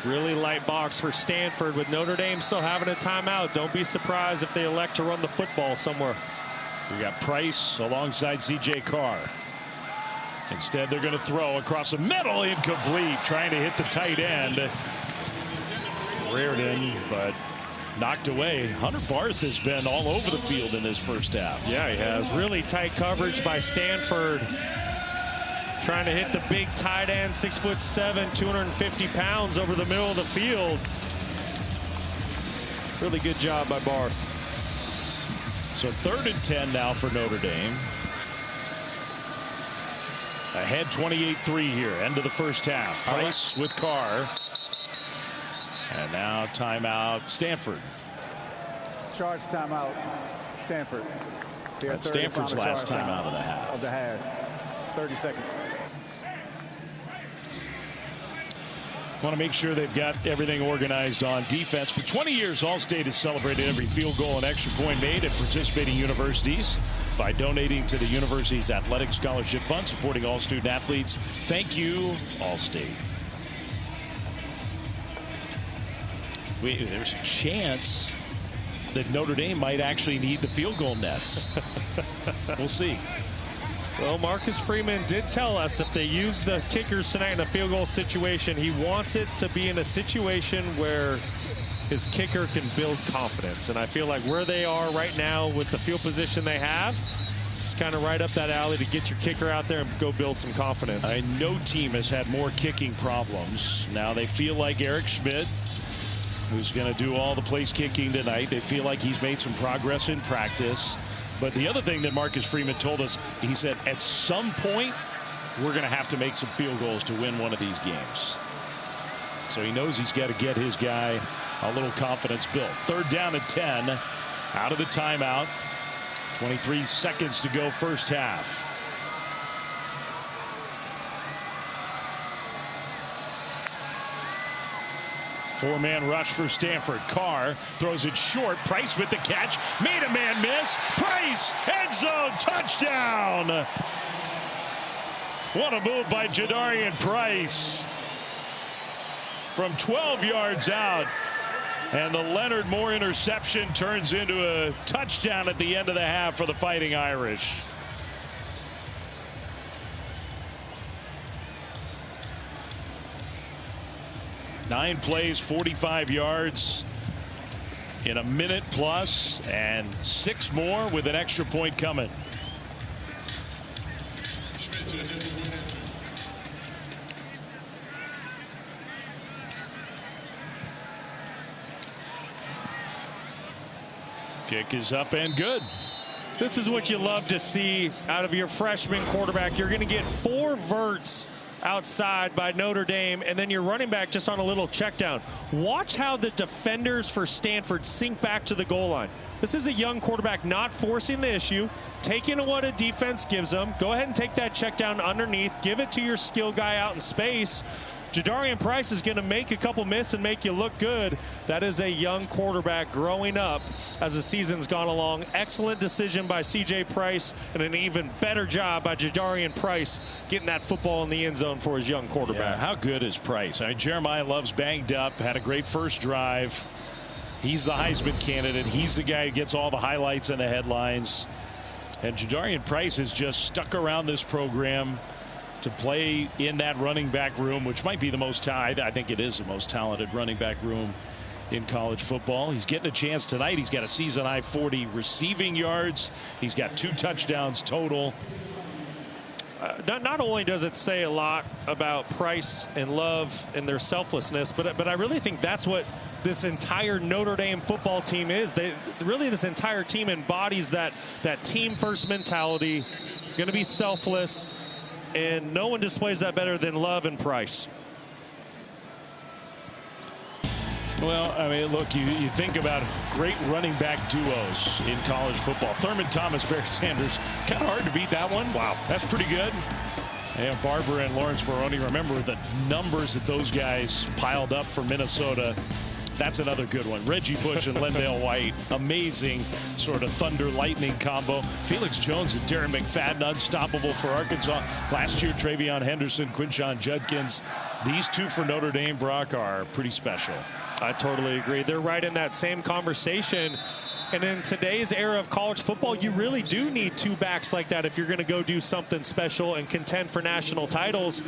Really light box for Stanford with Notre Dame still having a timeout. Don't be surprised if they elect to run the football somewhere. We got Price alongside C.J. Carr. Instead, they're going to throw across the middle, incomplete, trying to hit the tight end. Reardon, but knocked away. Hunter Barth has been all over the field in this first half. Yeah, he has. Really tight coverage by Stanford. Trying to hit the big tight end, 6'7", 250 pounds over the middle of the field. Really good job by Barth. So 3rd and 10 now for Notre Dame. Ahead 28-3 here, end of the first half. Price with Carr. And now timeout, Stanford. Charge timeout, Stanford. That's Stanford's last timeout of the half. 30 seconds. Want to make sure they've got everything organized on defense. For 20 years, Allstate has celebrated every field goal and extra point made at participating universities by donating to the university's athletic scholarship fund, supporting all student athletes. Thank you, Allstate. There's a chance that Notre Dame might actually need the field goal nets. We'll see. Well, Marcus Freeman did tell us if they use the kickers tonight in a field goal situation, he wants it to be in a situation where his kicker can build confidence. And I feel like where they are right now with the field position they have, it's kind of right up that alley to get your kicker out there and go build some confidence. No team has had more kicking problems. Now they feel like Eric Schmidt, who's going to do all the place kicking tonight, they feel like he's made some progress in practice. But the other thing that Marcus Freeman told us, he said, at some point, we're going to have to make some field goals to win one of these games. So he knows he's got to get his guy a little confidence built. 3rd down and 10 out of the timeout. 23 seconds to go first half. Four-man rush for Stanford. Carr throws it short. Price with the catch. Made a man miss. Price, end zone, touchdown. What a move by Jadarian Price. From 12 yards out. And the Leonard Moore interception turns into a touchdown at the end of the half for the Fighting Irish. Nine plays, 45 yards in a minute plus, and 6 more with an extra point coming. Kick is up and good. This is what you love to see out of your freshman quarterback. You're going to get 4 verts outside by Notre Dame, and then your running back just on a little check down. Watch how the defenders for Stanford sink back to the goal line. This is a young quarterback not forcing the issue, taking what a defense gives them. Go ahead and take that check down underneath. Give it to your skill guy out in space. Jadarian Price is going to make a couple miss and make you look good. That is a young quarterback growing up as the season's gone along. Excellent decision by C.J. Price, and an even better job by Jadarian Price getting that football in the end zone for his young quarterback. Yeah, how good is Price? Jeremiah Love's banged up, had a great first drive. He's the Heisman candidate. He's the guy who gets all the highlights and the headlines. And Jadarian Price has just stuck around this program to play in that running back room, which might be the most talented. I think it is the most talented running back room in college football. He's getting a chance tonight. He's got a season high 40 receiving yards. He's got 2 touchdowns total. not only does it say a lot about Price and Love and their selflessness, but I really think that's what this entire Notre Dame football team is. This entire team embodies that team first mentality, going to be selfless, and no one displays that better than Love and Price. Well, I mean, look, you think about great running back duos in college football. Thurman Thomas, Barry Sanders, kind of hard to beat that one. Wow, that's pretty good. And Barber and Lawrence Maroney, remember the numbers that those guys piled up for Minnesota. That's another good one. Reggie Bush and Lendale White, amazing sort of thunder lightning combo. Felix Jones and Darren McFadden, unstoppable for Arkansas. Last year, Travion Henderson, Quinshon Judkins. These two for Notre Dame, Brock, are pretty special. I totally agree. They're right in that same conversation. And in today's era of college football, you really do need two backs like that if you're going to go do something special and contend for national titles,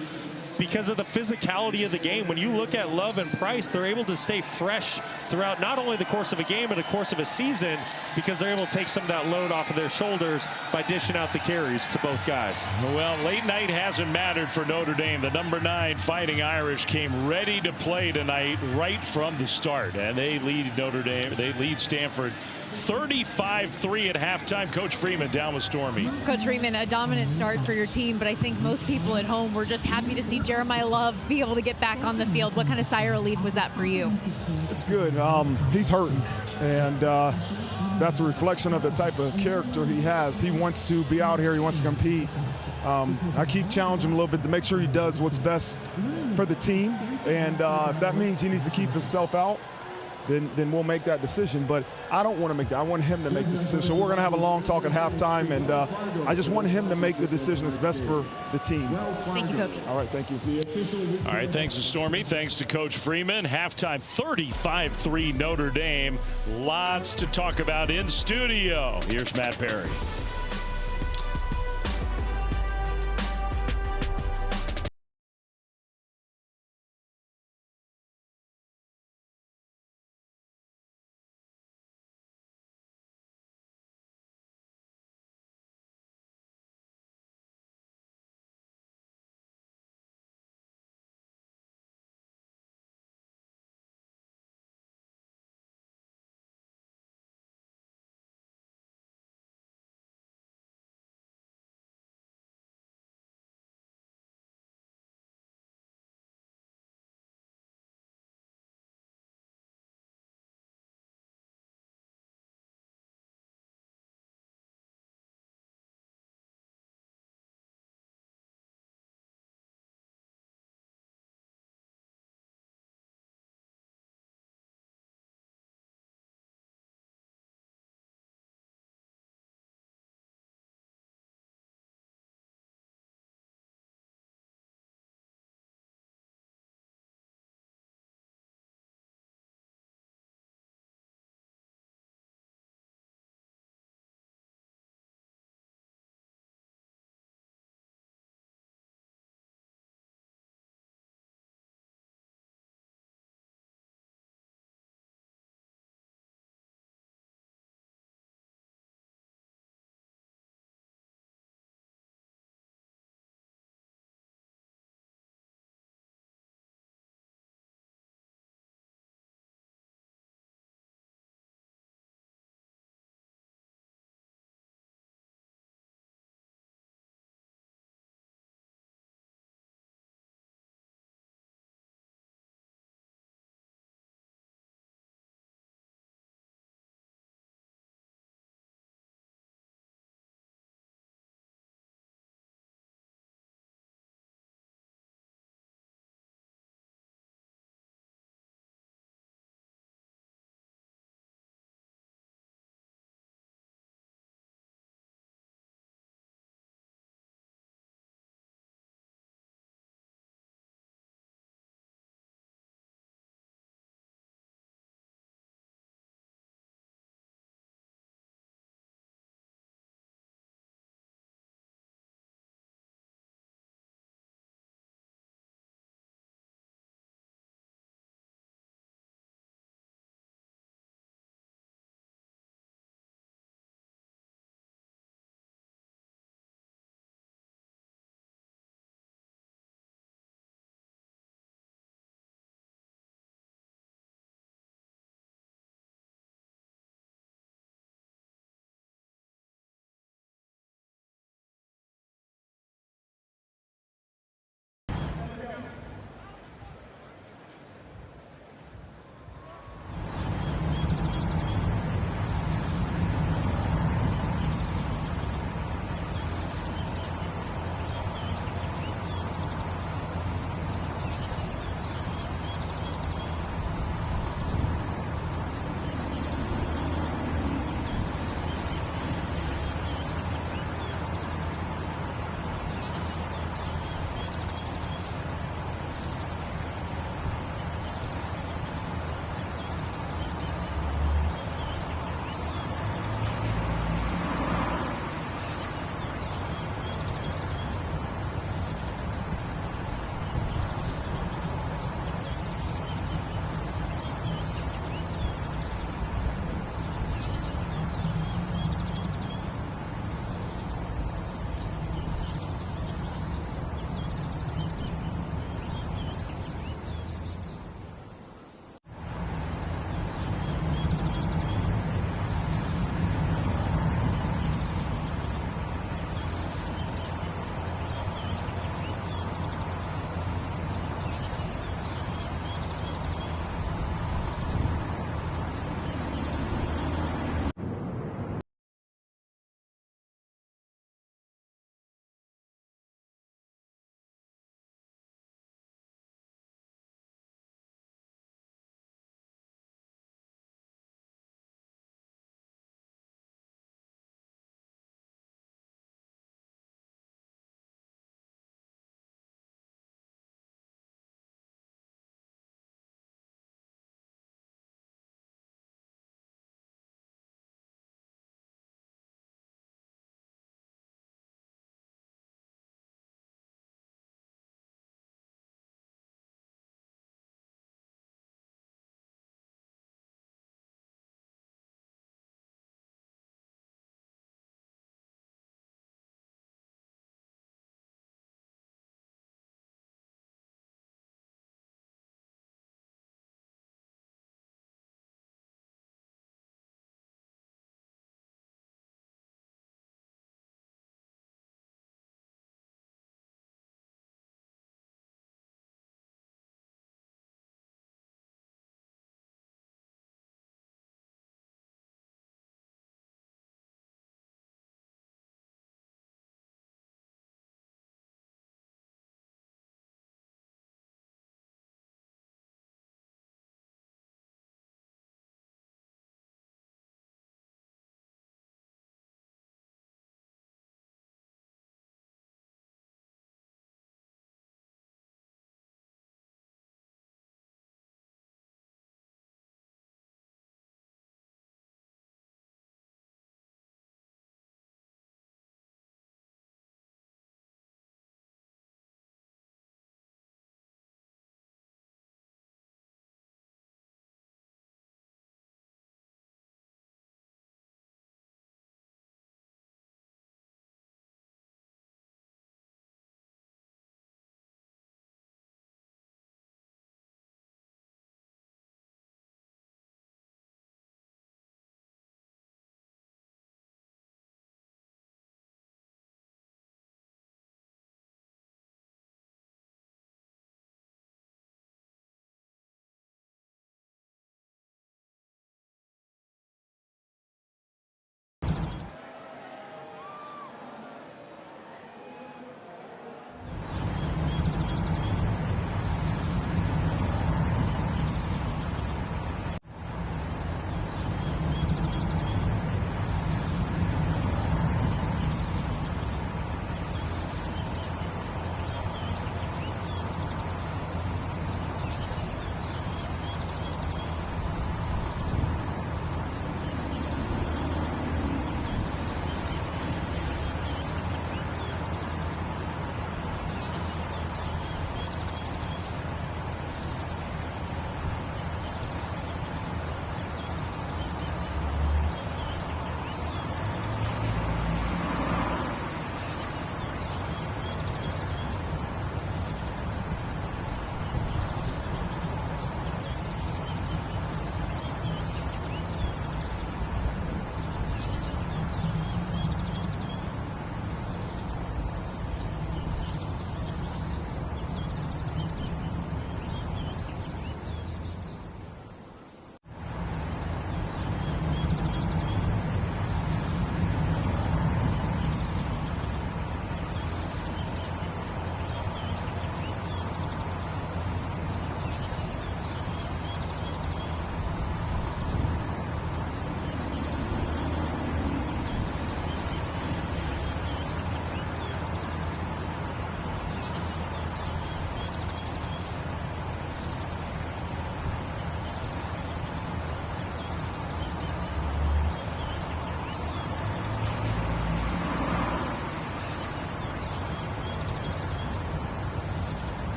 because of the physicality of the game. When you look at Love and Price, they're able to stay fresh throughout not only the course of a game, but the course of a season, because they're able to take some of that load off of their shoulders by dishing out the carries to both guys. Well, late night hasn't mattered for Notre Dame. The number 9 Fighting Irish came ready to play tonight right from the start, and they lead Notre Dame. They lead Stanford 35-3 at halftime. Coach Freeman down with Stormy. Coach Freeman, a dominant start for your team, but I think most people at home were just happy to see Jeremiah Love be able to get back on the field. What kind of sigh of relief was that for you? It's good. He's hurting, and that's a reflection of the type of character he has. He wants to be out here. He wants to compete. I keep challenging him a little bit to make sure he does what's best for the team, and if that means he needs to keep himself out, then we'll make that decision. But I don't want to make that. I want him to make the decision. So we're going to have a long talk at halftime, and I just want him to make the decision that's best for the team. Thank you, Coach. All right, thank you. All right, thanks to Stormy. Thanks to Coach Freeman. Halftime 35-3 Notre Dame. Lots to talk about in studio. Here's Matt Perry.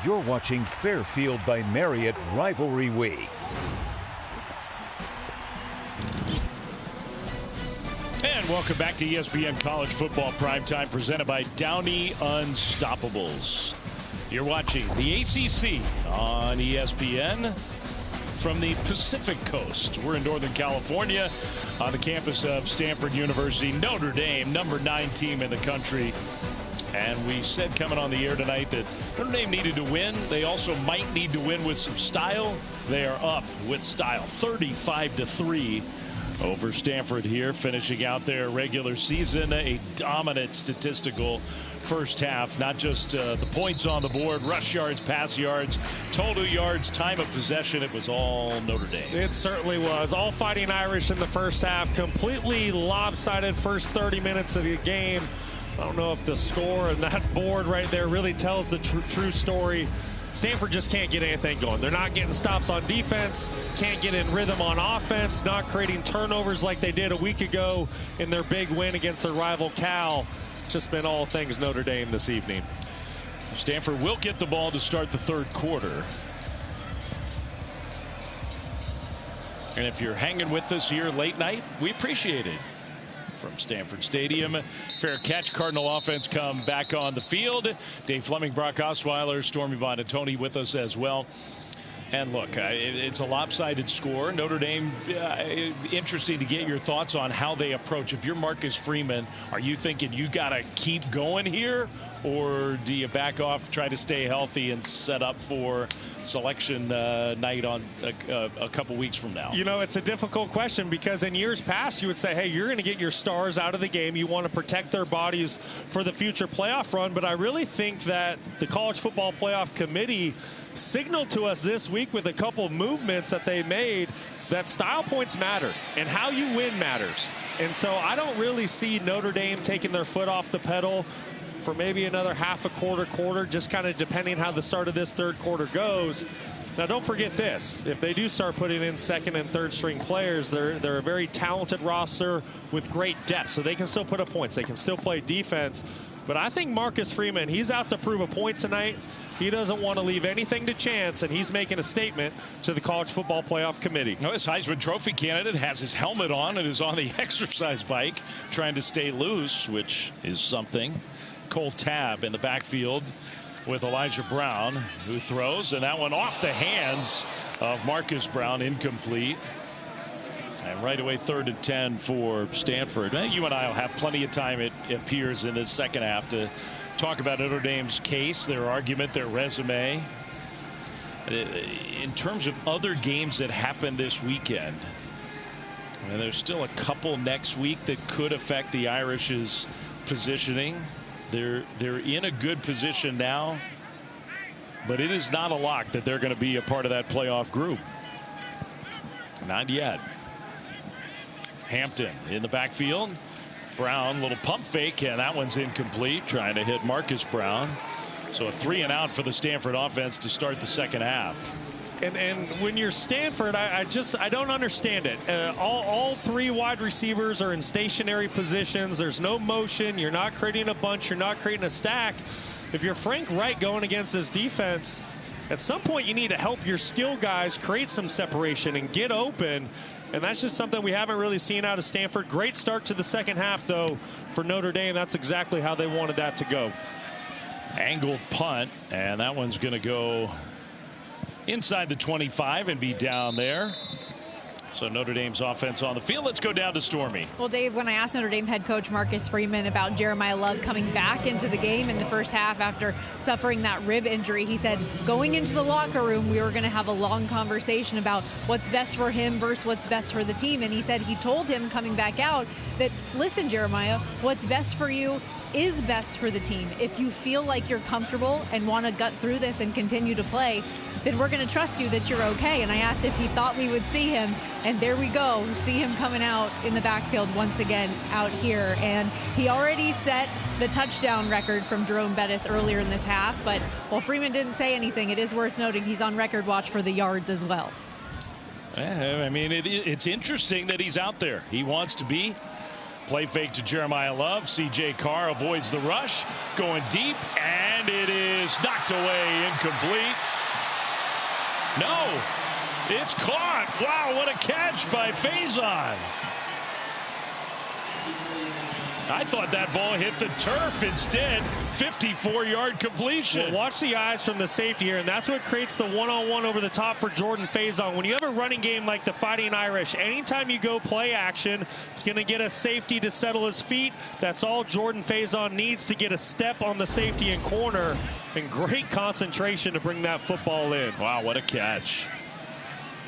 You're watching Fairfield by Marriott Rivalry Week. And welcome back to ESPN College Football Primetime, presented by Downey Unstoppables. You're watching the ACC on ESPN from the Pacific Coast. We're in Northern California on the campus of Stanford University. Notre Dame, number 9 team in the country. And we said coming on the air tonight that Notre Dame needed to win. They also might need to win with some style. They are up with style, 35-3 over Stanford here, finishing out their regular season. A dominant statistical first half, not just the points on the board, rush yards, pass yards, total yards, time of possession. It was all Notre Dame. It certainly was. All Fighting Irish in the first half. Completely lopsided first 30 minutes of the game. I don't know if the score and that board right there really tells the true story. Stanford just can't get anything going. They're not getting stops on defense, can't get in rhythm on offense, not creating turnovers like they did a week ago in their big win against their rival Cal. Just been all things Notre Dame this evening. Stanford will get the ball to start the third quarter. And if you're hanging with us here late night, we appreciate it. From Stanford Stadium, fair catch. Cardinal offense come back on the field. Dave Fleming, Brock Osweiler, Stormy Bonatoni with us as well. And look, it's a lopsided score. Notre Dame, interesting to get your thoughts on how they approach. If you're Marcus Freeman, are you thinking you got to keep going here? Or do you back off, try to stay healthy and set up for selection night on a couple weeks from now? You know, it's a difficult question because in years past you would say, hey, you're going to get your stars out of the game. You want to protect their bodies for the future playoff run. But I really think that the College Football Playoff Committee signaled to us this week with a couple of movements that they made that style points matter and how you win matters. And so I don't really see Notre Dame taking their foot off the pedal for maybe another half a quarter, just kind of depending how the start of this third quarter goes. Now, don't forget this. If they do start putting in second and third string players, they're a very talented roster with great depth, so they can still put up points. They can still play defense. But I think Marcus Freeman, he's out to prove a point tonight. He doesn't want to leave anything to chance, and he's making a statement to the College Football Playoff Committee. No, his Heisman Trophy candidate has his helmet on and is on the exercise bike trying to stay loose, which is something. Cole Tabb in the backfield with Elijah Brown, who throws, and that one off the hands of Marcus Brown, incomplete. And right away, 3rd and 10 for Stanford. You and I will have plenty of time, it appears, in this second half to talk about Notre Dame's case, their argument, their resume. In terms of other games that happened this weekend, and there's still a couple next week that could affect the Irish's positioning. They're in a good position now, but it is not a lock that they're going to be a part of that playoff group. Not yet. Hampton in the backfield. Brown, little pump fake, and that one's incomplete, trying to hit Marcus Brown. So a 3 and out for the Stanford offense to start the second half. And when you're Stanford, I don't understand it. All 3 wide receivers are in stationary positions. There's no motion. You're not creating a bunch. You're not creating a stack. If you're Frank Wright going against this defense, at some point you need to help your skill guys create some separation and get open. And that's just something we haven't really seen out of Stanford. Great start to the second half, though, for Notre Dame. That's exactly how they wanted that to go. Angled punt, and that one's going to go inside the 25 and be down there. So Notre Dame's offense on the field. Let's go down to Stormy. Well, Dave, when I asked Notre Dame head coach Marcus Freeman about Jeremiah Love coming back into the game in the first half after suffering that rib injury, he said going into the locker room, we were going to have a long conversation about what's best for him versus what's best for the team. And he said he told him coming back out that, listen, Jeremiah, what's best for you is best for the team. If you feel like you're comfortable and want to gut through this and continue to play, then we're going to trust you that you're okay. And I asked if he thought we would see him, and there we go. See him coming out in the backfield once again out here. And he already set the touchdown record from Jerome Bettis earlier in this half. But while Freeman didn't say anything, it is worth noting he's on record watch for the yards as well. I mean, it's interesting that he's out there. He wants to be Play fake to Jeremiah Love. C.J. Carr avoids the rush. Going deep, and it is knocked away, incomplete. No, it's caught. Wow, what a catch by Faison. I thought that ball hit the turf. Instead, 54-yard completion. Well, watch the eyes from the safety here, and that's what creates the one-on-one over the top for Jordan Faison. When you have a running game like the Fighting Irish, anytime you go play action, it's going to get a safety to settle his feet. That's all Jordan Faison needs to get a step on the safety and corner, and great concentration to bring that football in. Wow, what a catch.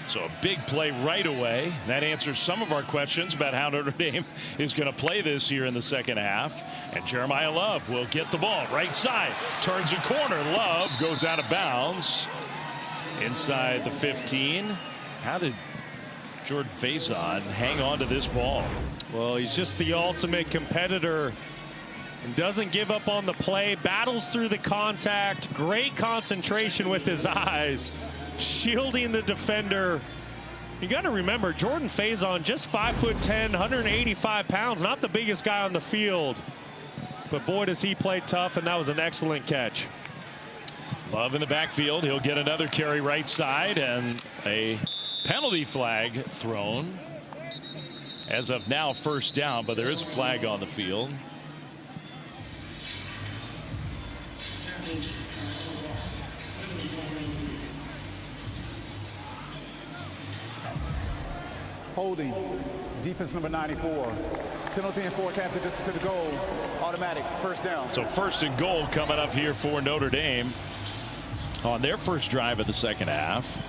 So a big play right away. That answers some of our questions about how Notre Dame is going to play this year in the second half. And Jeremiah Love will get the ball right side. Turns a corner. Love goes out of bounds inside the 15. How did Jordan Faison hang on to this ball? Well, he's just the ultimate competitor and doesn't give up on the play. Battles through the contact. Great concentration with his eyes, shielding the defender. You got to remember, Jordan Faison, just 5'10", 185 pounds, not the biggest guy on the field. But boy, does he play tough, and that was an excellent catch. Love in the backfield. He'll get another carry right side, and a penalty flag thrown. As of now, first down, but there is a flag on the field. Holding, defense number 94. Penalty enforced half the distance to the goal. Automatic, first down. So first and goal coming up here for Notre Dame on their first drive of the second half.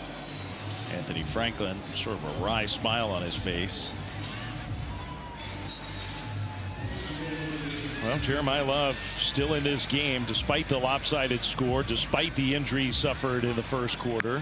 Anthony Franklin, sort of a wry smile on his face. Well, Jeremiah Love still in this game despite the lopsided score, despite the injury suffered in the first quarter.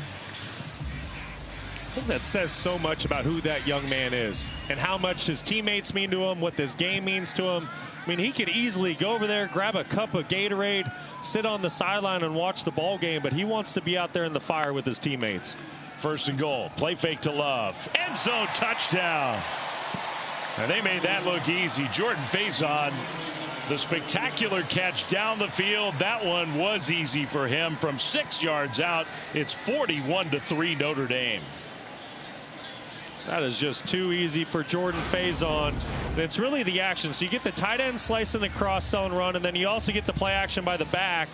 I think that says so much about who that young man is and how much his teammates mean to him, what this game means to him. I mean, he could easily go over there, grab a cup of Gatorade, sit on the sideline and watch the ball game, but he wants to be out there in the fire with his teammates. First and goal. Play fake to Love. End zone touchdown. And they made that look easy. Jordan Faison, the spectacular catch down the field. That one was easy for him from 6 yards out. It's 41-3 Notre Dame. That is just too easy for Jordan Faison. And it's really the action. So you get the tight end slicing the cross sell and run, and then you also get the play action by the back.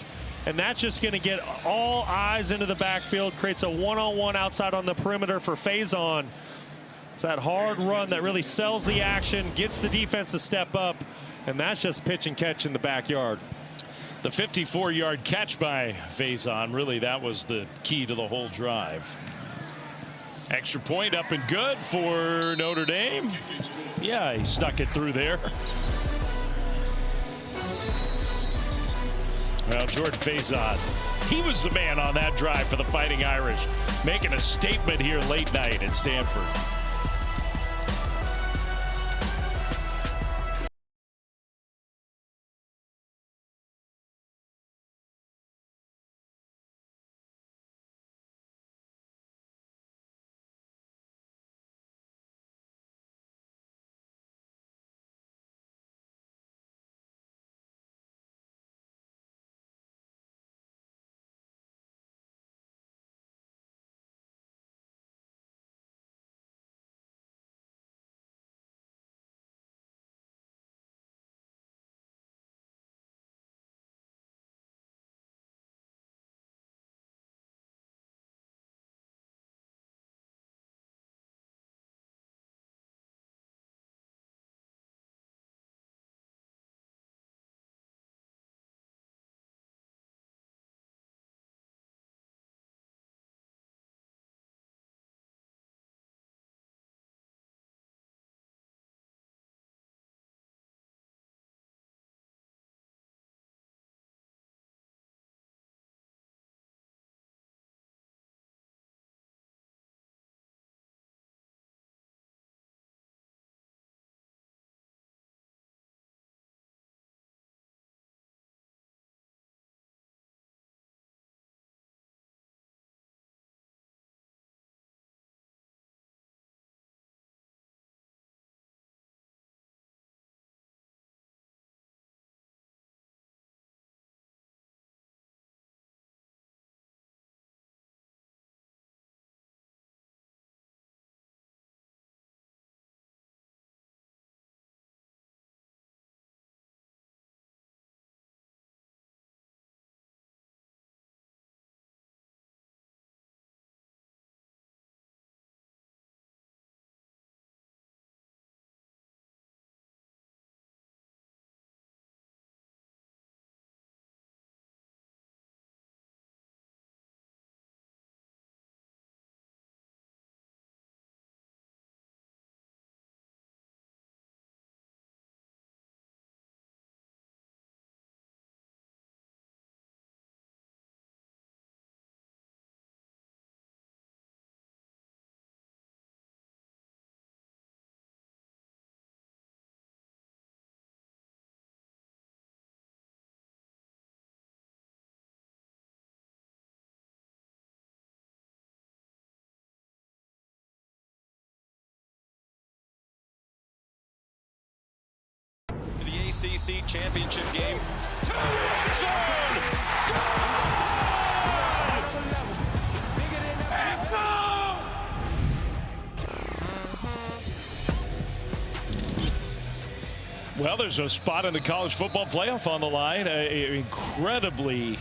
And that's just going to get all eyes into the backfield, creates a one-on-one outside on the perimeter for Faison. It's that hard run that really sells the action, gets the defense to step up, and that's just pitch and catch in the backyard. The 54-yard catch by Faison, really that was the key to the whole drive. Extra point up and good for Notre Dame. Yeah, he stuck it through there. Well, Jordan Faison, he was the man on that drive for the Fighting Irish, making a statement here late night at Stanford. ACC championship game. Well, there's a spot in the college football playoff on the line. An incredibly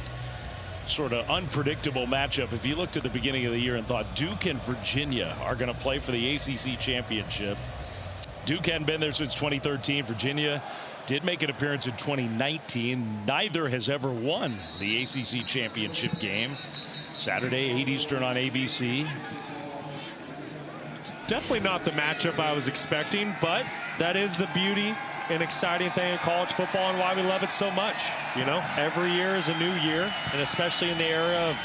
sort of unpredictable matchup. If you looked at the beginning of the year and thought Duke and Virginia are going to play for the ACC championship. Duke hadn't been there since 2013. Virginia did make an appearance in 2019. Neither has ever won the ACC championship game. Saturday, 8 Eastern on ABC. Definitely not the matchup I was expecting, but that is the beauty and exciting thing in college football and why we love it so much. You know, every year is a new year, and especially in the era of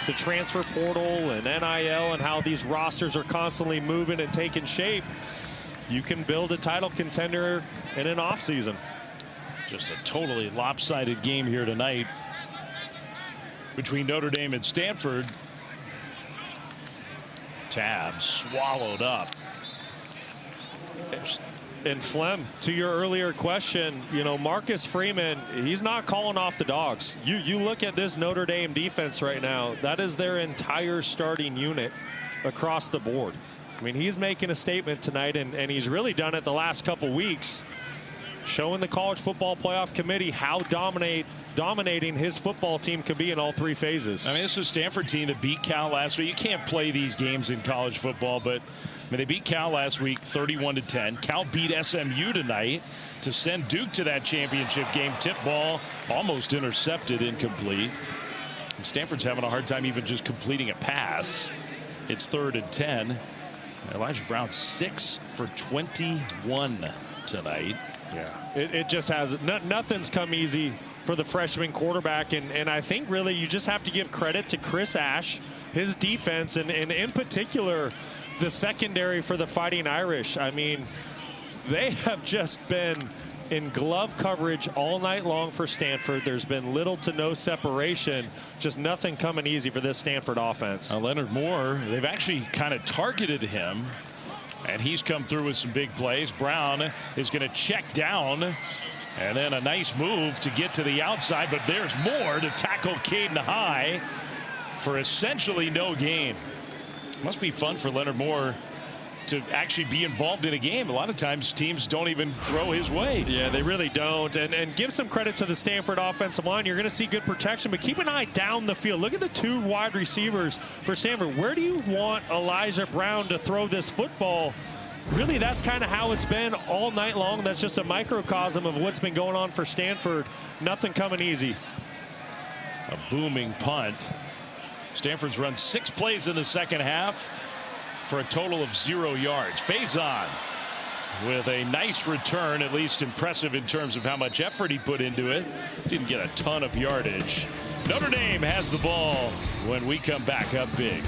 the transfer portal and NIL and how these rosters are constantly moving and taking shape. You can build a title contender in an offseason. Just a totally lopsided game here tonight between Notre Dame and Stanford. Tab swallowed up. And Flem, to your earlier question, you know, Marcus Freeman, he's not calling off the dogs. You look at this Notre Dame defense right now. That is their entire starting unit across the board. I mean, he's making a statement tonight, and he's really done it the last couple weeks, showing the College Football Playoff Committee how dominating his football team can be in all three phases. I mean, this is a Stanford team that beat Cal last week. You can't play these games in college football, but I mean, they beat Cal last week 31-10. Cal beat SMU tonight to send Duke to that championship game. Tip ball almost intercepted, incomplete. And Stanford's having a hard time even just completing a pass. It's 3rd and 10. Elijah Brown 6 for 21 tonight. Yeah, it just has nothing's come easy for the freshman quarterback, and I think really you just have to give credit to Chris Ash, his defense, and in particular the secondary for the Fighting Irish. I mean, they have just been in glove coverage all night long for Stanford. There's been little to no separation, just nothing coming easy for this Stanford offense. Leonard Moore, they've actually kind of targeted him, and he's come through with some big plays. Brown is going to check down, and then a nice move to get to the outside, but there's Moore to tackle Caden High for essentially no gain. Must be fun for Leonard Moore to actually be involved in a game. A lot of times teams don't even throw his way. Yeah, they really don't. And give some credit to the Stanford offensive line. You're going to see good protection, but keep an eye down the field. Look at the 2 wide receivers for Stanford. Where do you want Elijah Brown to throw this football? Really, that's kind of how it's been all night long. That's just a microcosm of what's been going on for Stanford. Nothing coming easy. A booming punt. Stanford's run 6 plays in the second half for a total of 0 yards. Faison with a nice return, at least impressive in terms of how much effort he put into it. Didn't get a ton of yardage. Notre Dame has the ball when we come back up big.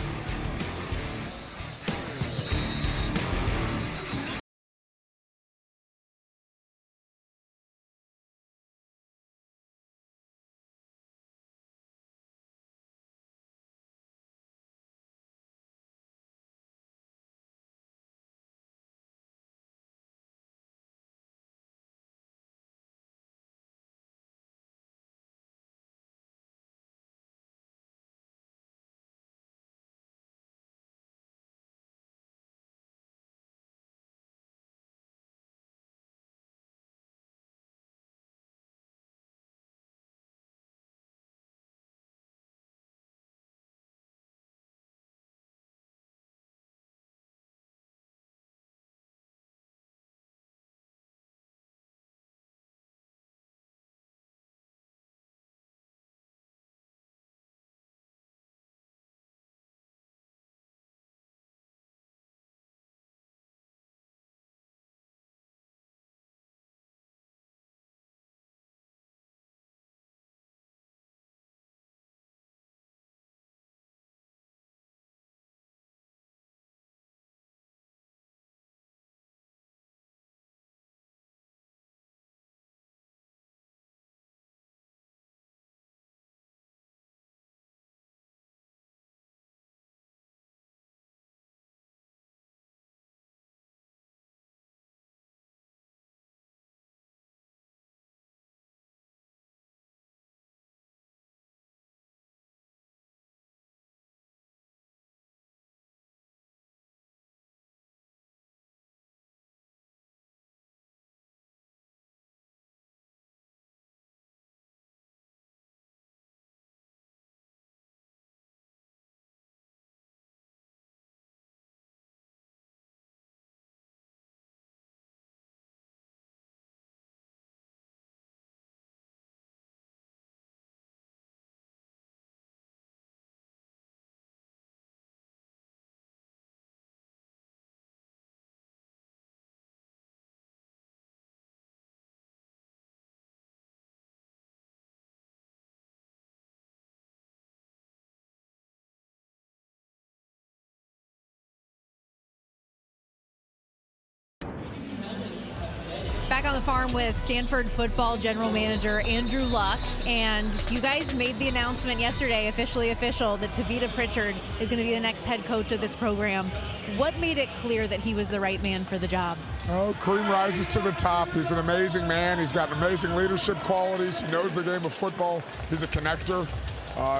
Back on the farm with Stanford football general manager Andrew Luck, and you guys made the announcement yesterday, officially official, that Tavita Pritchard is going to be the next head coach of this program. What made it clear that he was the right man for the job? Oh, cream rises to the top. He's an amazing man. He's got amazing leadership qualities. He knows the game of football. He's a connector.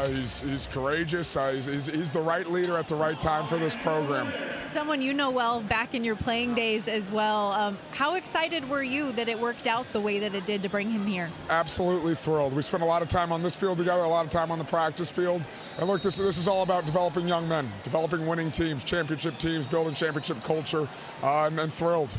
He's courageous. He's the right leader at the right time for this program. Someone you know well back in your playing days as well. How excited were you that it worked out the way that it did to bring him here? Absolutely thrilled. We spent a lot of time on this field together, a lot of time on the practice field. And look, this is all about developing young men, developing winning teams, championship teams, building championship culture, and thrilled.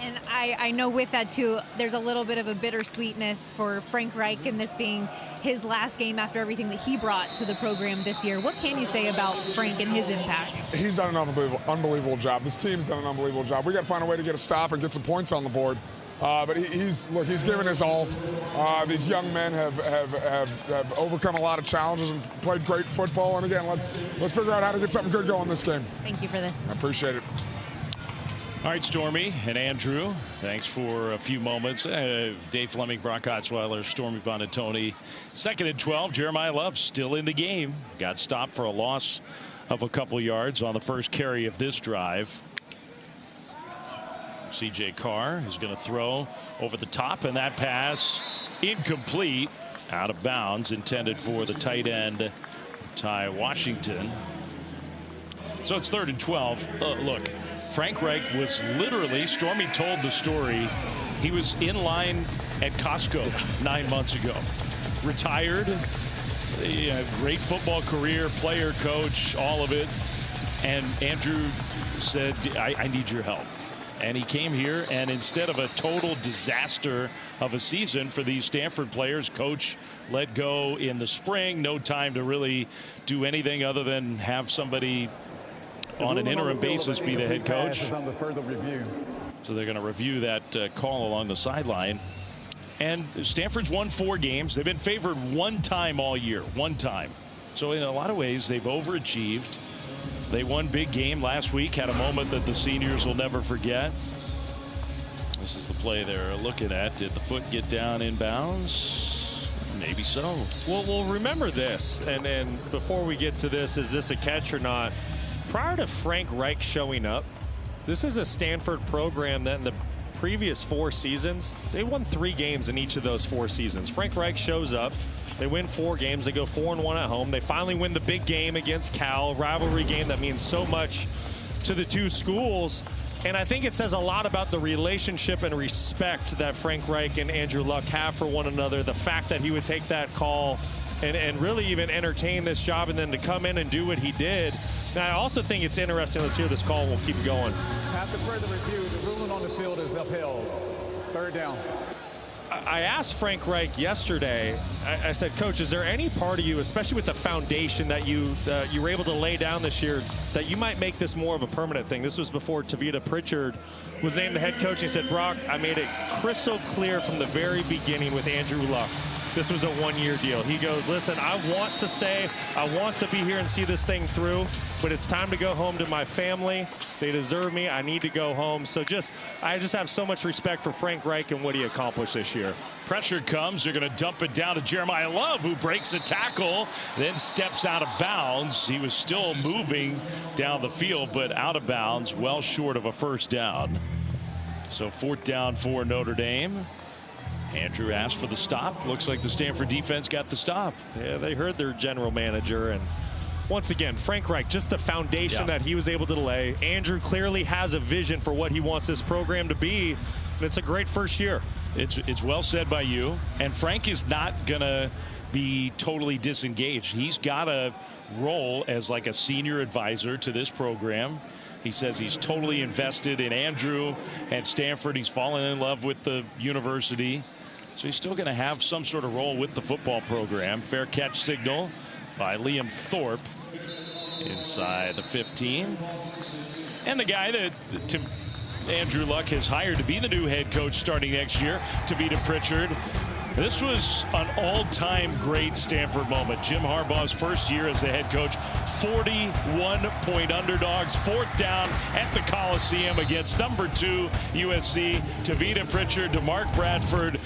And I know with that, too, there's a little bit of a bittersweetness for Frank Reich and this being his last game after everything that he brought to the program this year. What can you say about Frank and his impact? He's done an unbelievable job. This team's done an unbelievable job. We got to find a way to get a stop and get some points on the board. But he's given his all. These young men have overcome a lot of challenges and played great football. And again, let's figure out how to get something good going this game. Thank you for this. I appreciate it. All right, Stormy and Andrew, thanks for a few moments. Dave Fleming, Brock Osweiler, Stormy Bonatoni. 2nd and 12. Jeremiah Love still in the game. Got stopped for a loss of a couple yards on the first carry of this drive. C.J. Carr is going to throw over the top, and that pass incomplete, out of bounds, intended for the tight end, Ty Washington. So it's 3rd and 12. Look. Frank Reich was literally, Stormy told the story, he was in line at Costco 9 months ago. Retired, great football career, player, coach, all of it. And Andrew said, I need your help. And he came here, and instead of a total disaster of a season for these Stanford players, coach let go in the spring, no time to really do anything other than have somebody on an interim basis be the head coach. So they're going to review that call along the sideline. And Stanford's won 4 games. They've been favored 1 time all year, 1 time. So in a lot of ways, they've overachieved. They won big game last week, had a moment that the seniors will never forget. This is the play they're looking at. Did the foot get down in bounds? Maybe so. Well, remember this, and before we get to this, is this a catch or not? Prior to Frank Reich showing up, this is a Stanford program that in the previous 4 seasons, they won 3 games in each of those 4 seasons. Frank Reich shows up, they win 4 games, they go 4-1 at home. They finally win the big game against Cal, rivalry game that means so much to the 2 schools. And I think it says a lot about the relationship and respect that Frank Reich and Andrew Luck have for one another. The fact that he would take that call and really even entertain this job, and then to come in and do what he did. Now, I also think it's interesting. Let's hear this call. We'll keep going. After further review, the ruling on the field is upheld. 3rd down. I asked Frank Reich yesterday, I said, Coach, is there any part of you, especially with the foundation that you were able to lay down this year, that you might make this more of a permanent thing? This was before Tavita Pritchard was named the head coach. He said, Brock, I made it crystal clear from the very beginning with Andrew Luck. This was a 1-year deal. He goes, listen, I want to stay. I want to be here and see this thing through, but it's time to go home to my family. They deserve me. I need to go home. So I just have so much respect for Frank Reich and what he accomplished this year. Pressure comes. They're going to dump it down to Jeremiah Love, who breaks a tackle, then steps out of bounds. He was still moving down the field, but out of bounds, well short of a 1st down. So 4th down for Notre Dame. Andrew asked for the stop. Looks like the Stanford defense got the stop. Yeah, they heard their general manager. And once again, Frank Reich, just the foundation that he was able to lay. Andrew clearly has a vision for what he wants this program to be. And it's a great 1st year. It's well said by you. And Frank is not going to be totally disengaged. He's got a role as like a senior advisor to this program. He says he's totally invested in Andrew and Stanford. He's fallen in love with the university. So he's still going to have some sort of role with the football program. Fair catch signal by Liam Thorpe inside the 15. And the guy that Andrew Luck has hired to be the new head coach starting next year, Tavita Pritchard. This was an all-time great Stanford moment. Jim Harbaugh's first year as the head coach, 41-point underdogs, 4th down at the Coliseum against number 2 USC. Tavita Pritchard to Mark Bradford.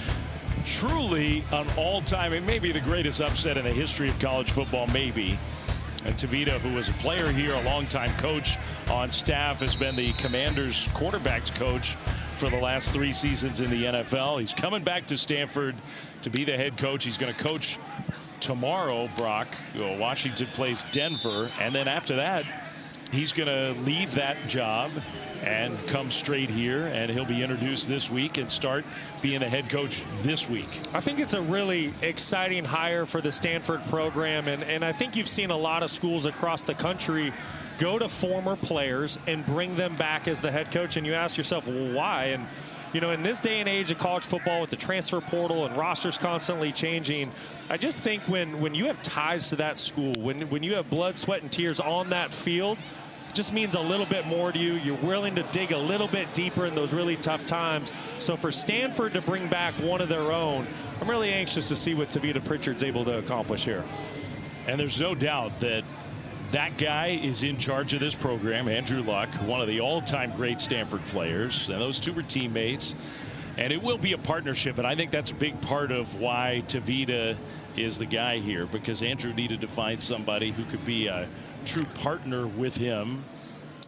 Truly an all-time, and maybe the greatest upset in the history of college football, maybe. And Tavita, who was a player here, a longtime coach on staff, has been the Commanders' quarterbacks coach for the last 3 seasons in the NFL. He's coming back to Stanford to be the head coach. He's going to coach tomorrow, Brock. Washington plays Denver, and then after that, he's going to leave that job and come straight here, and he'll be introduced this week and start being the head coach this week. I think it's a really exciting hire for the Stanford program, and I think you've seen a lot of schools across the country go to former players and bring them back as the head coach, and you ask yourself, well, why? And you know, in this day and age of college football with the transfer portal and rosters constantly changing, I just think when you have ties to that school, when you have blood, sweat, and tears on that field, it just means a little bit more to you. You're willing to dig a little bit deeper in those really tough times. So for Stanford to bring back one of their own, I'm really anxious to see what Tavita Pritchard's able to accomplish here. And there's no doubt that that guy is in charge of this program, Andrew Luck, one of the all-time great Stanford players, and those 2 were teammates. And it will be a partnership, and I think that's a big part of why Tavita is the guy here, because Andrew needed to find somebody who could be a true partner with him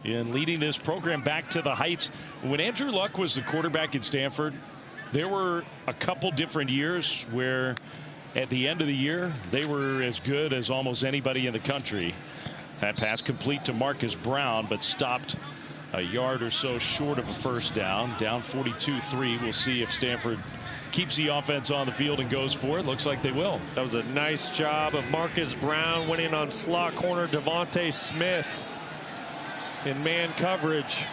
in leading this program back to the heights. When Andrew Luck was the quarterback at Stanford, there were a couple different years where at the end of the year they were as good as almost anybody in the country. That pass complete to Marcus Brown, but stopped a yard or so short of a first down. Down 42-3. We'll see if Stanford keeps the offense on the field and goes for it. Looks like they will. That was a nice job of Marcus Brown winning on slot corner Devontae Smith in man coverage.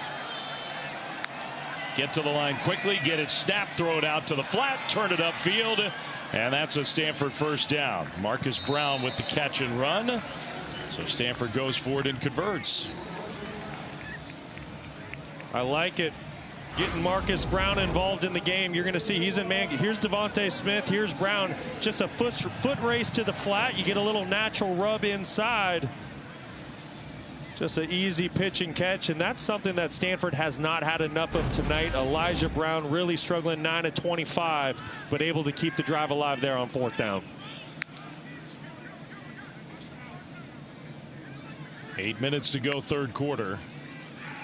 Get to the line quickly, get it snapped, throw it out to the flat, turn it upfield, and that's a Stanford first down. Marcus Brown with the catch and run. So Stanford goes for it and converts. I like it. Getting Marcus Brown involved in the game. You're going to see he's in man. Here's Devontae Smith. Here's Brown. Just a foot race to the flat. You get a little natural rub inside. Just an easy pitch and catch, and that's something that Stanford has not had enough of tonight. Elijah Brown really struggling, 9 of 25, but able to keep the drive alive there on 4th down. 8 minutes to go, 3rd quarter.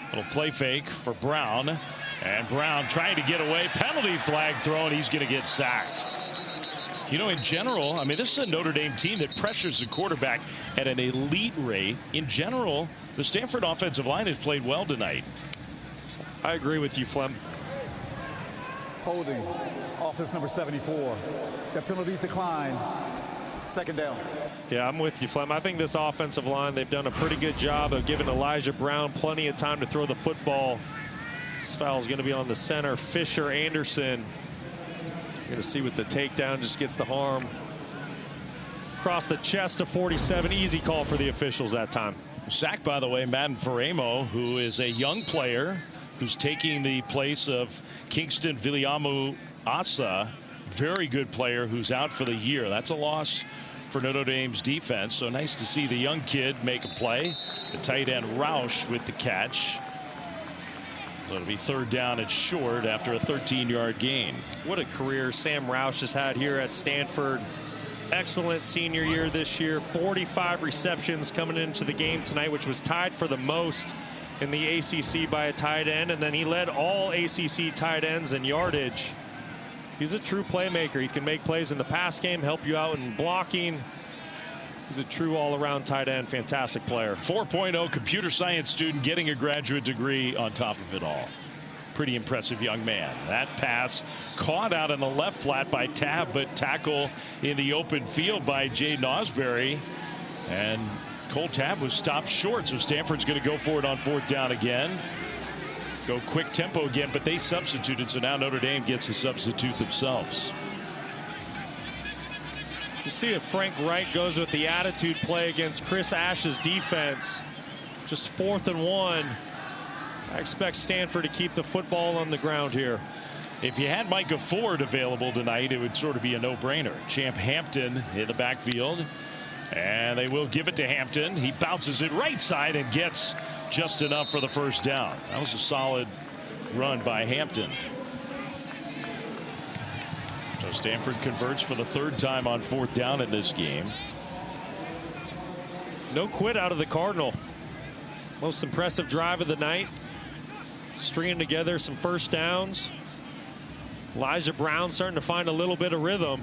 Little play fake for Brown, and Brown trying to get away. Penalty flag thrown. He's going to get sacked. You know, in general, I mean, this is a Notre Dame team that pressures the quarterback at an elite rate. In general, the Stanford offensive line has played well tonight. I agree with you, Flem. Holding, office number 74. The penalties decline. 2nd down. Yeah, I'm with you, Flem. I think this offensive line, they've done a pretty good job of giving Elijah Brown plenty of time to throw the football. This foul is going to be on the center, Fisher Anderson. Going to see what the takedown, just gets the arm across the chest of 47. Easy call for the officials that time. Sacked, by the way, Madden Faremo, who is a young player who's taking the place of Kingston Viliamu Asa. Very good player who's out for the year. That's a loss for Notre Dame's defense. So nice to see the young kid make a play. The tight end Roush with the catch. It'll be 3rd down and short after a 13-yard gain. What a career Sam Roush has had here at Stanford. Excellent senior year this year. 45 receptions coming into the game tonight, which was tied for the most in the ACC by a tight end. And then he led all ACC tight ends in yardage. He's a true playmaker. He can make plays in the pass game, help you out in blocking. He's a true all-around tight end. Fantastic player. 4.0 computer science student getting a graduate degree on top of it all. Pretty impressive young man. That pass caught out in the left flat by Tabb, but tackle in the open field by Jaden Ausberry. And Cole Tabb was stopped short, so Stanford's going to go for it on 4th down again. Go quick tempo again, but they substituted, so now Notre Dame gets to substitute themselves. You see if Frank Wright goes with the attitude play against Chris Ash's defense. Just 4th and 1. I expect Stanford to keep the football on the ground here. If you had Micah Ford available tonight, it would sort of be a no-brainer. Champ Hampton in the backfield, and they will give it to Hampton. He bounces it right side and gets just enough for the first down. That was a solid run by Hampton. So Stanford converts for the third time on fourth down in this game. No quit out of the Cardinal. Most impressive drive of the night. Stringing together some first downs. Elijah Brown starting to find a little bit of rhythm.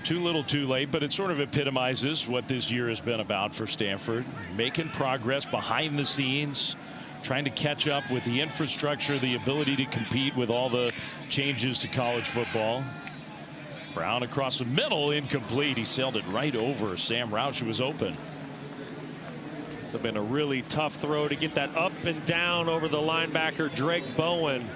Too little too late, but it sort of epitomizes what this year has been about for Stanford. Making progress behind the scenes, trying to catch up with the infrastructure, the ability to compete with all the changes to college football. Brown across the middle, incomplete. He sailed it right over Sam Rauch, who was open. It's been a really tough throw to get that up and down over the linebacker Drake Bowen.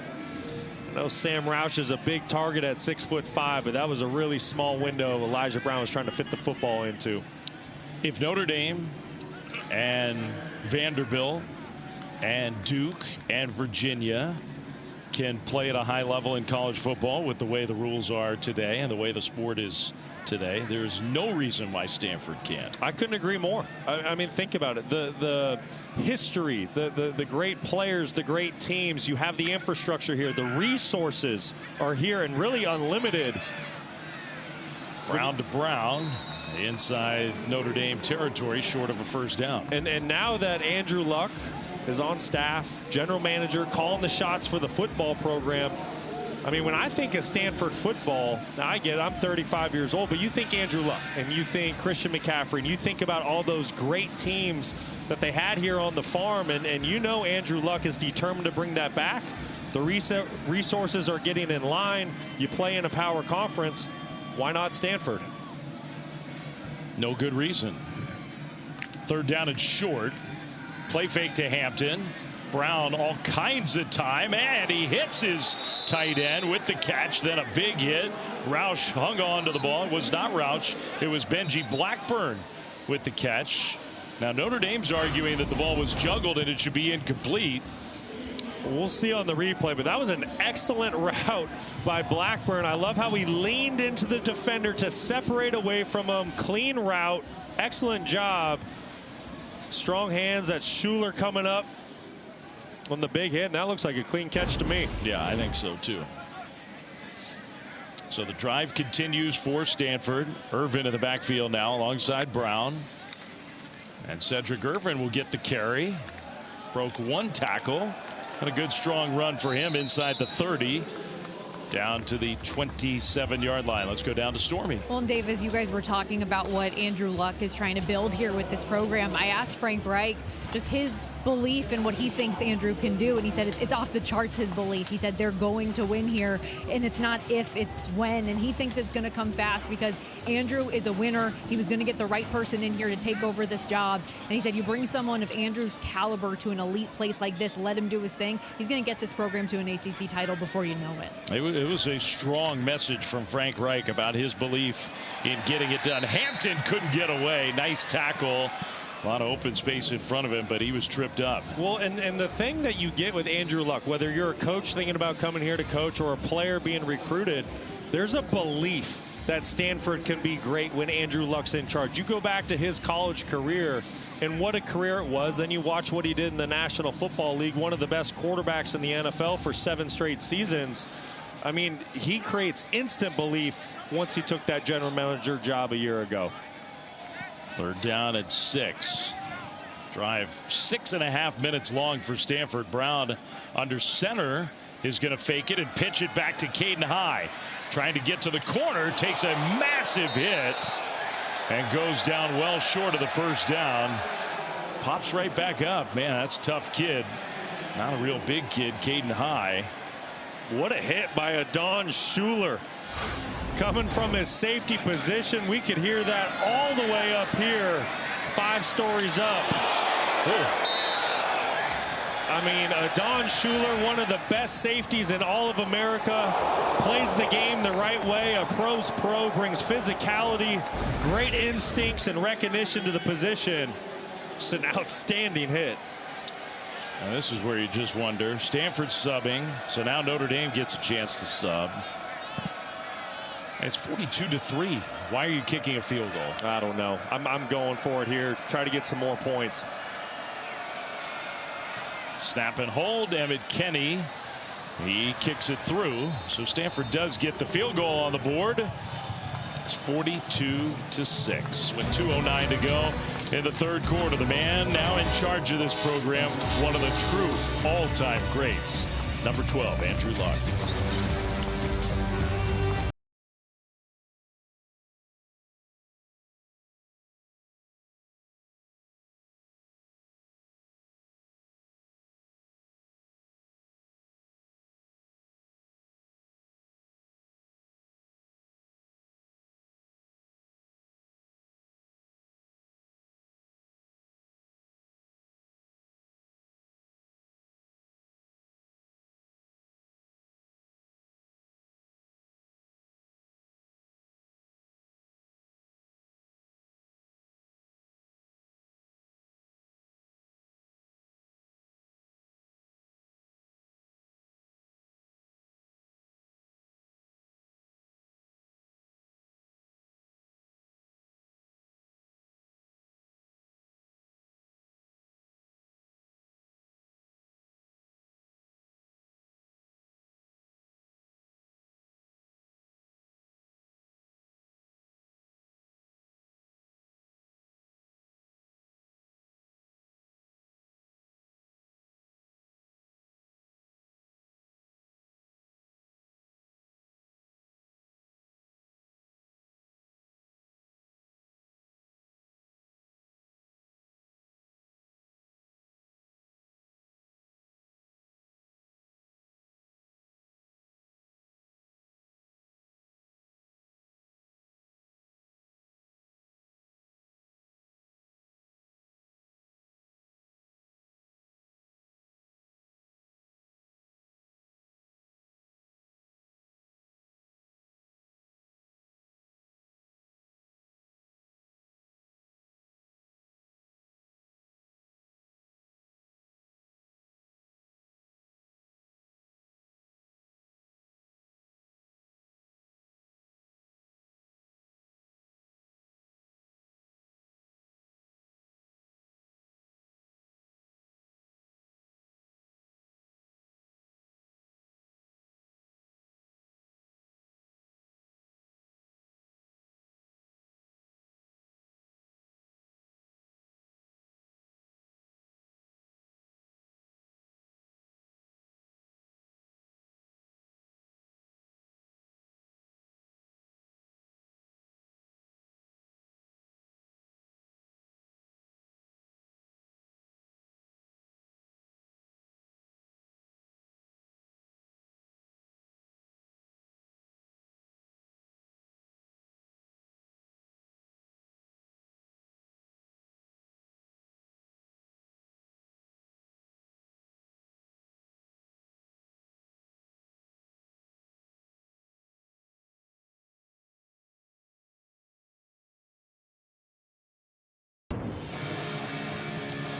I know Sam Rauch is a big target at 6'5", but that was a really small window Elijah Brown was trying to fit the football into. If Notre Dame and Vanderbilt and Duke and Virginia can play at a high level in college football with the way the rules are today and the way the sport is today, there's no reason why Stanford can't. I couldn't agree more. I mean, think about it. The history, the great players, the great teams. You have the infrastructure here. The resources are here and really unlimited. Brown to Brown inside Notre Dame territory, short of a first down. And now that Andrew Luck is on staff, general manager, calling the shots for the football program. I mean, when I think of Stanford football, now I get it, I'm 35 years old, but you think Andrew Luck and you think Christian McCaffrey and you think about all those great teams that they had here on the farm, and you know Andrew Luck is determined to bring that back. The resources are getting in line. You play in a power conference. Why not Stanford? No good reason. Third down and short. Play fake to Hampton. Brown all kinds of time, and he hits his tight end with the catch. Then a big hit. Rauch hung on to the ball. It was not Rauch. It was Benji Blackburn with the catch. Now Notre Dame's arguing that the ball was juggled and it should be incomplete. We'll see on the replay, but that was an excellent route by Blackburn. I love how he leaned into the defender to separate away from him. Clean route. Excellent job. Strong hands. That's Schuler coming up on the big hit, and that looks like a clean catch to me. Yeah, I think so too. So the drive continues for Stanford. Irvin in the backfield now alongside Brown. And Cedric Irvin will get the carry. Broke one tackle. And a good strong run for him inside the 30. Down to the 27-yard line. Let's go down to Stormy. Well, and Dave, as you guys were talking about what Andrew Luck is trying to build here with this program, I asked Frank Reich just his belief in what he thinks Andrew can do, and he said it's off the charts, his belief. He said they're going to win here, and it's not if, it's when, and he thinks it's going to come fast because Andrew is a winner. He was going to get the right person in here to take over this job, and he said you bring someone of Andrew's caliber to an elite place like this, let him do his thing, he's going to get this program to an ACC title before you know it. It was a strong message from Frank Reich about his belief in getting it done. Hampton couldn't get away. Nice tackle. A lot of open space in front of him, but he was tripped up. Well, and the thing that you get with Andrew Luck, whether you're a coach thinking about coming here to coach or a player being recruited, there's a belief that Stanford can be great when Andrew Luck's in charge. You go back to his college career and what a career it was. Then you watch what he did in the National Football League, one of the best quarterbacks in the NFL for 7 straight seasons. I mean, he creates instant belief once he took that general manager job a year ago. Third down at 6. Drive 6.5 minutes long for Stanford. Brown under center is going to fake it and pitch it back to Caden High. Trying to get to the corner, takes a massive hit and goes down well short of the first down. Pops right back up. Man, that's a tough kid. Not a real big kid, Caden High. What a hit by a Don Schuler. Coming from his safety position, we could hear that all the way up here, 5 stories up. Ooh. I mean, Don Schuler, one of the best safeties in all of America, plays the game the right way. A pro's pro, brings physicality, great instincts and recognition to the position. Just an outstanding hit. And this is where you just wonder. Stanford subbing, so now Notre Dame gets a chance to sub. It's 42-3. Why are you kicking a field goal? I don't know. I'm going for it here. Try to get some more points. Snap and hold. Emmett Kenny. He kicks it through. So Stanford does get the field goal on the board. It's 42-6 with 2:09 to go in the third quarter. The man now in charge of this program, one of the true all-time greats, number 12, Andrew Luck.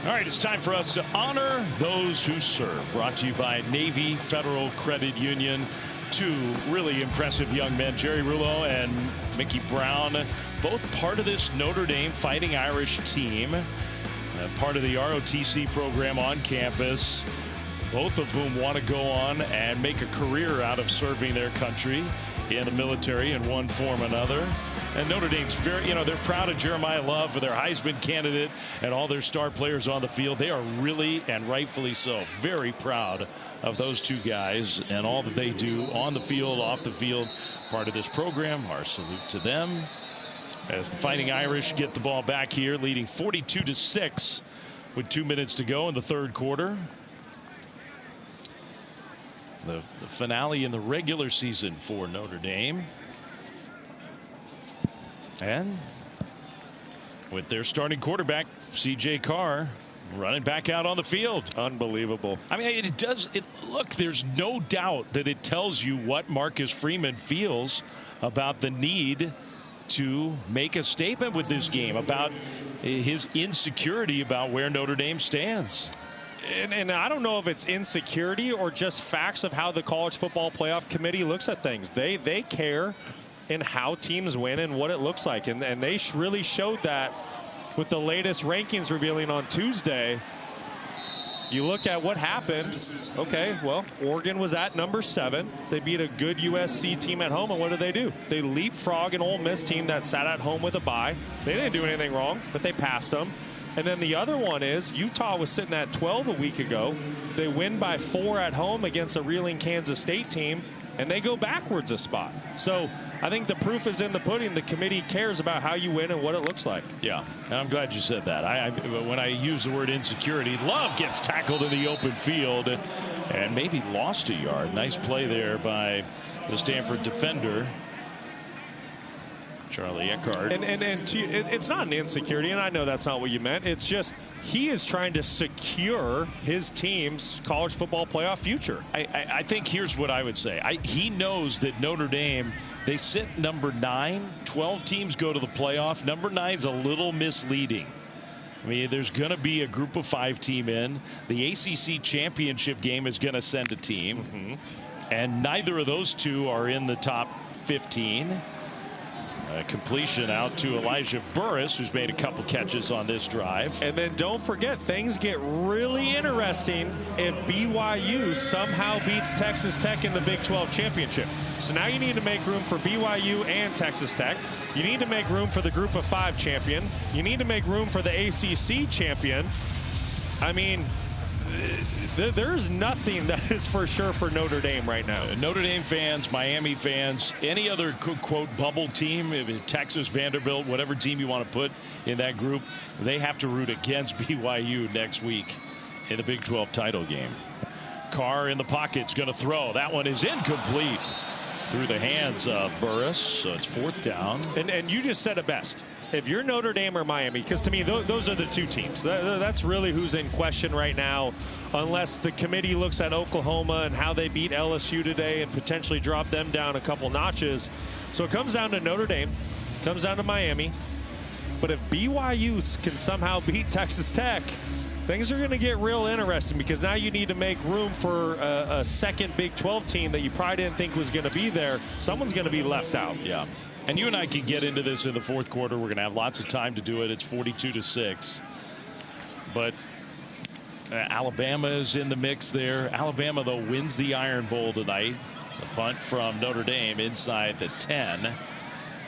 All right, it's time for us to honor those who serve. Brought to you by Navy Federal Credit Union. Two really impressive young men, Jerry Rouleau and Mickey Brown, both part of this Notre Dame Fighting Irish team, part of the ROTC program on campus, both of whom want to go on and make a career out of serving their country in the military in one form or another. And Notre Dame's very, they're proud of Jeremiah Love for their Heisman candidate and all their star players on the field. They are really, and rightfully so, very proud of those two guys and all that they do on the field, off the field, part of this program. Our salute to them as the Fighting Irish get the ball back here, leading 42-6 with 2 minutes to go in the third quarter. The finale in the regular season for Notre Dame. And with their starting quarterback, C.J. Carr, running back out on the field. Unbelievable. I mean, look, there's no doubt that it tells you what Marcus Freeman feels about the need to make a statement with this game, about his insecurity about where Notre Dame stands. And I don't know if it's insecurity or just facts of how the College Football Playoff Committee looks at things. They care in how teams win and what it looks like. And they really showed that with the latest rankings revealing on Tuesday. You look at what happened. Okay, well, Oregon was at number 7. They beat a good USC team at home, and what did? They leapfrog an Ole Miss team that sat at home with a bye. They didn't do anything wrong, but they passed them. And then the other one is Utah was sitting at 12 a week ago. They win by 4 at home against a reeling Kansas State team, and they go backwards a spot. So I think the proof is in the pudding. The committee cares about how you win and what it looks like. Yeah, and I'm glad you said that. When I use the word insecurity, Love gets tackled in the open field and maybe lost a yard. Nice play there by the Stanford defender, Charlie Eckhart. And it's not an insecurity, and I know that's not what you meant. It's just he is trying to secure his team's college football playoff future. I think here's what I would say. He knows that Notre Dame, they sit number 9. 12 teams go to the playoff. Number 9's a little misleading. I mean, there's going to be a group of 5 team in. The ACC championship game is going to send a team. And neither of those two are in the top 15. Completion out to Elijah Burris, who's made a couple catches on this drive. And then don't forget, things get really interesting if BYU somehow beats Texas Tech in the Big 12 championship. So now you need to make room for BYU and Texas Tech. You need to make room for the Group of 5 champion. You need to make room for the ACC champion. I mean, there's nothing that is for sure for Notre Dame right now. Notre Dame fans, Miami fans, any other quote bubble team, if it's Texas, Vanderbilt, whatever team you want to put in that group, they have to root against BYU next week in the Big 12 title game. Carr in the pocket's going to throw. That one is incomplete through the hands of Burris. So it's 4th down. And you just said it best. If you're Notre Dame or Miami, because to me those are the 2 teams. That's really who's in question right now, unless the committee looks at Oklahoma and how they beat LSU today and potentially drop them down a couple notches. So it comes down to Notre Dame, comes down to Miami. But if BYU can somehow beat Texas Tech, things are going to get real interesting, because now you need to make room for a second Big 12 team that you probably didn't think was going to be there. Someone's going to be left out. Yeah. And you and I can get into this in the 4th quarter. We're going to have lots of time to do it. It's 42-6. But Alabama is in the mix there. Alabama, though, wins the Iron Bowl tonight. The punt from Notre Dame inside the 10.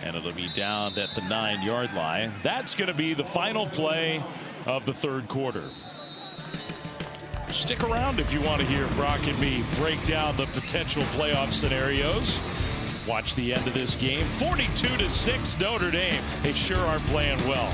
And it'll be down at the 9-yard line. That's going to be the final play of the 3rd quarter. Stick around if you want to hear Brock and me break down the potential playoff scenarios. Watch the end of this game. 42-6 Notre Dame. They sure are playing well.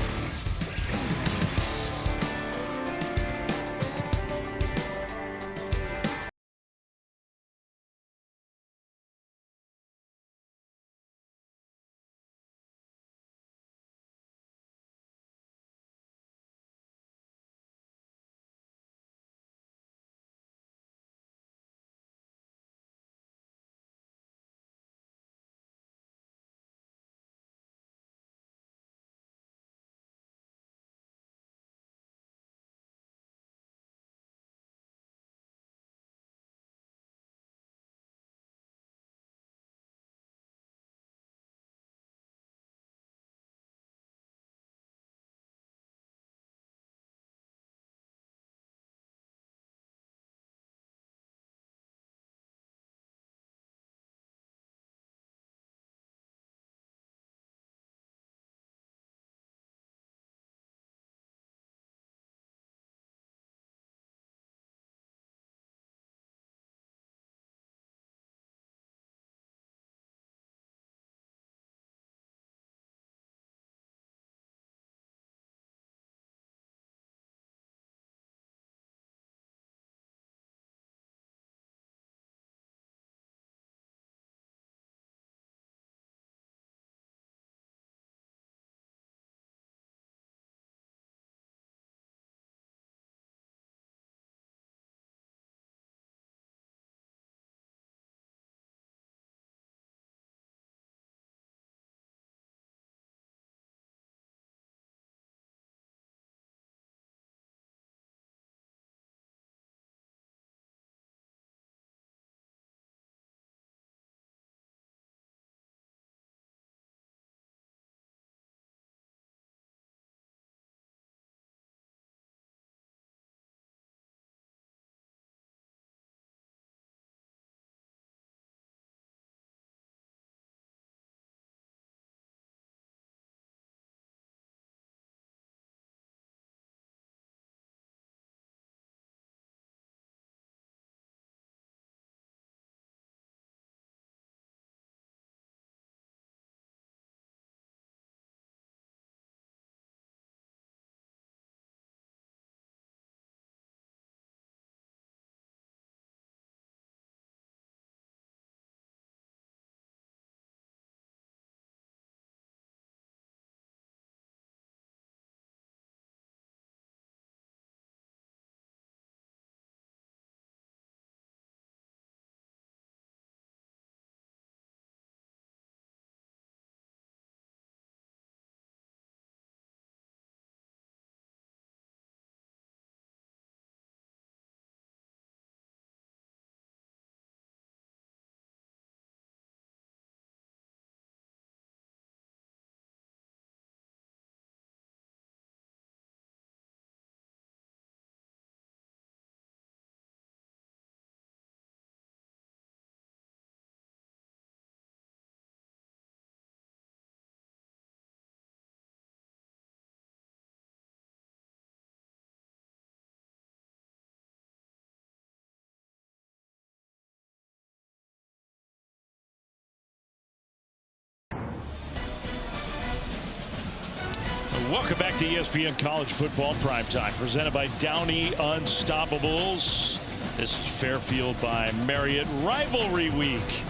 Welcome back to ESPN College Football Primetime, presented by Downey Unstoppables. This is Fairfield by Marriott Rivalry Week.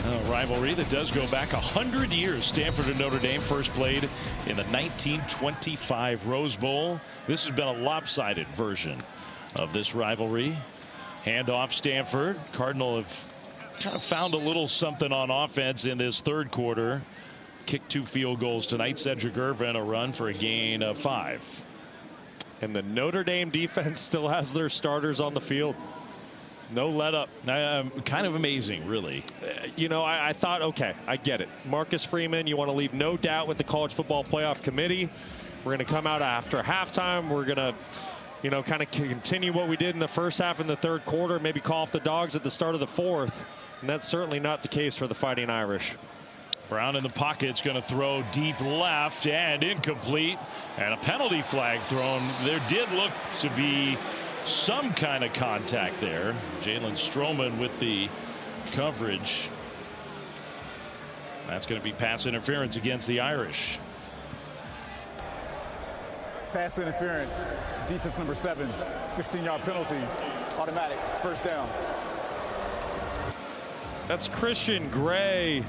A rivalry that does go back 100 years. Stanford and Notre Dame first played in the 1925 Rose Bowl. This has been a lopsided version of this rivalry. Handoff Stanford. Cardinal have kind of found a little something on offense in this third quarter. Kicked 2 field goals tonight. Cedric Irvin a run for a gain of 5. And the Notre Dame defense still has their starters on the field. No let up. Kind of amazing, really. You know, I thought, okay, I get it. Marcus Freeman, you want to leave no doubt with the College Football Playoff Committee. We're going to come out after halftime. We're going to, you know, kind of continue what we did in the first half and the third quarter, maybe call off the dogs at the start of the fourth. And that's certainly not the case for the Fighting Irish. Brown in the pocket is going to throw deep left and incomplete, and a penalty flag thrown. There did look to be some kind of contact there. Jalen Stroman with the coverage. That's going to be pass interference against the Irish. Pass interference, defense number 7, 15-yard penalty, automatic, first down. That's Christian Gray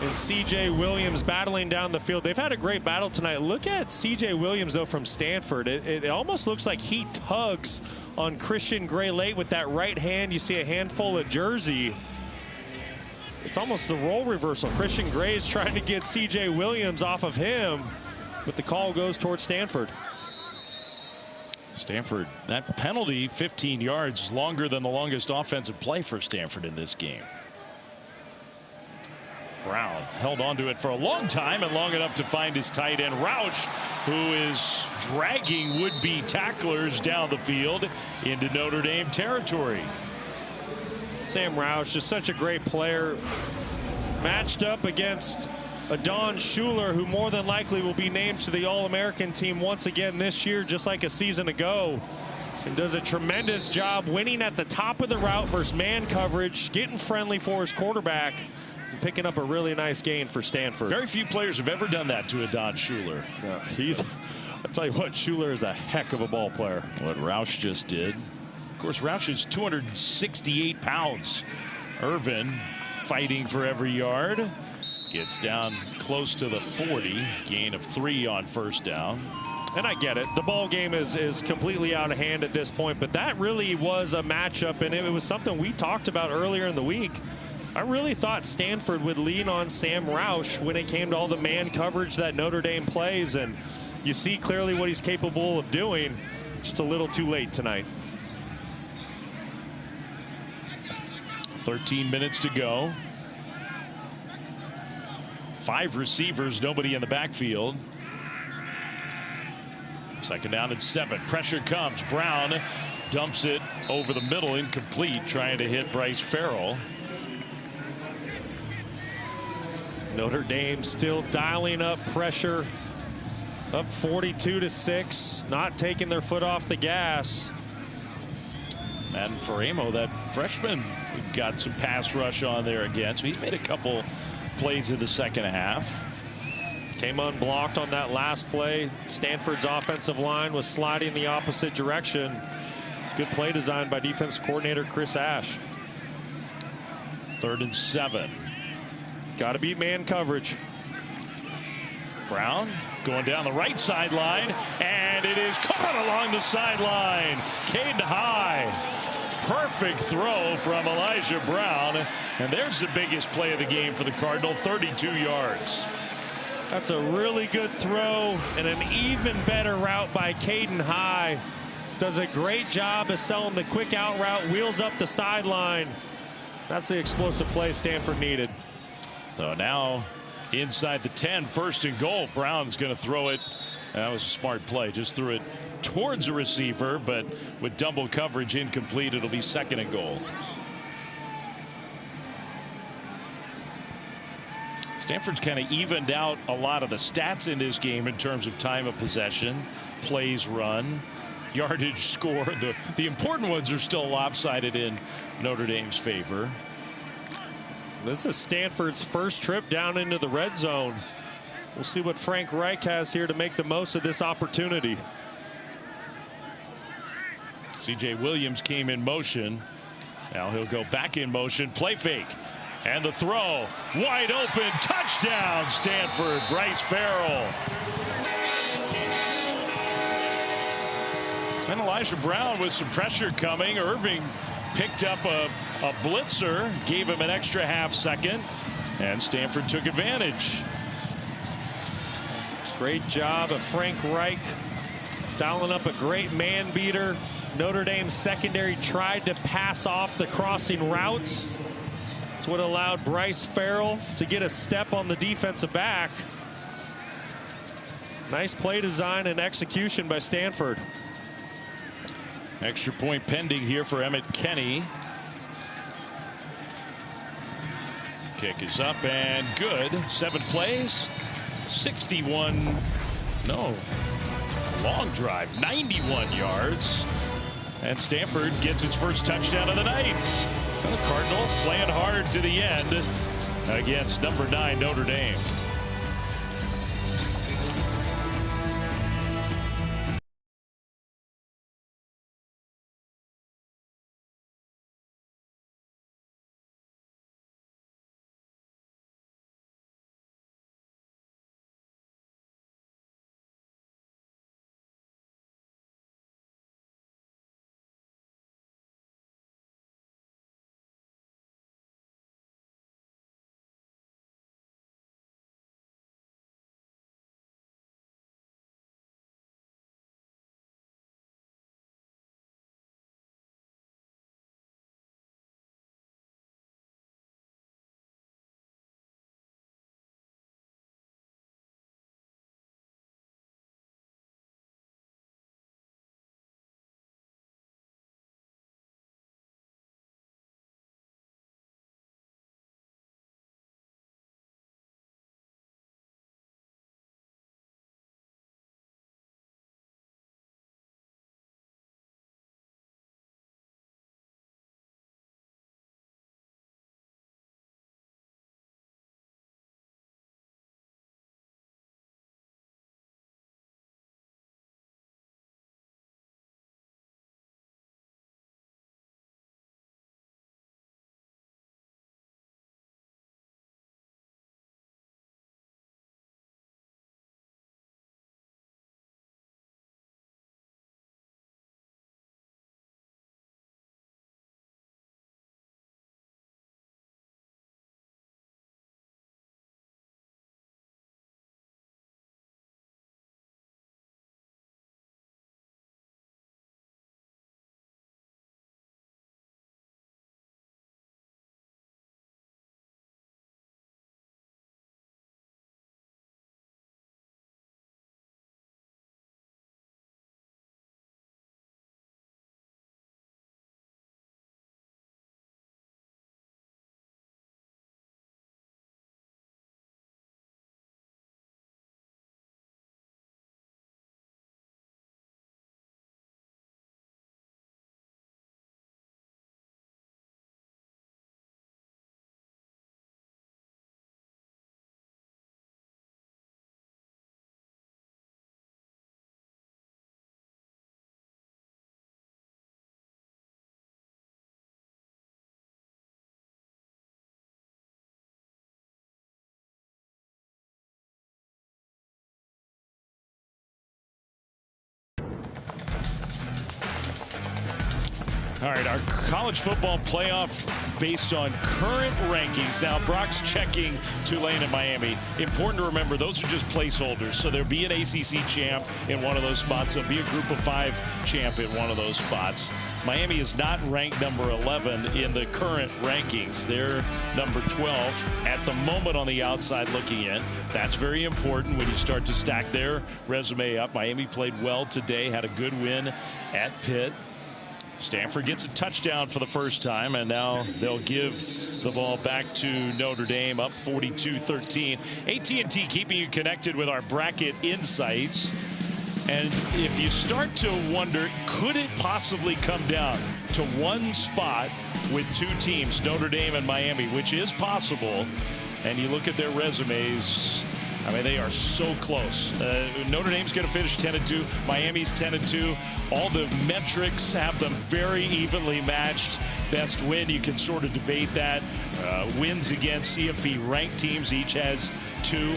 and C.J. Williams battling down the field. They've had a great battle tonight. Look at C.J. Williams, though, from Stanford. It almost looks like he tugs on Christian Gray late with that right hand. You see a handful of jersey. It's almost the role reversal. Christian Gray is trying to get C.J. Williams off of him, but the call goes towards Stanford. Stanford, that penalty, 15 yards, longer than the longest offensive play for Stanford in this game. Brown held on to it for a long time and long enough to find his tight end Roush, who is dragging would-be tacklers down the field into Notre Dame territory. Sam Roush, just such a great player, matched up against a Don Schuler, who more than likely will be named to the All-American team once again this year, just like a season ago, and does a tremendous job winning at the top of the route versus man coverage, getting friendly for his quarterback, and picking up a really nice gain for Stanford. Very few players have ever done that to a Don Schuler. I'll tell you what, Schuler is a heck of a ball player. What Roush just did. Of course, Roush is 268 pounds. Irvin fighting for every yard. Gets down close to the 40. Gain of 3 on first down. And I get it. The ball game is completely out of hand at this point, but that really was a matchup, and it was something we talked about earlier in the week. I really thought Stanford would lean on Sam Roush when it came to all the man coverage that Notre Dame plays, and you see clearly what he's capable of doing. Just a little too late tonight. 13 minutes to go. 5 receivers, nobody in the backfield. Second down and 7. Pressure comes. Brown dumps it over the middle, incomplete, trying to hit Bryce Farrell. Notre Dame still dialing up pressure, up 42-6, not taking their foot off the gas. Madden Faramo, that freshman, got some pass rush on there again, so he's made a couple plays in the second half. Came unblocked on that last play. Stanford's offensive line was sliding the opposite direction. Good play design by defense coordinator Chris Ash. 3rd and 7. Got to beat man coverage. Brown going down the right sideline, and it is caught along the sideline. Caden High. Perfect throw from Elijah Brown, and there's the biggest play of the game for the Cardinal, 32 yards. That's a really good throw and an even better route by Caden High. Does a great job of selling the quick out route, wheels up the sideline. That's the explosive play Stanford needed. So now inside the 10, 1st and goal. Brown's going to throw it. That was a smart play. Just threw it towards a receiver, but with double coverage incomplete, it'll be 2nd and goal. Stanford's kind of evened out a lot of the stats in this game in terms of time of possession, plays run, yardage scored. The important ones are still lopsided in Notre Dame's favor. This is Stanford's first trip down into the red zone. We'll see what Frank Reich has here to make the most of this opportunity. C.J. Williams came in motion. Now he'll go back in motion. Play fake. And the throw. Wide open. Touchdown, Stanford. Bryce Farrell. And Elijah Brown with some pressure coming. Irving picked up a blitzer. Gave him an extra half second. And Stanford took advantage. Great job of Frank Reich dialing up a great man beater. Notre Dame's secondary tried to pass off the crossing routes. That's what allowed Bryce Farrell to get a step on the defensive back. Nice play design and execution by Stanford. Extra point pending here for Emmett Kenny. Kick is up and good. 7 plays. 61. No. Long drive. 91 yards. And Stanford gets its first touchdown of the night. The Cardinal playing hard to the end against number 9 Notre Dame. All right, our college football playoff based on current rankings. Now, Brock's checking Tulane and Miami. Important to remember, those are just placeholders. So there'll be an ACC champ in one of those spots. There'll be a group of 5 champ in one of those spots. Miami is not ranked number 11 in the current rankings. They're number 12 at the moment on the outside looking in. That's very important when you start to stack their resume up. Miami played well today, had a good win at Pitt. Stanford gets a touchdown for the first time, and now they'll give the ball back to Notre Dame, up 42-13. AT&T keeping you connected with our bracket insights. And if you start to wonder, could it possibly come down to one spot with 2 teams, Notre Dame and Miami, which is possible, and you look at their resumes, I mean, they are so close. Notre Dame's going to finish 10-2. Miami's 10-2. All the metrics have them very evenly matched. Best win, you can sort of debate that. Wins against CFP ranked teams, each has 2.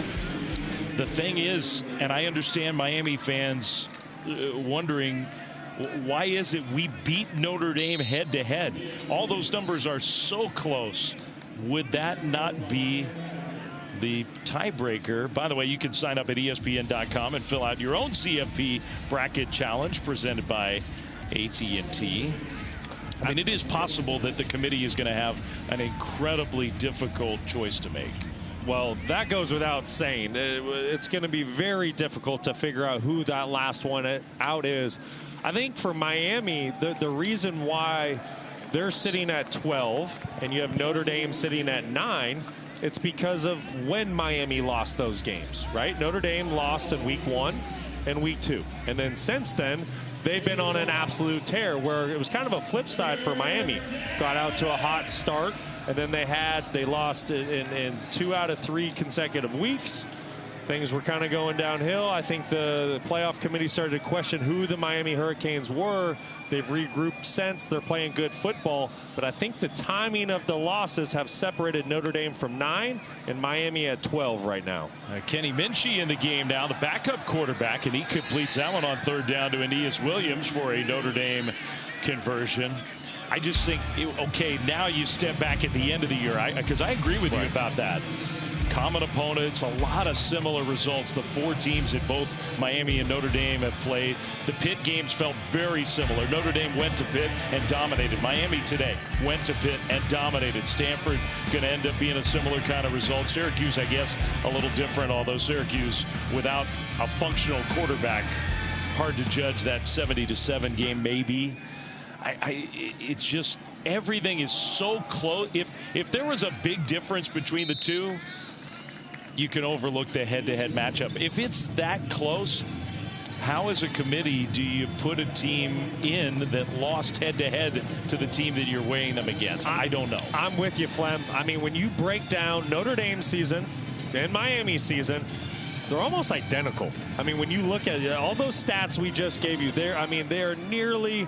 The thing is, and I understand Miami fans wondering, why is it we beat Notre Dame head-to-head? All those numbers are so close. Would that not be the tiebreaker? By the way, you can sign up at ESPN.com and fill out your own CFP bracket challenge presented by AT&T. I mean, it is possible that the committee is going to have an incredibly difficult choice to make. Well, that goes without saying. It's going to be very difficult to figure out who that last one out is. I think for Miami, the reason why they're sitting at 12 and you have Notre Dame sitting at 9, it's because of when Miami lost those games, right? Notre Dame lost in week 1 and week 2. And then since then, they've been on an absolute tear where it was kind of a flip side for Miami. Got out to a hot start, and then they lost in 2 out of 3 consecutive weeks. Things were kind of going downhill. I think the playoff committee started to question who the Miami Hurricanes were. They've regrouped since. They're playing good football. But I think the timing of the losses have separated Notre Dame from 9 and Miami at 12 right now. Kenny Minchie in the game now, the backup quarterback, and he completes that one on 3rd down to Aeneas Williams for a Notre Dame conversion. I just think, okay, now you step back at the end of the year, because I agree with you about that. Common opponents, a lot of similar results. The 4 teams that both Miami and Notre Dame have played. The Pitt games felt very similar. Notre Dame went to Pitt and dominated. Miami today went to Pitt and dominated. Stanford going to end up being a similar kind of result. Syracuse, I guess, a little different, although Syracuse without a functional quarterback. Hard to judge that 70-7 game, maybe. It's just everything is so close. If there was a big difference between the two, you can overlook the head-to-head matchup. If it's that close, how as a committee do you put a team in that lost head-to-head to the team that you're weighing them against? I don't know. I'm with you, Flem. I mean, when you break down Notre Dame season and Miami season, they're almost identical. I mean, when you look at all those stats we just gave you, they're nearly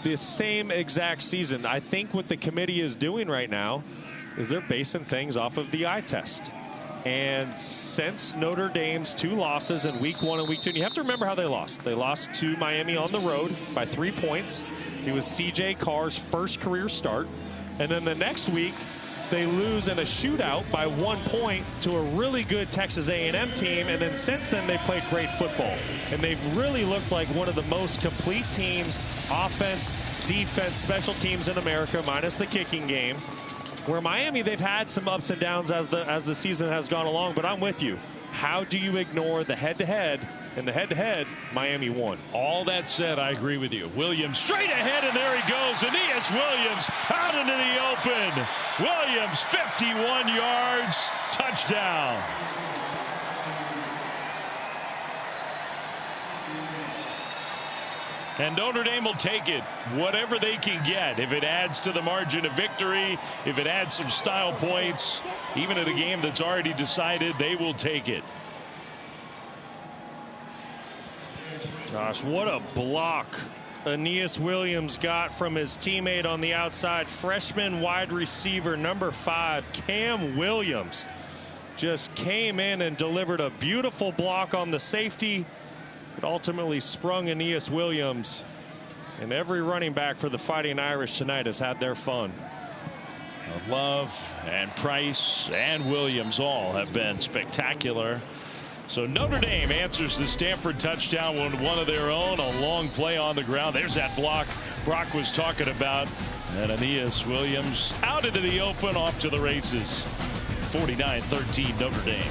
the same exact season. I think what the committee is doing right now is they're basing things off of the eye test. And since Notre Dame's 2 losses in week 1 and week 2, and you have to remember how they lost. They lost to Miami on the road by 3 points. It was C.J. Carr's first career start. And then the next week, they lose in a shootout by 1 point to a really good Texas A&M team. And then since then, they played great football. And they've really looked like one of the most complete teams, offense, defense, special teams in America, minus the kicking game. Where Miami, they've had some ups and downs as the season has gone along, but I'm with you. How do you ignore the head-to-head? And the head-to-head, Miami won. All that said, I agree with you. Williams straight ahead, and there he goes. Aeneas Williams out into the open. Williams, 51 yards, touchdown. And Notre Dame will take it, whatever they can get. If it adds to the margin of victory, if it adds some style points, even at a game that's already decided, they will take it. Gosh, what a block Aeneas Williams got from his teammate on the outside. Freshman wide receiver number 5, Cam Williams, just came in and delivered a beautiful block on the safety. It ultimately sprung Aeneas Williams, and every running back for the Fighting Irish tonight has had their fun. Love and Price and Williams all have been spectacular. So Notre Dame answers the Stanford touchdown with one of their own, a long play on the ground. There's that block Brock was talking about. And Aeneas Williams out into the open, off to the races. 49-13 Notre Dame.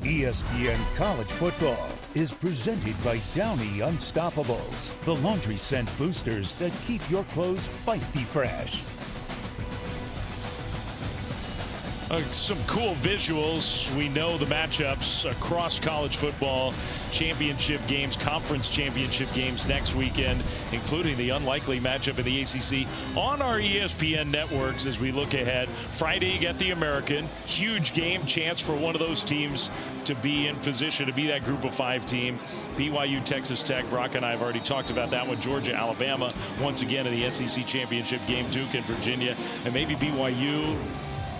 ESPN College Football is presented by Downey Unstoppables, the laundry scent boosters that keep your clothes feisty fresh. Some cool visuals. We know the matchups across college football championship games, conference championship games next weekend, including the unlikely matchup in the ACC on our ESPN networks as we look ahead. Friday, you get the American. Huge game, chance for one of those teams to be in position to be that group of 5 team. BYU, Texas Tech. Brock and I have already talked about that one. Georgia, Alabama, once again in the SEC championship game. Duke and Virginia. And maybe BYU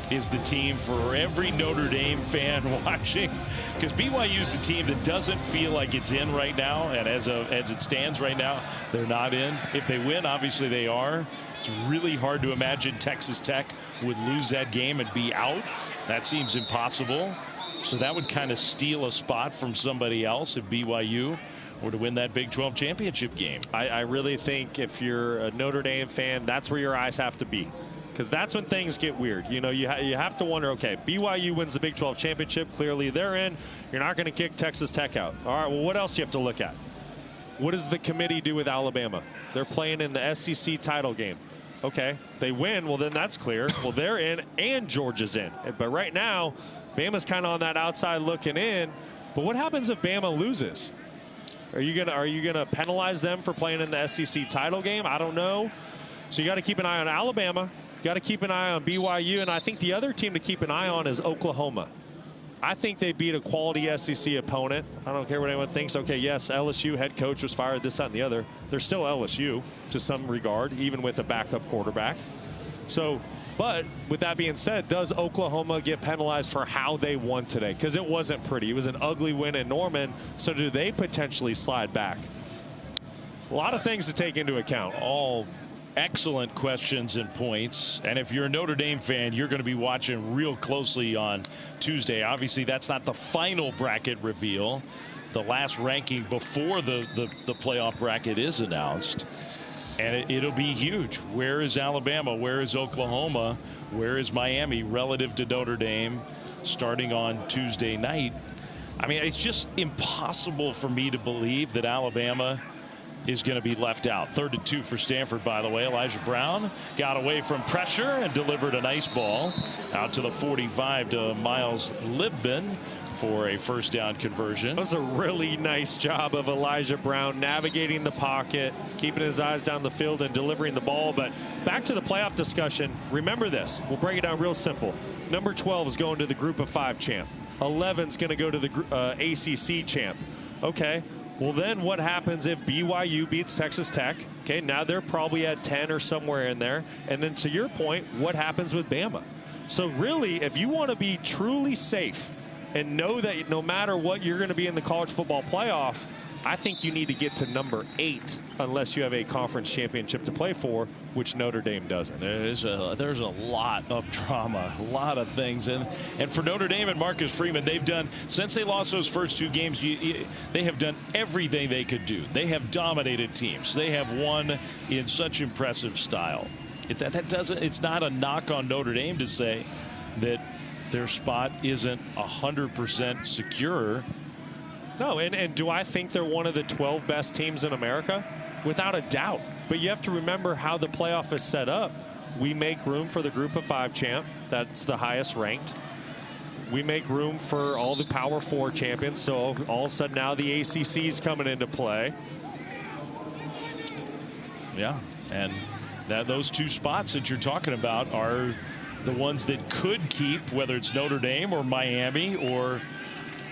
is the team for every Notre Dame fan watching, because BYU is the team that doesn't feel like it's in right now, and as it stands right now, they're not in. If they win, obviously they are. It's really hard to imagine Texas Tech would lose that game and be out. That seems impossible. So that would kind of steal a spot from somebody else if BYU were to win that Big 12 championship game. I really think if you're a Notre Dame fan, that's where your eyes have to be. Because that's when things get weird. You know, you have to wonder, okay, BYU wins the Big 12 championship. Clearly they're in. You're not going to kick Texas Tech out. All right, well, what else do you have to look at? What does the committee do with Alabama? They're playing in the SEC title game. Okay, they win. Well, then that's clear. Well, they're in and Georgia's in. But right now, Bama's kind of on that outside looking in. But what happens if Bama loses? Are you gonna penalize them for playing in the SEC title game? I don't know. So you got to keep an eye on Alabama. Got to keep an eye on BYU, and I think the other team to keep an eye on is Oklahoma. I think they beat a quality SEC opponent. I don't care what anyone thinks. Okay, yes, LSU head coach was fired, this, that, and the other. They're still LSU to some regard, even with a backup quarterback. So, but with that being said, does Oklahoma get penalized for how they won today? Because it wasn't pretty. It was an ugly win in Norman. So do they potentially slide back? A lot of things to take into account. All excellent questions and points, and if you're a Notre Dame fan, you're going to be watching real closely on Tuesday. Obviously, that's not the final bracket reveal. The last ranking before the playoff bracket is announced, and it'll be huge. Where is Alabama? Where is Oklahoma? Where is Miami relative to Notre Dame starting on Tuesday night? I mean, it's just impossible for me to believe that Alabama is going to be left out. 3rd and 2 for Stanford, by the way. Elijah Brown got away from pressure and delivered a nice ball out to the 45 to Miles Libben for a first down conversion. That was a really nice job of Elijah Brown navigating the pocket, keeping his eyes down the field and delivering the ball. But back to the playoff discussion. Remember this. We'll break it down real simple. Number 12 is going to the group of 5 champ. 11 is going to go to the ACC champ. Okay. Well, then what happens if BYU beats Texas Tech? Okay, now they're probably at 10 or somewhere in there. And then to your point, what happens with Bama? So really, if you want to be truly safe and know that no matter what, you're going to be in the college football playoff, I think you need to get to number 8 unless you have a conference championship to play for, which Notre Dame doesn't. There's a lot of drama, a lot of things. And for Notre Dame and Marcus Freeman, they've done, since they lost those first 2 games, they have done everything they could do. They have dominated teams. They have won in such impressive style. It's not a knock on Notre Dame to say that their spot isn't 100% secure. No, and do I think they're one of the 12 best teams in America? Without a doubt. But you have to remember how the playoff is set up. We make room for the group of 5 champ. That's the highest ranked. We make room for all the Power 4 champions. So all of a sudden now the ACC is coming into play. Yeah, and those 2 spots that you're talking about are the ones that could keep, whether it's Notre Dame or Miami or,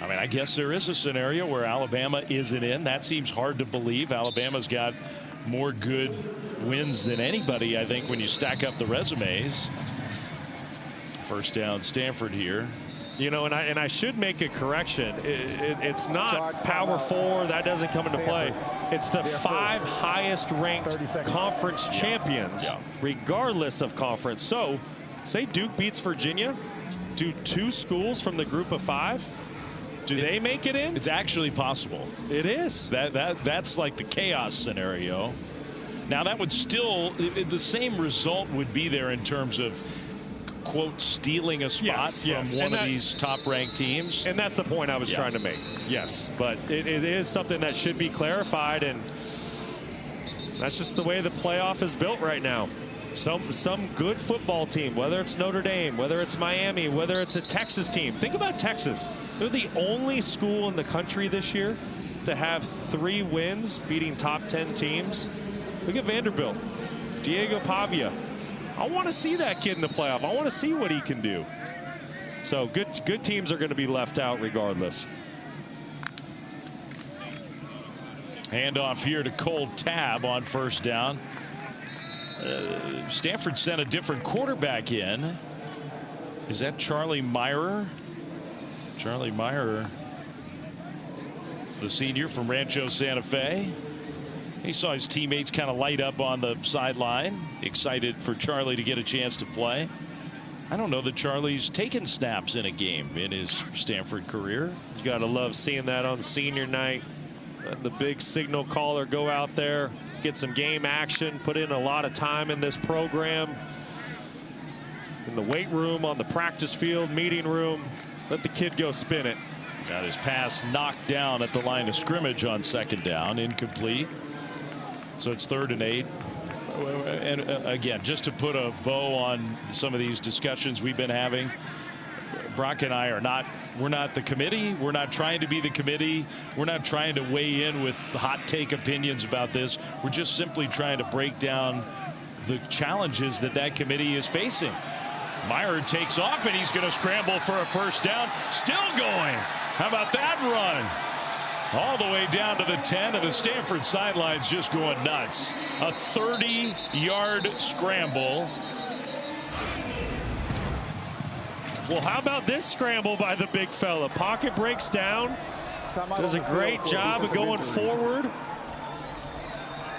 I mean, I guess there is a scenario where Alabama isn't in. That seems hard to believe. Alabama's got more good wins than anybody, I think, when you stack up the resumes. First down, Stanford here. You know, and I should make a correction. It's not Power 4. That doesn't come into play. It's the 5 highest ranked conference champions, regardless of conference. So, say Duke beats Virginia. Do 2 schools from the group of 5? Do they make it in? It's actually possible. It is. That's like the chaos scenario. Now that would still, the same result would be there in terms of quote, stealing a spot from one of these top-ranked teams. And that's the point I was trying to make. Yes, but it is something that should be clarified, and that's just the way the playoff is built right now. Some good football team, whether it's Notre Dame, whether it's Miami, whether it's a Texas team. Think about Texas. They're the only school in the country this year to have 3 wins beating top 10 teams. Look at Vanderbilt, Diego Pavia. I want to see that kid in the playoff. I want to see what he can do. So good teams are going to be left out regardless. Handoff here to Cole Tabb on first down. Stanford sent a different quarterback in. Is that Charlie Meyer? Charlie Meyer, the senior from Rancho Santa Fe. He saw his teammates kind of light up on the sideline, excited for Charlie to get a chance to play. I don't know that Charlie's taken snaps in a game in his Stanford career. You got to love seeing that on senior night. The big signal caller go out there, get some game action, put in a lot of time in this program. In the weight room, on the practice field, meeting room, let the kid go spin it. Got his pass knocked down at the line of scrimmage on second down, incomplete. So it's 3rd and 8. And again, just to put a bow on some of these discussions we've been having, Brock and I are not, we're not the committee. We're not trying to be the committee. We're not trying to weigh in with hot take opinions about this. We're just simply trying to break down the challenges that committee is facing. Meyer takes off, and he's going to scramble for a first down. Still going. How about that run? All the way down to the 10, and the Stanford sidelines just going nuts. A 30-yard scramble. Well, how about this scramble by the big fella? Pocket breaks down. Does a great job of going forward.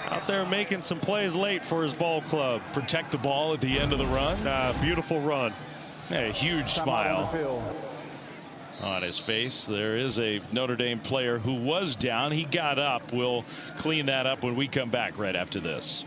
Out there making some plays late for his ball club. Protect the ball at the end of the run. Beautiful run. A huge smile on his face. There is a Notre Dame player who was down. He got up. We'll clean that up when we come back right after this.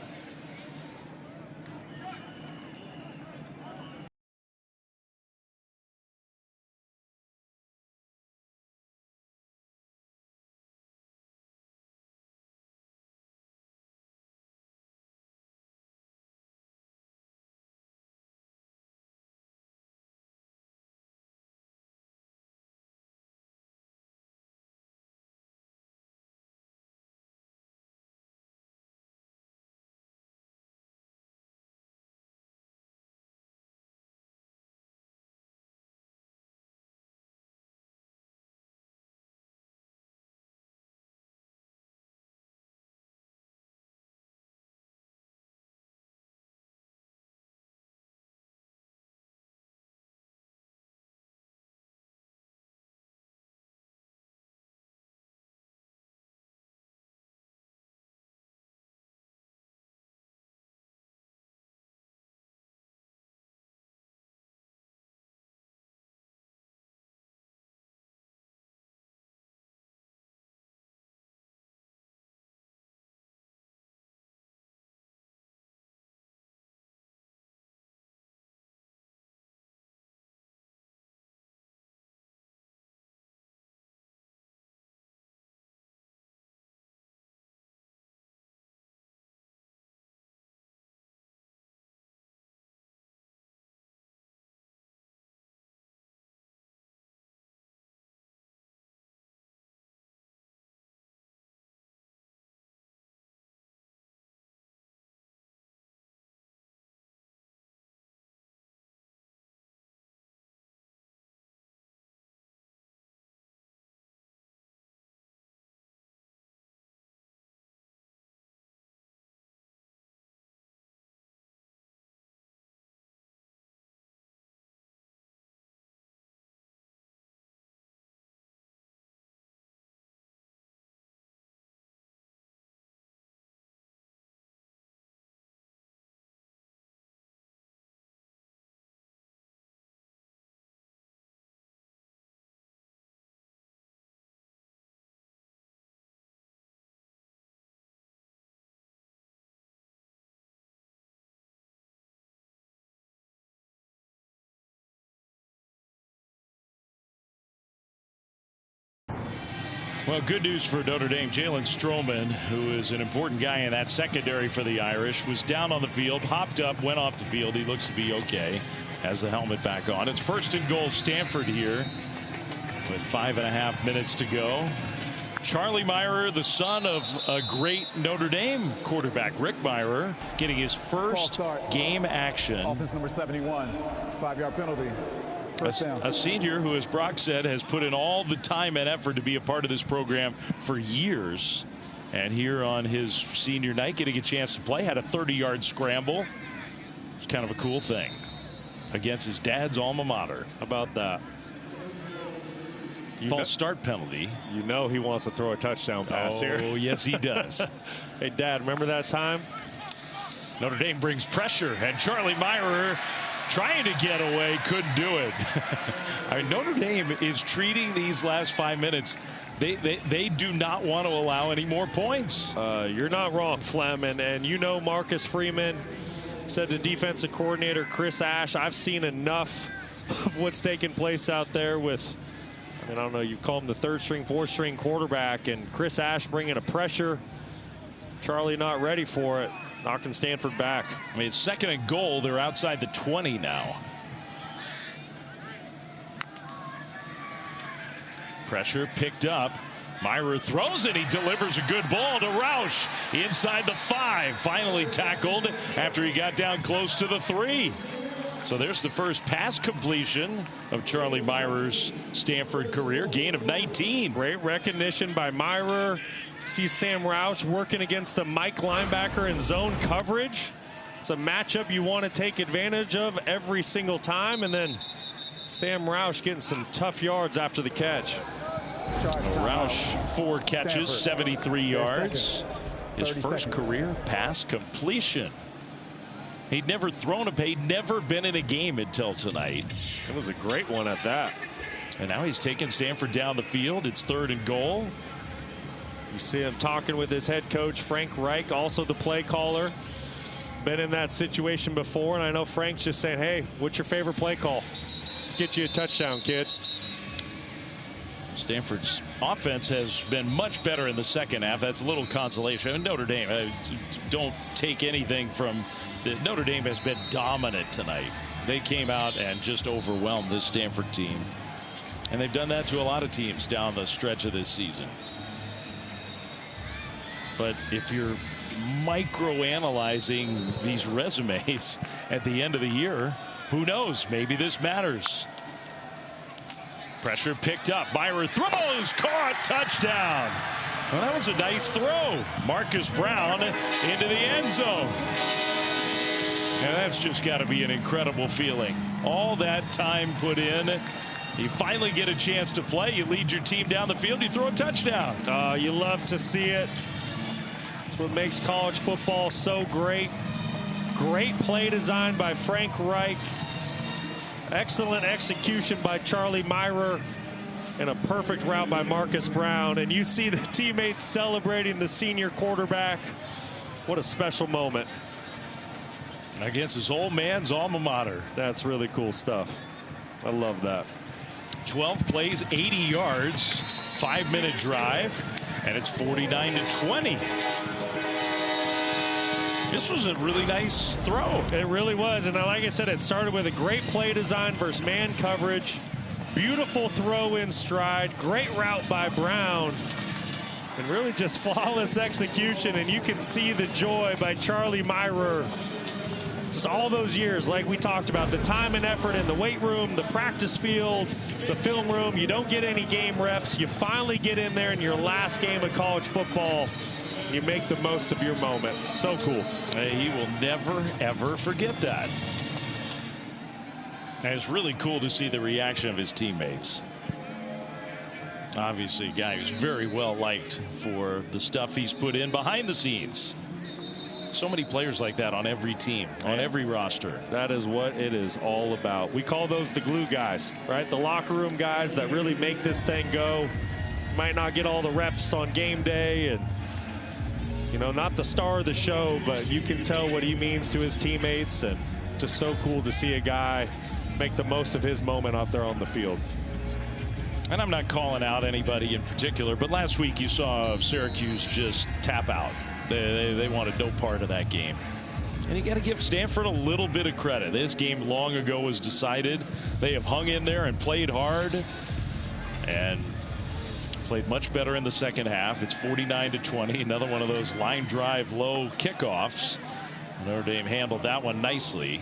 Well, good news for Notre Dame. Jalen Stroman, who is an important guy in that secondary for the Irish, was down on the field, hopped up, went off the field. He looks to be okay. Has the helmet back on. It's 1st and goal, Stanford here with 5.5 minutes to go. Charlie Myrer, the son of a great Notre Dame quarterback, Rick Myrer, getting his first game action. Offense number 71, 5-yard penalty. A senior who, as Brock said, has put in all the time and effort to be a part of this program for years. And here on his senior night, getting a chance to play, had a 30-yard scramble. It's kind of a cool thing against his dad's alma mater. How about that? False start penalty. You know he wants to throw a touchdown pass here. Oh, yes, he does. Hey, Dad, remember that time? Notre Dame brings pressure, and Charlie Myrer trying to get away, couldn't do it. I mean, Notre Dame is treating these last 5 minutes. They do not want to allow any more points. You're not wrong, Flem. And you know Marcus Freeman said to defensive coordinator Chris Ash, I've seen enough of what's taking place out there with, I don't know, you've called him the 3rd string, 4th string quarterback, and Chris Ash bringing a pressure. Charlie not ready for it. Knocking Stanford back. I mean, it's 2nd and goal. They're outside the 20 now. Pressure picked up. Myrer throws it. He delivers a good ball to Roush inside the 5. Finally tackled after he got down close to the 3. So there's the first pass completion of Charlie Myrer's Stanford career. Gain of 19. Great recognition by Myrer. See Sam Roush working against the Mike linebacker in zone coverage. It's a matchup you want to take advantage of every single time. And then Sam Roush getting some tough yards after the catch. Roush 4 catches, 73 yards. His first career pass completion. He'd never thrown a he'd never been in a game until tonight. It was a great one at that. And now he's taking Stanford down the field. It's 3rd and goal. You see him talking with his head coach, Frank Reich, also the play caller. Been in that situation before, and I know Frank's just saying, hey, what's your favorite play call? Let's get you a touchdown, kid. Stanford's offense has been much better in the second half. That's a little consolation. And Notre Dame, don't take anything from Notre Dame has been dominant tonight. They came out and just overwhelmed this Stanford team. And they've done that to a lot of teams down the stretch of this season. But if you're micro-analyzing these resumes at the end of the year, who knows? Maybe this matters. Pressure picked up. Myrer throws, caught, touchdown. Well, that was a nice throw. Marcus Brown into the end zone. And that's just got to be an incredible feeling. All that time put in. You finally get a chance to play. You lead your team down the field. You throw a touchdown. You love to see it. It's what makes college football so great. Great play design by Frank Reich. Excellent execution by Charlie Myrer. And a perfect route by Marcus Brown. And you see the teammates celebrating the senior quarterback. What a special moment. Against his old man's alma mater. That's really cool stuff. I love that. 12 plays, 80 yards, 5-minute drive, and it's 49-20. This was a really nice throw. It really was. And like I said, it started with a great play design versus man coverage. Beautiful throw in stride. Great route by Brown. And really just flawless execution. And you can see the joy by Charlie Myrer. Just all those years, like we talked about, the time and effort in the weight room, the practice field, the film room. You don't get any game reps. You finally get in there in your last game of college football. You make the most of your moment. So cool. He will never, ever forget that. And it's really cool to see the reaction of his teammates. Obviously, a guy who's very well liked for the stuff he's put in behind the scenes. So many players like that on every team, on every roster. That is what it is all about. We call those the glue guys, right? The locker room guys that really make this thing go. Might not get all the reps on game day and, you know, not the star of the show, but you can tell what he means to his teammates, and just so cool to see a guy make the most of his moment out there on the field. And I'm not calling out anybody in particular, but last week you saw Syracuse just tap out. They wanted no part of that game. And you got to give Stanford a little bit of credit. This game long ago was decided. They have hung in there and played hard and played much better in the second half. It's 49-20. Another one of those line drive low kickoffs. Notre Dame handled that one nicely.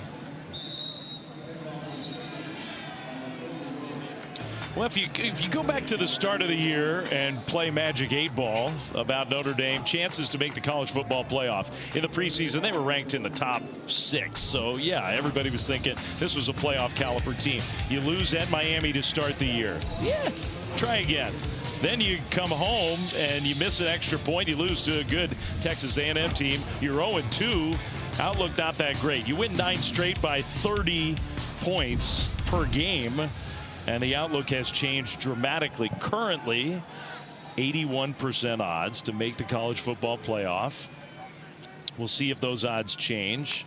Well, if you go back to the start of the year and play Magic 8-ball about Notre Dame chances to make the college football playoff in the preseason, they were ranked in the top 6. So yeah, everybody was thinking this was a playoff caliber team. You lose at Miami to start the year. Yeah, try again. Then you come home and you miss an extra point. You lose to a good Texas A&M team. You're 0-2. Outlook not that great. You win 9 straight by 30 points per game. And the outlook has changed dramatically. Currently, 81% odds to make the college football playoff. We'll see if those odds change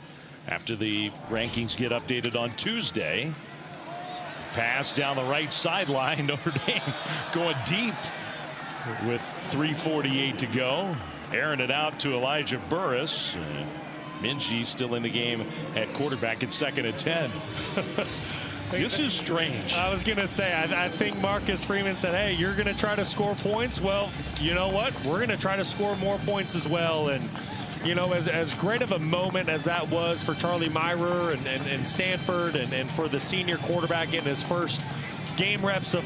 after the rankings get updated on Tuesday. Pass down the right sideline. Notre Dame going deep with 3:48 to go. Airing it out to Elijah Burris. Minchie still in the game at quarterback at 2nd and 10. This is strange. I was going to say, I think Marcus Freeman said, hey, you're going to try to score points. Well, you know what? We're going to try to score more points as well. And, you know, as great of a moment as that was for Charlie Myrer and Stanford and for the senior quarterback in his first game reps of,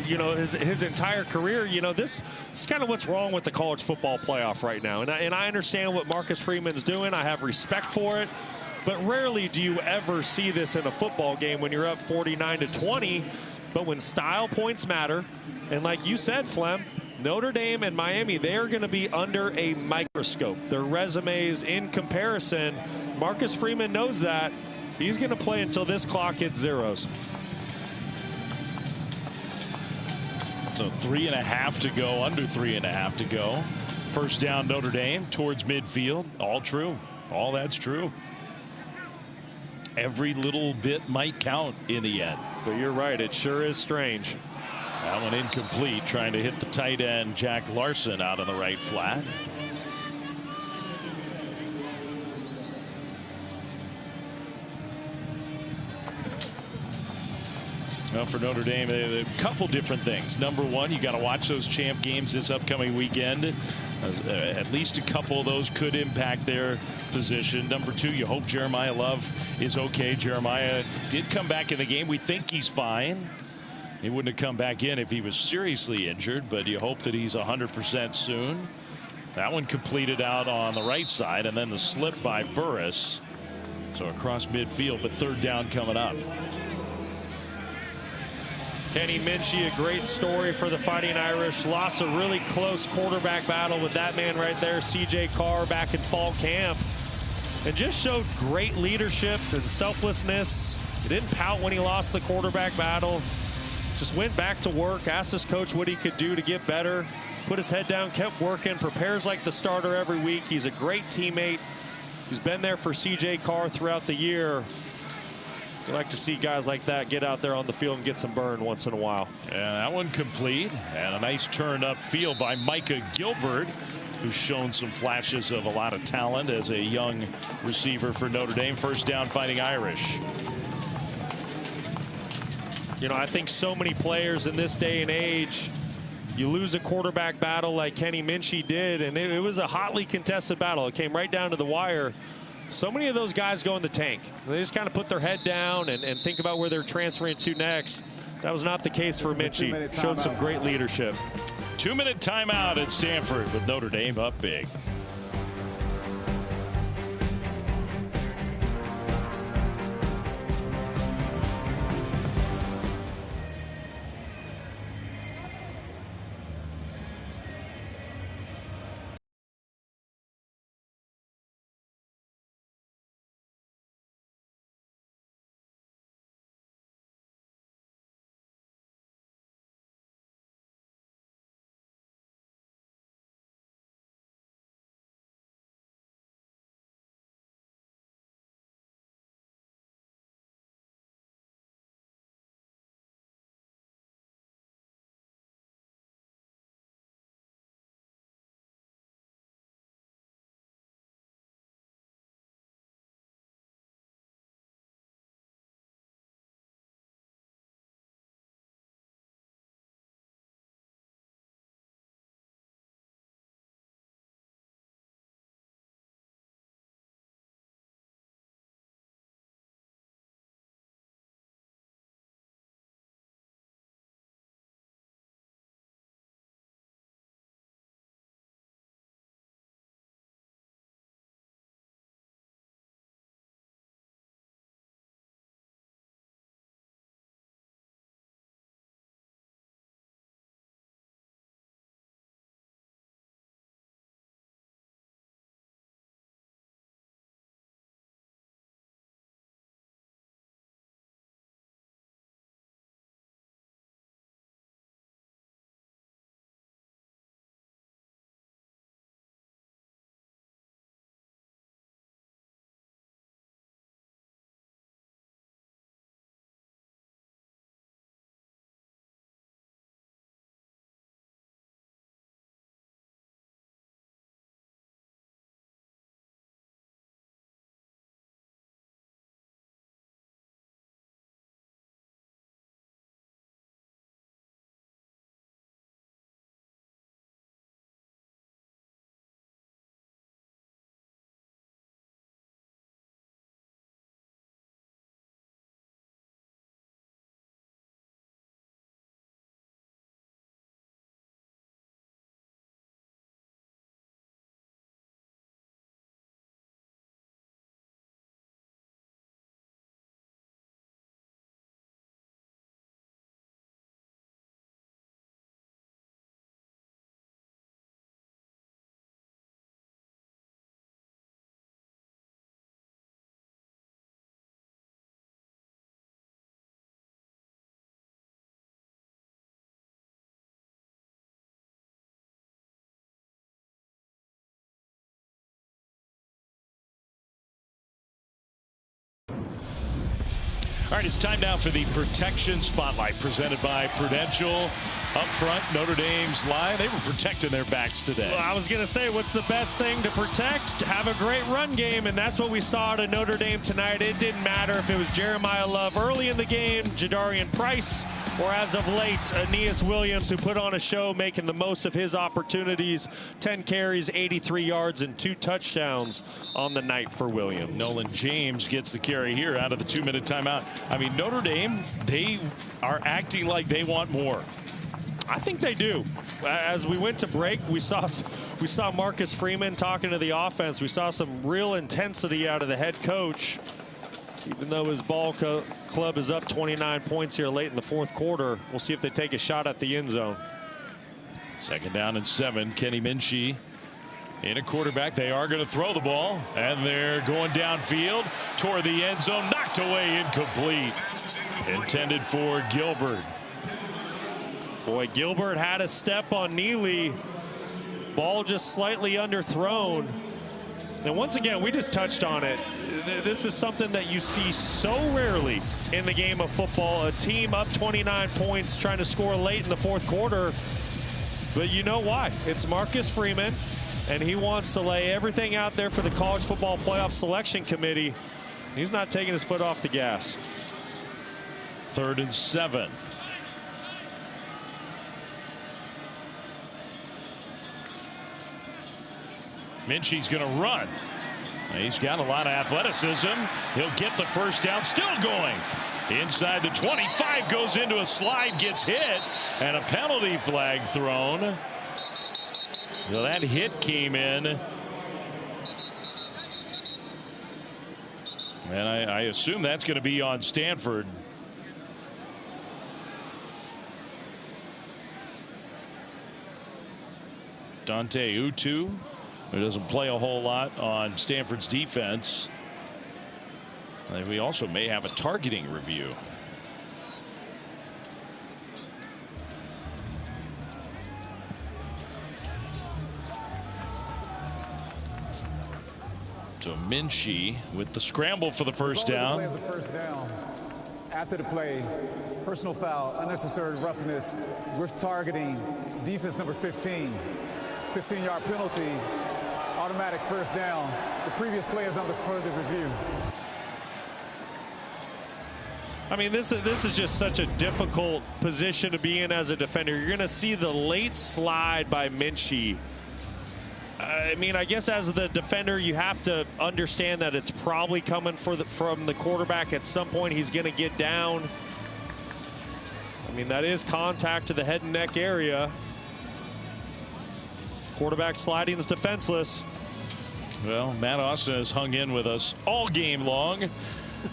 you know, his entire career, you know, this is kind of what's wrong with the college football playoff right now. And I understand what Marcus Freeman's doing. I have respect for it. But rarely do you ever see this in a football game when you're up 49-20. But when style points matter, and like you said, Flem, Notre Dame and Miami, they are going to be under a microscope. Their resumes in comparison, Marcus Freeman knows that. He's going to play until this clock hits zeros. So 3.5 to go, under 3.5 to go. First down Notre Dame towards midfield. All true. All that's true. Every little bit might count in the end. But you're right, it sure is strange. That one incomplete, trying to hit the tight end Jack Larson out on the right flat. Well, for Notre Dame, a couple different things. Number one, you got to watch those champ games this upcoming weekend. At least a couple of those could impact their position. Number two, you hope Jeremiah Love is okay. Jeremiah did come back in the game. We think he's fine. He wouldn't have come back in if he was seriously injured, but you hope that he's 100% soon. That one completed out on the right side, and then the slip by Burris. So across midfield, but third down coming up. Kenny Minchie, a great story for the Fighting Irish. Lost a really close quarterback battle with that man right there, C.J. Carr, back in fall camp. And just showed great leadership and selflessness. He didn't pout when he lost the quarterback battle. Just went back to work, asked his coach what he could do to get better. Put his head down, kept working, prepares like the starter every week. He's a great teammate. He's been there for C.J. Carr throughout the year. We like to see guys like that get out there on the field and get some burn once in a while. Yeah, that one complete, and a nice turn up field by Micah Gilbert, who's shown some flashes of a lot of talent as a young receiver for Notre Dame. First down, Fighting Irish. You know, I think so many players in this day and age, you lose a quarterback battle like Kenny Minchie did, and it was a hotly contested battle. It came right down to the wire. So many of those guys go in the tank. They just kind of put their head down and think about where they're transferring to next. That was not the case for Minchie. Showed some great leadership. 2-minute timeout at Stanford with Notre Dame up big. All right, it's time now for the Protection Spotlight presented by Prudential. Up front, Notre Dame's line. They were protecting their backs today. Well, I was going to say, what's the best thing to protect? Have a great run game, and that's what we saw at Notre Dame tonight. It didn't matter if it was Jeremiah Love early in the game, Jadarian Price, or as of late, Aeneas Williams, who put on a show making the most of his opportunities. 10 carries, 83 yards, and 2 touchdowns on the night for Williams. Nolan James gets the carry here out of the 2-minute timeout. I mean, Notre Dame, they are acting like they want more. I think they do. As we went to break, we saw Marcus Freeman talking to the offense. We saw some real intensity out of the head coach. Even though his ball club is up 29 points here late in the fourth quarter, we'll see if they take a shot at the end zone. 2nd down and 7. Kenny Minchie in a quarterback. They are going to throw the ball, and they're going downfield toward the end zone. Knocked away, incomplete. Intended for Gilbert. Boy, Gilbert had a step on Neely. Ball just slightly underthrown. And once again, we just touched on it. This is something that you see so rarely in the game of football. A team up 29 points trying to score late in the fourth quarter. But you know why? It's Marcus Freeman, and he wants to lay everything out there for the College Football Playoff Selection Committee. He's not taking his foot off the gas. 3rd and 7. Minchie's going to run. He's got a lot of athleticism. He'll get the first down. Still going. Inside the 25, goes into a slide, gets hit, and a penalty flag thrown. Well, that hit came in. And I assume that's going to be on Stanford. Dante Utu, who doesn't play a whole lot on Stanford's defense. And we also may have a targeting review. So Minchie with the scramble for the first down. After the play, personal foul, unnecessary roughness with targeting defense number 15. 15-yard penalty, automatic first down. The previous play is under further review. I mean, this is just such a difficult position to be in as a defender. You're going to see the late slide by Minchie. I mean, I guess as the defender, you have to understand that it's probably coming from the quarterback. At some point, he's going to get down. I mean, that is contact to the head and neck area. Quarterback sliding is defenseless. Well, Matt Austin has hung in with us all game long.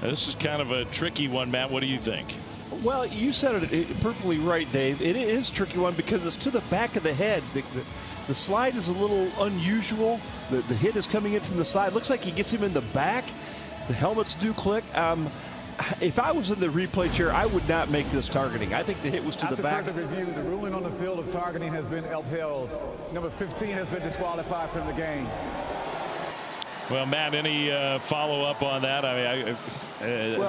This is kind of a tricky one, Matt. What do you think? Well, you said it perfectly right, Dave. It is a tricky one because it's to the back of the head. The slide is a little unusual. The hit is coming in from the side. Looks like he gets him in the back. The helmets do click. If I was in the replay chair, I would not make this targeting. I think the hit was to the back. After further review, the ruling on the field of targeting has been upheld. Number 15 has been disqualified from the game. Well, Matt, any follow-up on that? I mean,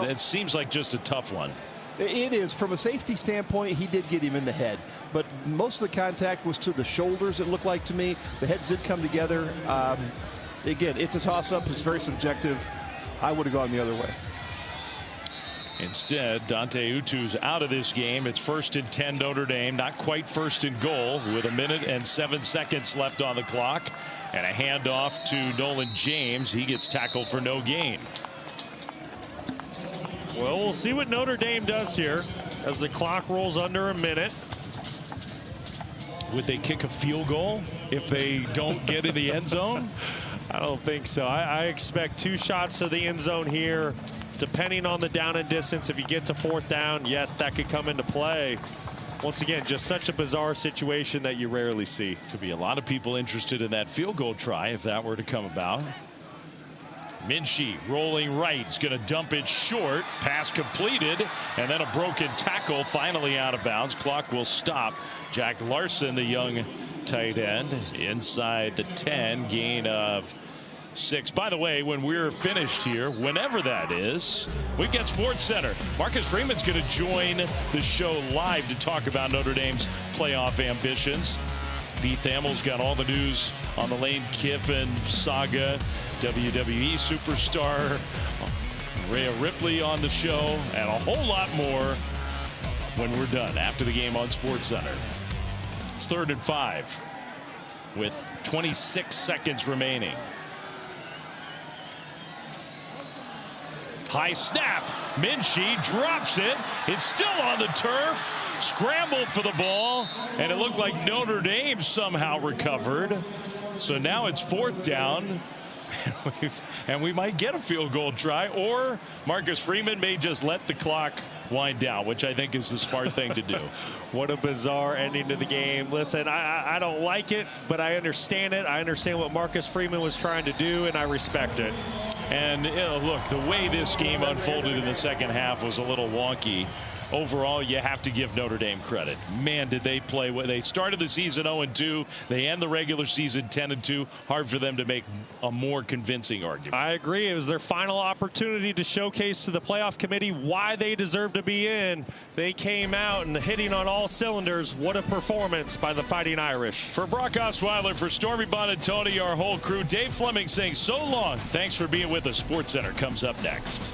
it seems like just a tough one. It is. From a safety standpoint, he did get him in the head. But most of the contact was to the shoulders, it looked like to me. The heads did come together. Again, it's a toss-up. It's very subjective. I would have gone the other way. Instead, Dante Utu's out of this game. It's 1st and 10 Notre Dame. Not quite 1st and goal with 1 minute and 7 seconds left on the clock. And a handoff to Nolan James. He gets tackled for no gain. Well, we'll see what Notre Dame does here as the clock rolls under 1 minute. Would they kick a field goal if they don't get in the end zone? I don't think so. I expect 2 shots to the end zone here. Depending on the down and distance, if you get to 4th down, yes, that could come into play. Once again, just such a bizarre situation that you rarely see. Could be a lot of people interested in that field goal try if that were to come about. Minchie rolling right. He's going to dump it short. Pass completed. And then a broken tackle finally out of bounds. Clock will stop. Jack Larson, the young tight end, inside the 10. Gain of 6. By the way, when we're finished here, whenever that is, we get Sports Center. Marcus Freeman's going to join the show live to talk about Notre Dame's playoff ambitions. Pete Thamel's got all the news on the Lane Kiffin saga, WWE superstar Rhea Ripley on the show, and a whole lot more when we're done after the game on Sports Center. It's 3rd and 5 with 26 seconds remaining. High snap. Minshee drops it. It's still on the turf. Scrambled for the ball, and it looked like Notre Dame somehow recovered. So now it's 4th down. And we might get a field goal try, or Marcus Freeman may just let the clock wind down, which I think is the smart thing to do. What a bizarre ending to the game. Listen, I don't like it, but I understand it. I understand what Marcus Freeman was trying to do, and I respect it. And look, the way this game unfolded in the second half was a little wonky. Overall, you have to give Notre Dame credit. Man, did they play well. They started the season 0-2. They end the regular season 10-2. Hard for them to make a more convincing argument. I agree. It was their final opportunity to showcase to the playoff committee why they deserve to be in. They came out and hitting on all cylinders. What a performance by the Fighting Irish. For Brock Osweiler, for Stormy Buonantony, our whole crew, Dave Fleming saying so long. Thanks for being with us. Sports Center comes up next.